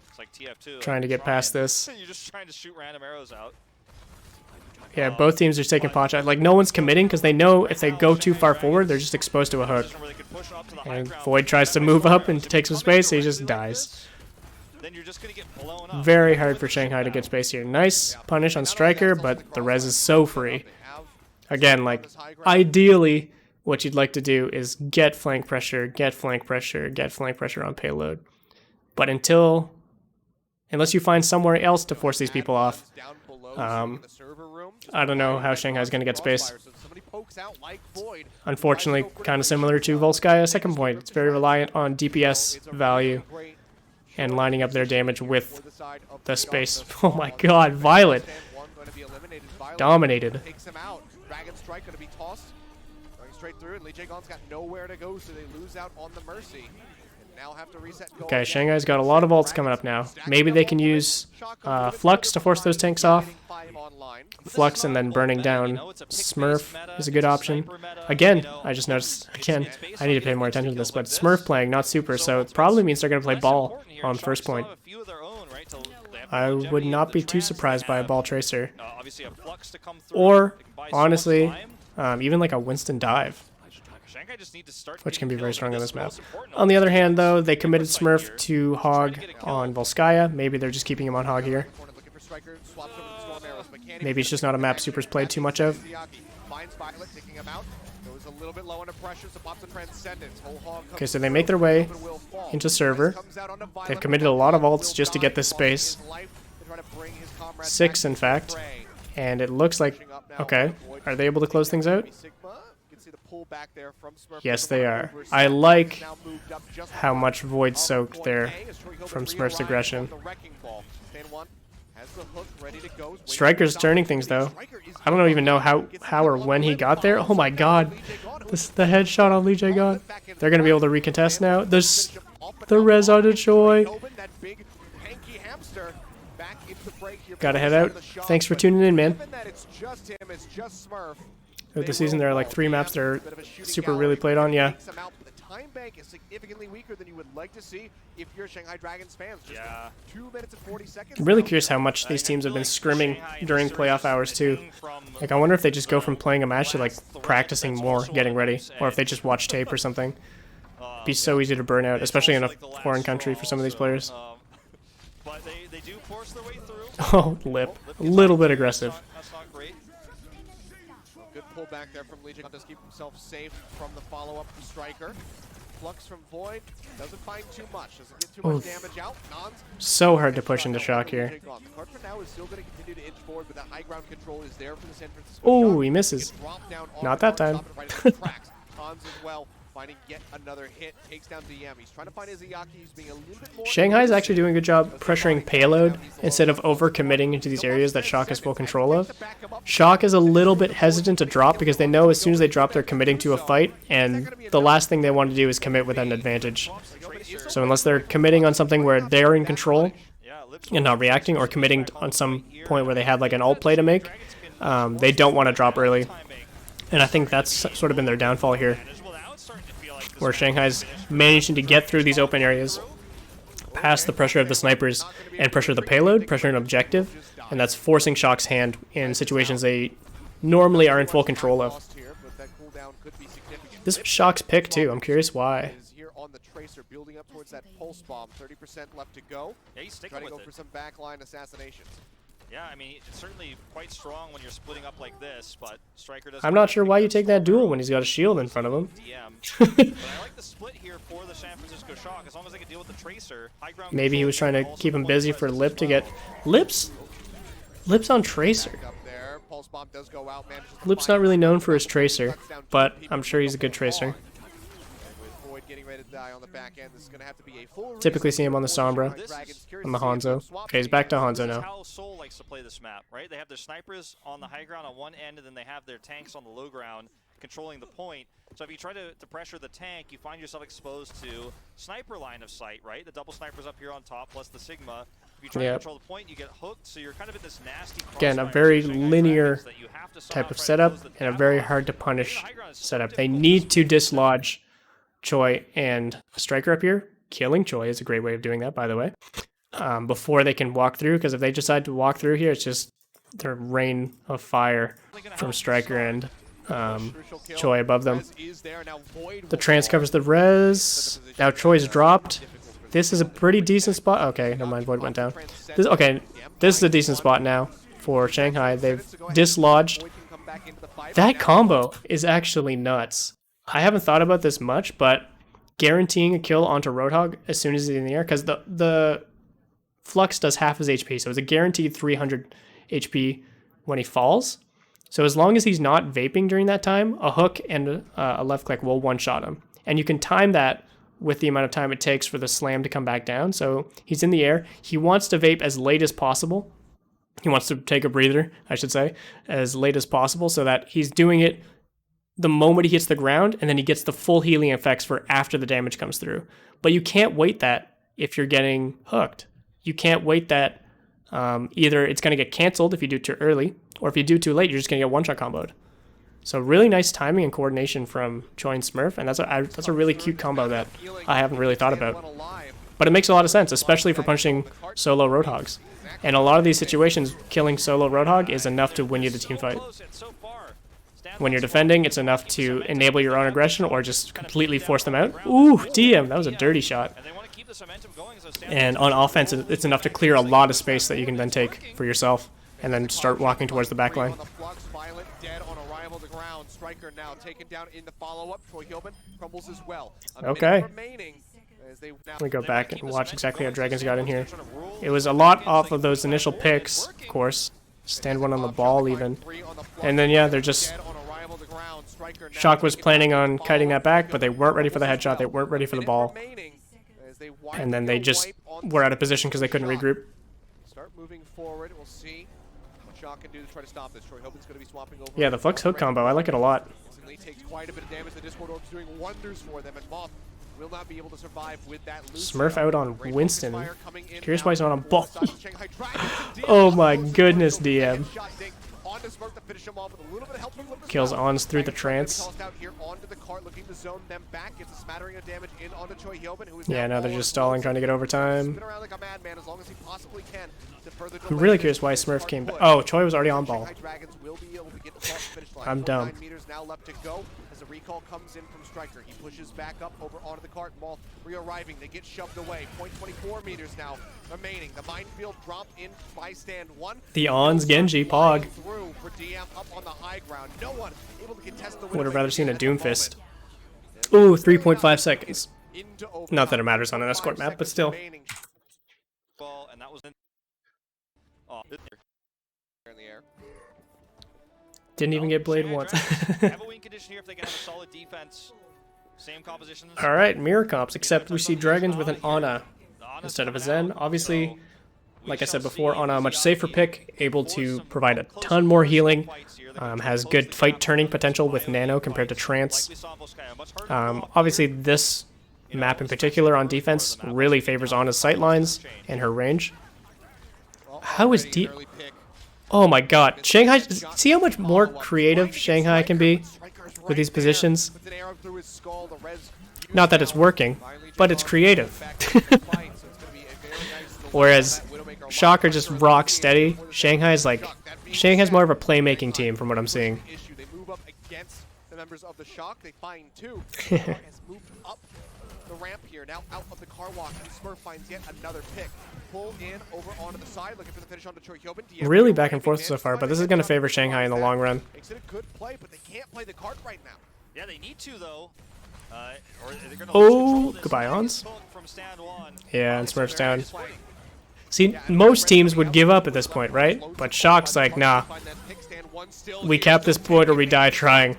it's like TF2. Trying to get past this. You're just trying to shoot random arrows out. Yeah, both teams are taking pot shots. Like, no one's committing because they know if they go too far forward, they're just exposed to a hook. And Void tries to move up and take some space, he just dies. Very hard for Shanghai to get space here. Nice punish on Striker, but the res is so free. Again, like, ideally, what you'd like to do is get flank pressure, get flank pressure, get flank pressure on payload. But unless you find somewhere else to force these people off, I don't know how Shanghai's going to get space. Unfortunately, kind of similar to Volskaya second point. It's very reliant on DPS value and lining up their damage with the space. Oh my god, Violet dominated. Dragon Strike going to be tossed. Going straight through, and Lee Jae-gon's got nowhere to go, so they lose out on the Mercy. And now have to reset and go Okay, again. Shanghai's got a lot of ults coming up now. Maybe they can use Flux to force those tanks off. Flux and then burning down Smurf is a good option. Again, I just noticed, again, I need to pay more attention to this, but Smurf playing, not Super, so it probably means they're going to play Ball on first point. I would not be too surprised by a Ball Tracer. Or, honestly, even like a Winston Dive, which can be very strong on this map. On the other hand, though, they committed Smurf to Hog on Volskaya. Maybe they're just keeping him on Hog here. Maybe it's just not a map Super's played too much of. Okay, so they make their way into server. They've committed a lot of ults just to get this space. 6, in fact. And it looks like... Okay, are they able to close things out? Yes, they are. I like how much Void soaked there from Smurf's aggression. Striker's turning things, though. I don't even know how or when he got there. Oh my god. The headshot on Lee Jae-gon. They're going to be able to recontest now. The res on the Choi. Gotta head out. Thanks for tuning in, man. Of the season, there are like 3 maps that are Super really played on, yeah. Time bank is significantly weaker than you would like to see if you're Shanghai Dragons fans. Just 2 minutes and 40 seconds. I'm really curious how much these teams have been scrimming during playoff hours too. Like, I wonder if they just go from playing a match to like practicing more, getting ready, or if they just watch tape or something. It'd be so easy to burn out, especially in a foreign country for some of these players. Oh, Lip. A little bit aggressive. pull back there from Legion to keep himself safe from the follow-up from Striker. Flux from Void doesn't find too much, doesn't get too much damage out. Nons So hard to push into Shock here. The card for now is still going to continue to inch forward, but that high ground control is there for the San Francisco Oh, Shock. he misses. Drop down on Not the that card, time. stop it right at the tracks. Hans as well, finding yet another hit, takes down DM. He's trying to find Izayaki, he's being a little bit more... Shanghai's actually doing a good job pressuring payload instead of over-committing into these areas that Shock has full control of. Shock is a little bit hesitant to drop because they know as soon as they drop, they're committing to a fight, and the last thing they want to do is commit with an advantage. So unless they're committing on something where they're in control and not reacting, or committing on some point where they have like an ult play to make, they don't want to drop early. And I think that's sort of been their downfall here, where Shanghai's managing to get through these open areas, past the pressure of the snipers, and pressure the payload, pressure an objective, and that's forcing Shock's hand in situations they normally are in full control of. This was Shock's pick too, I'm curious why. Here on the Tracer, building up towards that pulse bomb, 30% left to go. Yeah, he's sticking Trying to with go it. for some backline assassinations. Yeah, I mean, it's certainly quite strong when you're splitting up like this, but Striker does... I'm not sure why you take that duel when he's got a shield in front of him. DM. But I like the split here for the San Francisco Shock, as long as they can deal with the Tracer. High ground Maybe he control was trying to also keep him point busy for presence Lip as to well. get... Lip's on Tracer. Back up there. Pulse bomb does go out, manages to Lip's find not really it. known for his Tracer, Cuts down two but people I'm sure he's a good Tracer. And with Void getting ready to die on the back end, this is going to have to be a full Typically see him on the reset. Sombra, Dragons curious on the to see if they'll Hanzo. swap Okay, he's back to Hanzo This is now. how Seoul likes to play this map, right? They have their snipers on the high ground on one end, and then they have their tanks on the low ground controlling the point. So if you try to pressure the tank, you find yourself exposed to sniper line of sight, right? The double snipers up here on top, plus the Sigma. If you try to Yep. control the point, you get hooked, so you're kind of in this nasty Again, a crossfire very with Shanghai linear Dragons that you have to somehow type of try to setup close the and a gap very on. hard to punish The high ground is so setup. They difficult need to dislodge Choi, and a Striker up here. Killing Choi is a great way of doing that, by the way, before they can walk through, because if they decide to walk through here, it's just their rain of fire from Striker and Choi above them. The trance covers the res. Now Choi's dropped. This is a pretty decent spot. Okay, never mind, Void went down. This is a decent spot now for Shanghai. They've dislodged. That combo is actually nuts. I haven't thought about this much, but guaranteeing a kill onto Roadhog as soon as he's in the air, because the Flux does half his HP, so it's a guaranteed 300 HP when he falls. So as long as he's not vaping during that time, a hook and a left click will one-shot him. And you can time that with the amount of time it takes for the slam to come back down. So he's in the air. He wants to vape as late as possible. He wants to take a breather, I should say, as late as possible, so that he's doing it the moment he hits the ground, and then he gets the full healing effects for after the damage comes through. But you can't wait that if you're getting hooked. You can't wait that either it's going to get canceled if you do too early, or if you do too late, you're just going to get one-shot comboed. So really nice timing and coordination from Choi and Smurf, and that's a really cute combo that I haven't really thought about. But it makes a lot of sense, especially for punching solo Roadhogs. And a lot of these situations, killing solo Roadhog is enough to win you the team fight. When you're defending, it's enough to enable your own aggression or just completely force them out. Ooh, DM, that was a dirty shot. And on offense, it's enough to clear a lot of space that you can then take for yourself and then start walking towards the back line. Okay. Let me go back and watch exactly how Dragons got in here. It was a lot off of those initial picks, of course. Stand one on the ball even. And then, yeah, they're just... Shock was planning on kiting that back, but they weren't ready for the headshot. They weren't ready for the ball. And then they just were out of position because they couldn't regroup. Start moving forward. We'll see what Shock can do to try to stop this. Troy Hoban's going to be swapping over. Yeah, the Flux hook combo, I like it a lot. Takes quite a bit of damage. The Discord Orb's doing wonders for them, and Moth will not be able to survive with that. Smurf out on Winston. Curious why he's not on ball. Oh my goodness, DM. Kills Ons through the trance. Yeah, now they're just stalling, trying to get overtime. I'm really curious why Smurf came back. Oh, Choi was already on ball. I'm dumb. As a recall comes in from Striker, he pushes back up over onto the cart. Moth re-arriving, they get shoved away. 0.24 meters now remaining. The minefield dropped in by stand one. The Ons Genji Pog. through for DM up on the high ground. No one able to contest the Would have rather seen a Doomfist. Ooh, 3.5 seconds. Not that it matters on an escort map, but still. Ball, and that was in in the air. Didn't even get Blade once. have a win condition here if they can have a solid defense. Same composition. Alright, mirror comps, except we see Dragons with an Ana instead of a Zen. Obviously, like I said before, Ana a much safer pick, able to provide a ton more healing, has good fight turning potential with Nano compared to Trance. Obviously, this map in particular on defense really favors Ana's sightlines and her range. How is D... Oh my god, Shanghai, see how much more creative Shanghai can be with these positions? Not that it's working, but it's creative. Whereas Shock are just rock steady. Shanghai's more of a playmaking team from what I'm seeing. They move up against the members of the Shock. They find two. Has moved up the ramp here. Now out of the car walk. And Smurf finds yet another pick. Pull in over onto the side, looking for the finish on Detroit Hyobin. Really back and forth so far, but this is going to favor Shanghai in the long run. Makes it a good play, but they can't play the card right now. Yeah, they need to though. Or they're gonna Oh, goodbye Ons. Yeah, and Smurf's down. See, most teams would give up at this point, right? But Shock's like, nah. We cap this point or we die trying.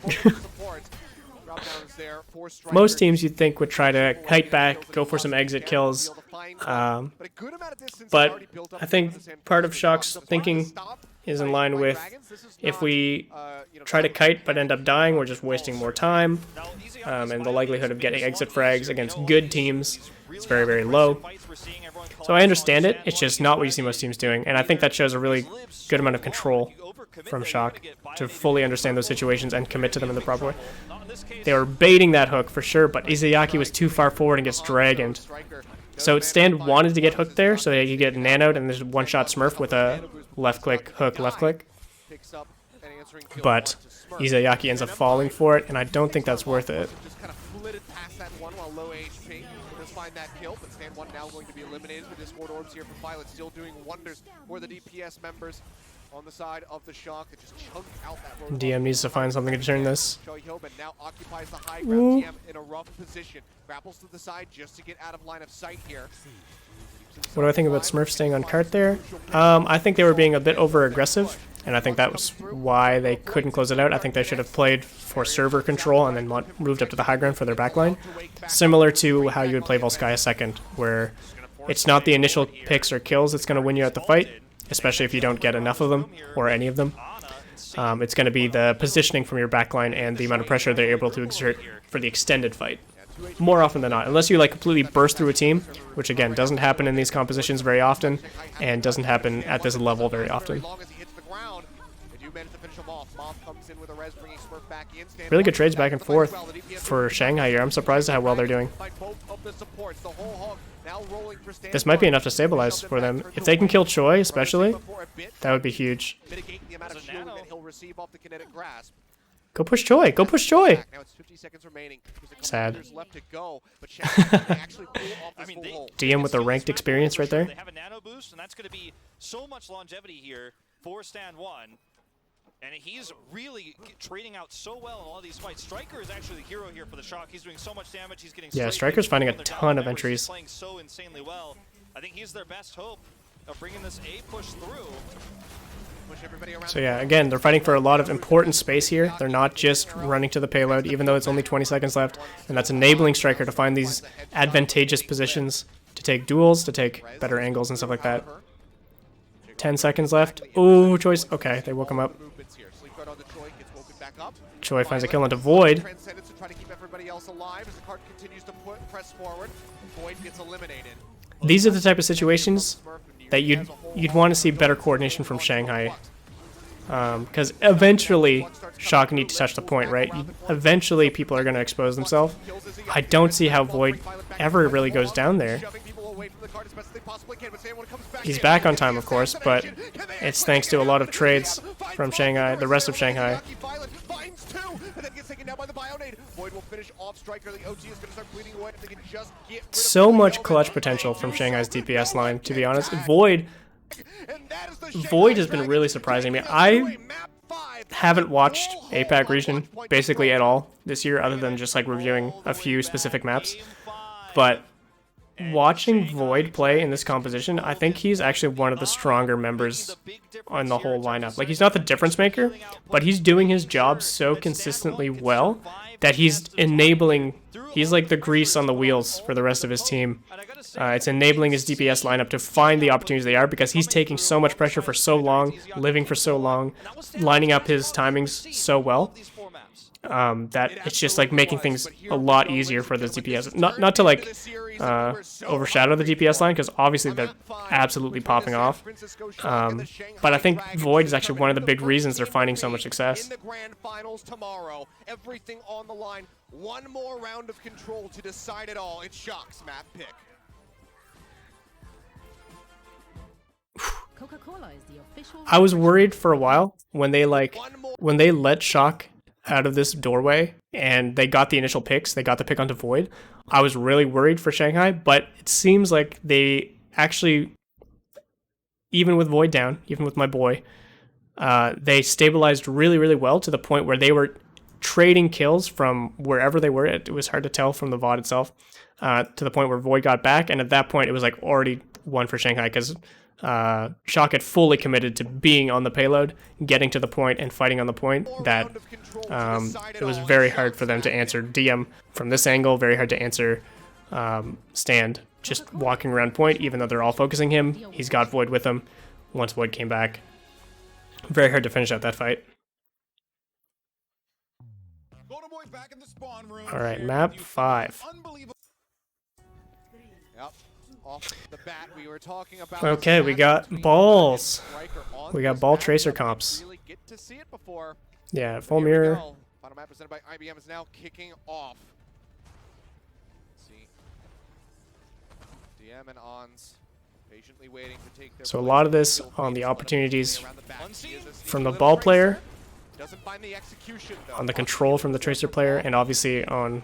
Most teams you'd think would try to kite back, go for some exit kills. But I think part of Shock's thinking is in line with if we try to kite but end up dying, we're just wasting more time. And the likelihood of getting exit frags against good teams is very, very low. So I understand it, it's just not what you see most teams doing. And I think that shows a really good amount of control from Shock to fully understand those situations and commit to them in the proper way. They were baiting that hook for sure, but Izayaki was too far forward and gets dragoned. So Stand wanted to get hooked there so that he could get nanoed and there's one-shot Smurf with a left-click, hook, left-click. But Izayaki ends up falling for it, and I don't think that's worth it. Just kind of flitted past that one while low HP. Does find that kill, but Stand 1 now going to be eliminated. The Discord orbs here for Violet still doing wonders for the DPS members on the side of the Shock that just chunked out that road. DM needs to find something to turn this. Hyobin now occupies the high ground. DM in a rough position. Grapples to the side just to get out of line of sight here. What do I think about Smurf staying on cart there? I think they were being a bit over-aggressive, and I think that was why they couldn't close it out. I think they should have played for server control and then moved up to the high ground for their backline. Similar to how you would play Volskaya second, where it's not the initial picks or kills that's going to win you at the fight, especially if you don't get enough of them, or any of them. It's going to be the positioning from your backline and the amount of pressure they're able to exert for the extended fight. More often than not, unless you like completely burst through a team, which again doesn't happen in these compositions very often, and doesn't happen at this level very often. Really good trades back and forth for Shanghai here. I'm surprised at how well they're doing. This might be enough to stabilize for them. If they can kill Choi, especially, that would be huge. Go push Choi! Go push Choi! Sad. DM with the ranked experience right there. They have a nano boost, and that's going to be so much longevity here for Stand 1. And he's really trading out so well in all of these fights. Striker is actually the hero here for the Shock. He's doing so much damage. He's getting Striker's finding a ton of entries. He's playing so insanely well. I think he's their best hope of bringing this A push through. So yeah, again, they're fighting for a lot of important space here. They're not just running to the payload, even though it's only 20 seconds left. And that's enabling Striker to find these advantageous positions to take duels, to take better angles and stuff like that. 10 seconds left. Ooh, Choice. Okay, they woke him up. Choi finds a kill into Void. These are the type of situations that you'd want to see better coordination from Shanghai. Because eventually, Shock need to touch the point, right? Eventually, people are going to expose themselves. I don't see how Void ever really goes down there. He's back on time, of course, but it's thanks to a lot of trades from Shanghai, the rest of Shanghai. So much clutch potential from Shanghai's DPS line, to be honest. Void has been really surprising me. haven't watched APAC region basically at all this year, other than just like reviewing a few specific maps. But watching Void play in this composition, I think he's actually one of the stronger members on the whole lineup. Like, he's not the difference maker, but he's doing his job so consistently well that he's like the grease on the wheels for the rest of his team. It's enabling his DPS lineup to find the opportunities they are, because he's taking so much pressure for so long, living for so long, lining up his timings so well, that it's just like making things a lot easier for the DPS. Not to like overshadow the DPS line, because obviously they're absolutely popping off. But I think Void is actually one of the big reasons they're finding so much success. In the grand finals tomorrow, everything on the line. One more round of control to decide it all. It's Shock's map pick. Coca-Cola is the official. I was worried for a while when they let Shock out of this doorway and they got the initial picks. They got the pick onto Void. I was really worried for Shanghai, but it seems like they actually, even with Void down, even with my boy, they stabilized really, really well, to the point where they were trading kills from wherever they were. It was hard to tell from the VOD itself, to the point where Void got back, and at that point it was like already won for Shanghai, because Shock had fully committed to being on the payload, getting to the point, and fighting on the point, that it was very hard for them to answer DM from this angle, very hard to answer Stand just walking around point, even though they're all focusing him. He's got Void with him once Void came back. Very hard to finish out that fight. Alright, map 5. Yep. Off the bat, we were talking about Okay, we got balls. We got ball tracer comps. Really get to see it before. Yeah, full Here we mirror. go. Final map presented by IBM is now kicking off. Let's see. DM and Ons patiently waiting to take their So a place. lot of this Field on the mates opportunities around the back. He is a from the little ball tracer. player, Doesn't find the execution, though. on the control from the tracer player, and obviously on In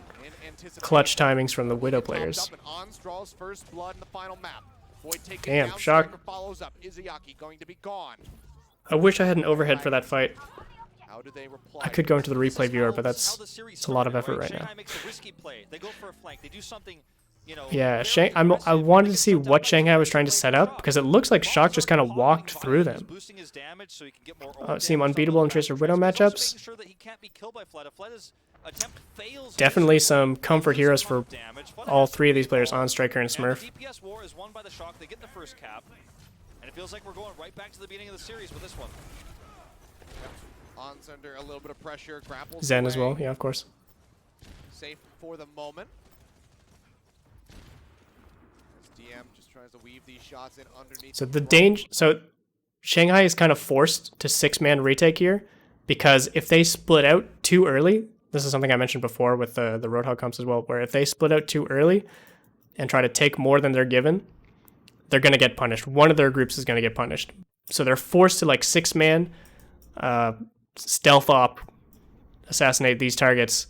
anticipation. clutch timings from the Widow Popped players. up and Ons draws first blood in the final map. Void taken Damn, down, Shock. Striker follows up. Izayaki going to be gone. I wish I had an overhead for that fight. How do they reply? I could go into the replay viewer, but It's it's a lot of effort right now. Shanghai makes a risky play. They go for a flank. They do something, you know, Yeah, very I aggressive. wanted to They see get what some Shanghai was trying to damage set by up, because it looks like Shock just kind of walked through them. Boosting his damage so he can get more Seem damage unbeatable on in the Tracer back. Widow He's also matchups. making sure that he can't be killed by Fleta. Fleta's attempt fails. Definitely some comfort heroes for Damage. Fleta all has three of these to players, fall. on Striker and Smurf. The DPS war is won by the Shock. They get the first cap. And it feels like we're going right back to the beginning of the series with this one. Ons under a little bit of pressure. Grapples Zen as away. well, yeah, of course. Safe for the moment. As DM just tries to weave these shots in underneath. So the danger, so Shanghai is kind of forced to 6-man retake here, because if they split out too early, this is something I mentioned before with the Roadhog comps as well, where if they split out too early and try to take more than they're given, they're going to get punished. One of their groups is going to get punished. So they're forced to like 6-man stealth op, assassinate these targets,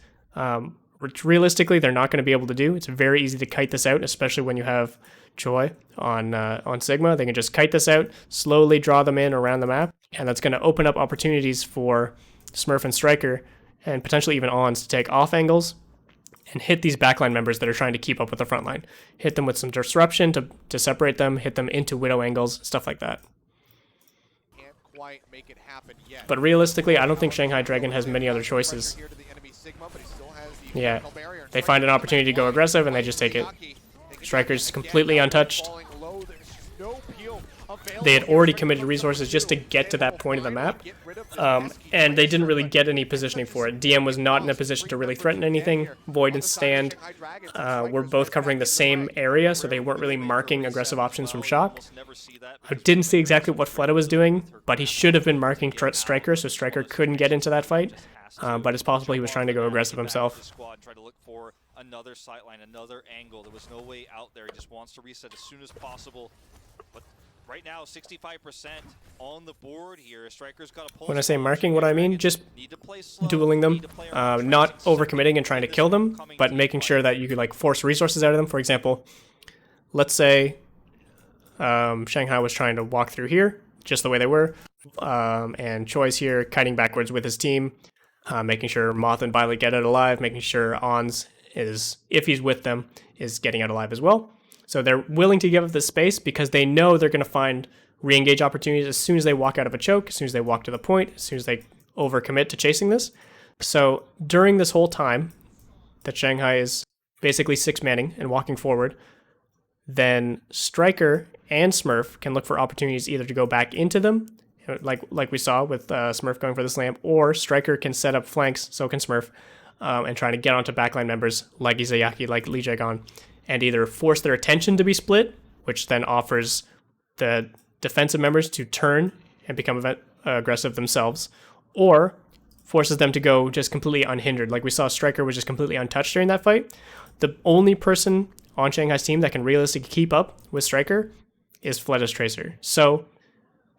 which realistically they're not going to be able to do. It's very easy to kite this out, especially when you have Choi on Sigma. They can just kite this out, slowly draw them in around the map, and that's going to open up opportunities for Smurf and Striker, and potentially even Ons, to take off angles and hit these backline members that are trying to keep up with the front line. Hit them with some disruption to separate them, hit them into Widow angles, stuff like that. Can't quite make it happen yet. But realistically, I don't think Shanghai Dragon has many other choices. Here to the enemy Sigma, but he still has the Yeah, physical barrier. they find an opportunity to go aggressive and they just take it. Striker's completely untouched. They had already committed resources just to get to that point of the map, and they didn't really get any positioning for it. DM was not in a position to really threaten anything. Void and Stand were both covering the same area, so they weren't really marking aggressive options from Shock. I didn't see exactly what Fleta was doing, but he should have been marking Striker, so Striker couldn't get into that fight. But it's possible he was trying to go aggressive himself. Squad tried to look for another sightline, another angle. There was no way out there. He just wants to reset as soon as possible. But right now, 65% on the board here. Striker's got a pulse. When I say marking, what I mean, just Need to play slow, dueling them, need to play around not tracing, overcommitting and trying to kill them, but making sure that you could like force resources out of them. For example, let's say Shanghai was trying to walk through here, just the way they were. And Choi's here kiting backwards with his team, making sure Moth and Violet get out alive, making sure Ons is, if he's with them, is getting out alive as well. So they're willing to give up the space because they know they're going to find re-engage opportunities as soon as they walk out of a choke, as soon as they walk to the point, as soon as they overcommit to chasing this. So during this whole time that Shanghai is basically 6-manning and walking forward, then Striker and Smurf can look for opportunities either to go back into them, like we saw with Smurf going for the slam, or Striker can set up flanks, so can Smurf, and trying to get onto backline members like Izayaki, like Lee Jae-gon, and either force their attention to be split, which then offers the defensive members to turn and become aggressive themselves, or forces them to go just completely unhindered. Like we saw, Striker was just completely untouched during that fight. The only person on Shanghai's team that can realistically keep up with Striker is Fleda's Tracer. So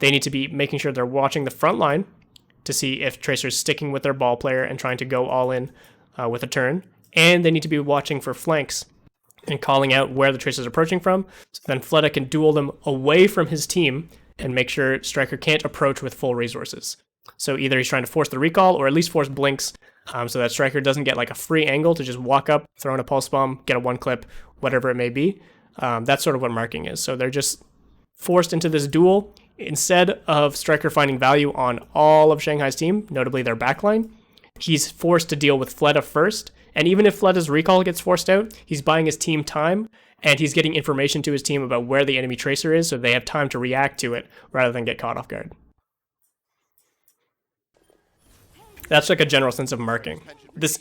they need to be making sure they're watching the front line to see if Tracer's sticking with their ball player and trying to go all in with a turn. And they need to be watching for flanks and calling out where the Tracer's approaching from. So then Fleda can duel them away from his team and make sure Striker can't approach with full resources. So either he's trying to force the recall or at least force blinks so that Striker doesn't get like a free angle to just walk up, throw in a pulse bomb, get a one clip, whatever it may be. That's sort of what marking is. So they're just forced into this duel. Instead of Striker finding value on all of Shanghai's team, notably their backline, he's forced to deal with Fleda first. And even if Fleda's recall gets forced out, he's buying his team time, and he's getting information to his team about where the enemy Tracer is so they have time to react to it rather than get caught off guard. That's like a general sense of marking.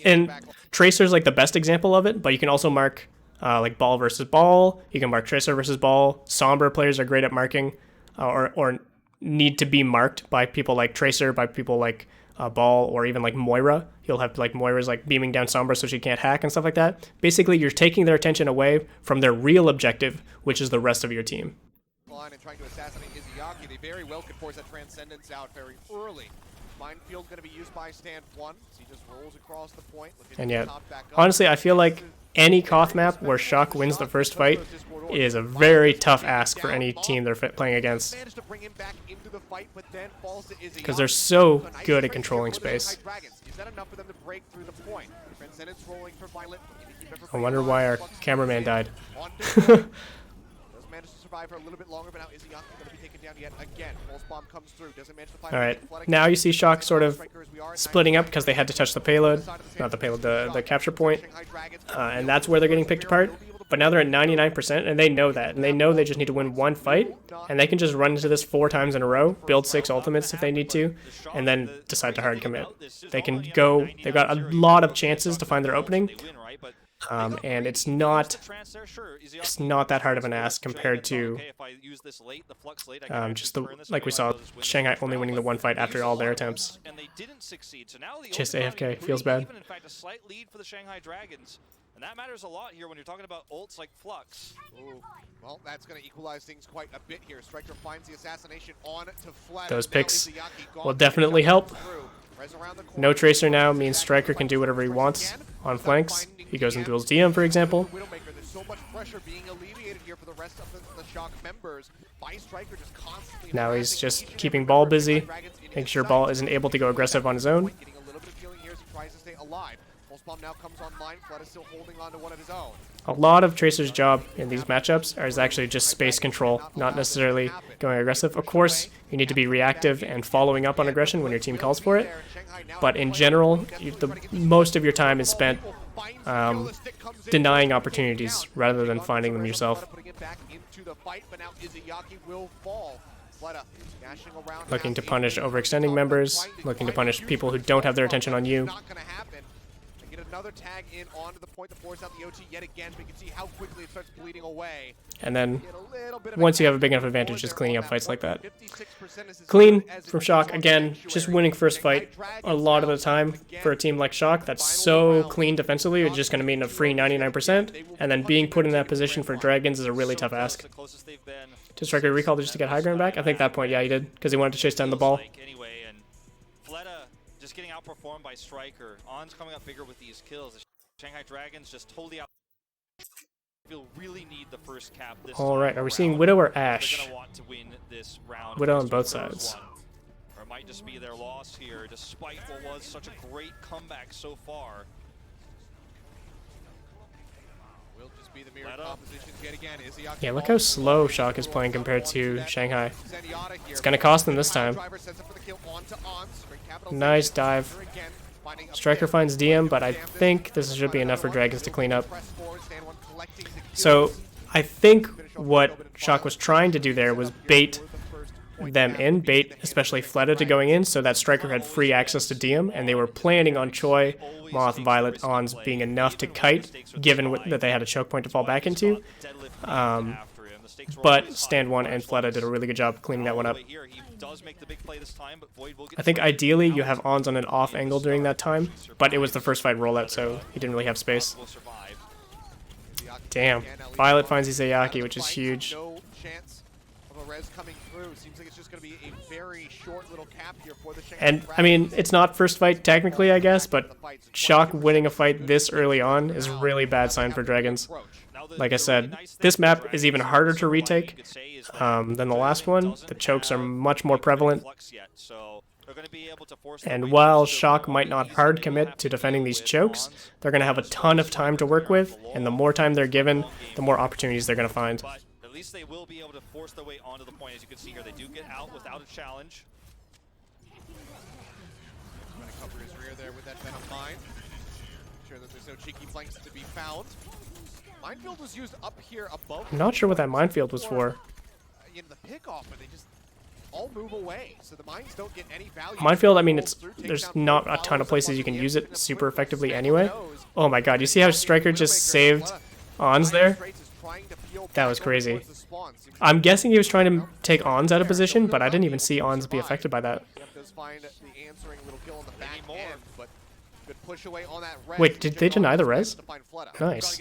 And Tracer's like the best example of it, but you can also mark like ball versus ball. You can mark Tracer versus ball. Sombra players are great at marking or need to be marked by people like Tracer, by people like Ball, or even like Moira. You'll have like Moira's like beaming down Sombra so she can't hack and stuff like that. Basically, you're taking their attention away from their real objective, which is the rest of your team. And trying to assassinate Izayaki, they very well could force that Transcendence out very early. Minefield going to be used by Stand 1, so he just rolls across the point. And yet, honestly, I feel like any Koth map where Shock wins the first fight is a very tough ask for any team they're playing against, because they're so good at controlling space. I wonder why our cameraman died. For a little bit longer, but now Izayaki going to be taken down yet again. Pulse bomb comes through, doesn't manage to find. All right, now you see Shock sort of splitting up because they had to touch the payload, not the payload, the capture point, and that's where they're getting picked apart. But now they're at 99%, and they know that, and they know they just need to win one fight, and they can just run into this 4 times in a row, build 6 ultimates if they need to, and then decide to hard commit. They can go. They've got a lot of chances to find their opening. And it's not that hard of an ask compared to just like we saw Shanghai only winning the one fight after all their attempts. Just AFK feels bad. And that matters a lot here when you're talking about ults like Flux. Ooh. Well, that's going to equalize things quite a bit here. Striker finds the assassination on to Fled. Those picks will definitely help. No Tracer now means Striker can do whatever he wants on flanks. He goes and duels DM, for example. There's so much pressure being alleviated here for the rest of the Shock members by Striker just constantly. Now he's just keeping Ball busy, making sure Ball isn't able to go aggressive on his own. Getting a little bit of healing here as he tries to stay alive. Pulse bomb now comes online. Flood is still holding on to one of his own. A lot of Tracer's job in these matchups is actually just space control, not necessarily going aggressive. Of course, you need to be reactive and following up on aggression when your team calls for it. But in general, most of your time is spent denying opportunities rather than finding them yourself. Looking to punish overextending members, looking to punish people who don't have their attention on you. Another tag in onto the point to force out the OT yet again, but you can see how quickly it starts bleeding away. And then, once you have a big enough advantage, just cleaning up fights like that. Clean from Shock, again, just winning first fight a lot of the time for a team like Shock that's so clean defensively, it's just going to mean a free 99%, and then being put in that position for Dragons is a really tough ask. Did Striker recall just to get high ground back? I think that point, yeah, he did, because he wanted to chase down the ball. Just getting outperformed by Striker. On's coming up bigger with these kills. The Shanghai Dragons just totally out. Feel really need the first cap this All right, are we seeing Widow or Ashe? They're gonna want to win this round. Widow on both sides. might just be their loss here, despite what was such a great comeback so far. Will just be the mirror compositions yet again. Izzyaki Yeah, look how slow Shock is playing compared to Shanghai. It's going to cost them this time. Nice dive. Striker finds DM, but I think this should be enough for Dragons to clean up. So I think what Shock was trying to do there was bait them in, bait especially Fleta to going in, so that Striker had free access to DM, and they were planning on Choi, Moth, Violet, Ons being enough to kite, given that they had a choke point to fall back into. But Stand 1 and Fleta did a really good job cleaning that one up. I think ideally you have Ons on an off angle during that time, but it was the first fight rollout, so he didn't really have space. Damn. Violet finds Izayaki, which is huge. And, I mean, it's not first fight technically, I guess, but Shock winning a fight this early on is a really bad sign for Dragons. Like I said, this map is even harder to retake than the last one. The chokes are much more prevalent. And while Shock might not hard commit to defending these chokes, they're going to have a ton of time to work with, and the more time they're given, the more opportunities they're going to find. At least they will be able to force their way onto the point. As you can see here, they do get out without a challenge. Trying to cover his rear there with that Venom Mine. Sure that there's no cheeky flanks to be found. Minefield was used up here above. I'm not sure what that minefield was for. In the pickoff, but they just all move away, so the mines don't get any value. Minefield, I mean, there's not a ton of places you can use it super effectively anyway. Oh my god, you see how Striker just saved Ons there? That was crazy. I'm guessing he was trying to take Ons out of position, but I didn't even see Ons be affected by that. Wait, did they deny the res? Nice.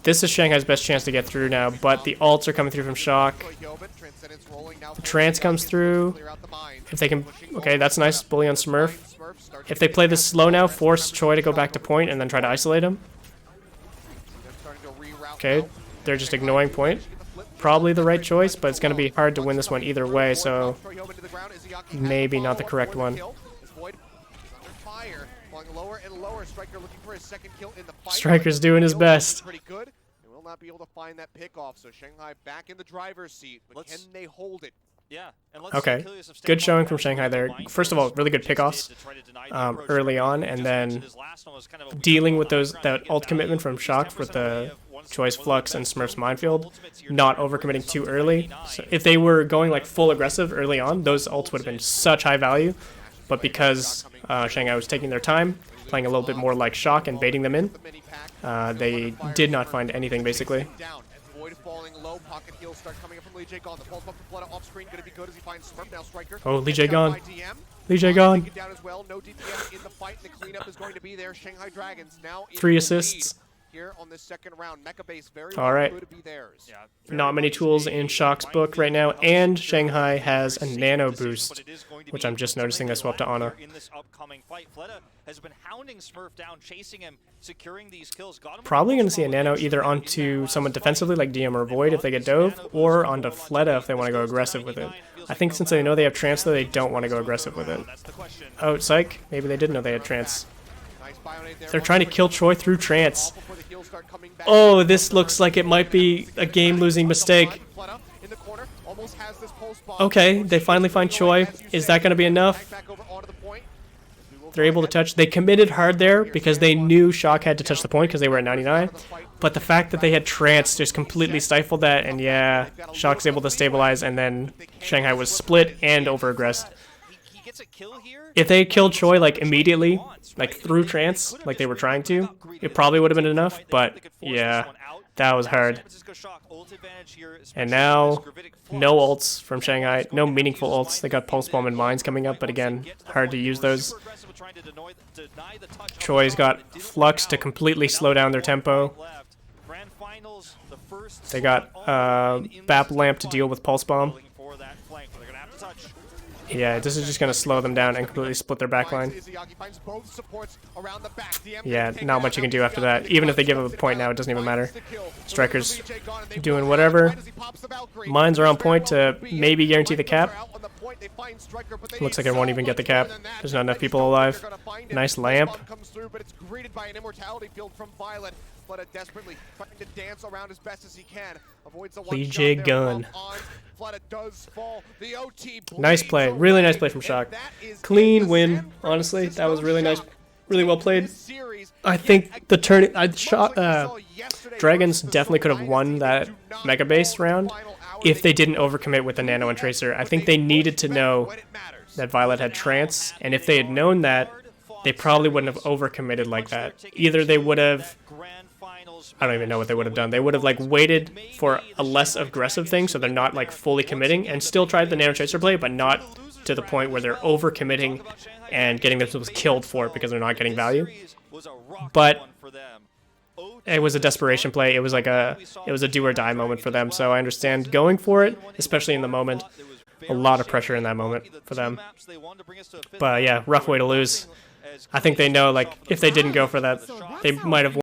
This is Shanghai's best chance to get through now, but the ults are coming through from Shock. The Trance comes through. If they can... Okay, that's nice. Bully on Smurf. If they play this slow now, force Choi to go back to point and then try to isolate him. Okay, they're just ignoring point. Probably the right choice, but it's going to be hard to win this one either way, so maybe not the correct one. Striker's doing his best. Will not be able to find that pickoff, so Shanghai back in the driver's seat, but can they hold it? Yeah. Okay, good showing from Shanghai there. First of all, really good pickoffs early on, and then dealing with that ult commitment from Shock with the Choice Flux and Smurf's Minefield, not overcommitting too early. So if they were going like full aggressive early on, those ults would have been such high value, but because Shanghai was taking their time, playing a little bit more like Shock and baiting them in, they did not find anything basically. Oh, Lee Jae gone. Lee Jae gone. 3 assists. Alright. Not many tools in Shock's book right now, and Shanghai has a nano boost, which I'm just noticing they swapped to Ana. Probably going to see a nano either onto someone defensively like DM or Void if they get dove, or onto Fleta if they want to go aggressive with it. I think since they know they have Trance though, they don't want to go aggressive with it. Oh, Psych. Maybe they did know they had Trance. They're trying to kill Choi through Trance. Oh, this looks like it might be a game-losing mistake. Okay, they finally find Choi. Is that going to be enough? They're able to touch. They committed hard there because they knew Shock had to touch the point because they were at 99. But the fact that they had Trance just completely stifled that, and yeah, Shock's able to stabilize, and then Shanghai was split and over-aggressed. If they killed Choi like immediately, like through Trance, like they were trying to, it probably would have been enough, but yeah, that was hard. And now, no ults from Shanghai, no meaningful ults. They got Pulse Bomb and Mines coming up, but again, hard to use those. Choi's got Flux to completely slow down their tempo. They got Bap Lamp to deal with Pulse Bomb. Yeah, this is just going to slow them down and completely split their backline. Yeah, not much you can do after that. Even if they give up a point now, it doesn't even matter. Strikers doing whatever. Mines are on point to maybe guarantee the cap. Looks like it won't even get the cap. There's not enough people alive. Nice lamp. Lee J Gun. Nice play. Really nice play from Shock. Clean win. Honestly, that was really nice. Really well played. I think the turn. Dragons definitely could have won that Mega Base round if they didn't overcommit with the Nano and Tracer. I think they needed to know that Violet had Trance, and if they had known that, they probably wouldn't have overcommitted like that. Either they would have, I don't even know what they would have done. They would have like waited for a less aggressive thing, so they're not like fully committing, and still tried the Nano Tracer play, but not to the point where they're overcommitting and getting themselves killed for it because they're not getting value. But it was a desperation play. It was like a do or die moment for them. So I understand going for it, especially in the moment. A lot of pressure in that moment for them. But yeah, rough way to lose. I think they know, like, if they didn't go for that, they might have won.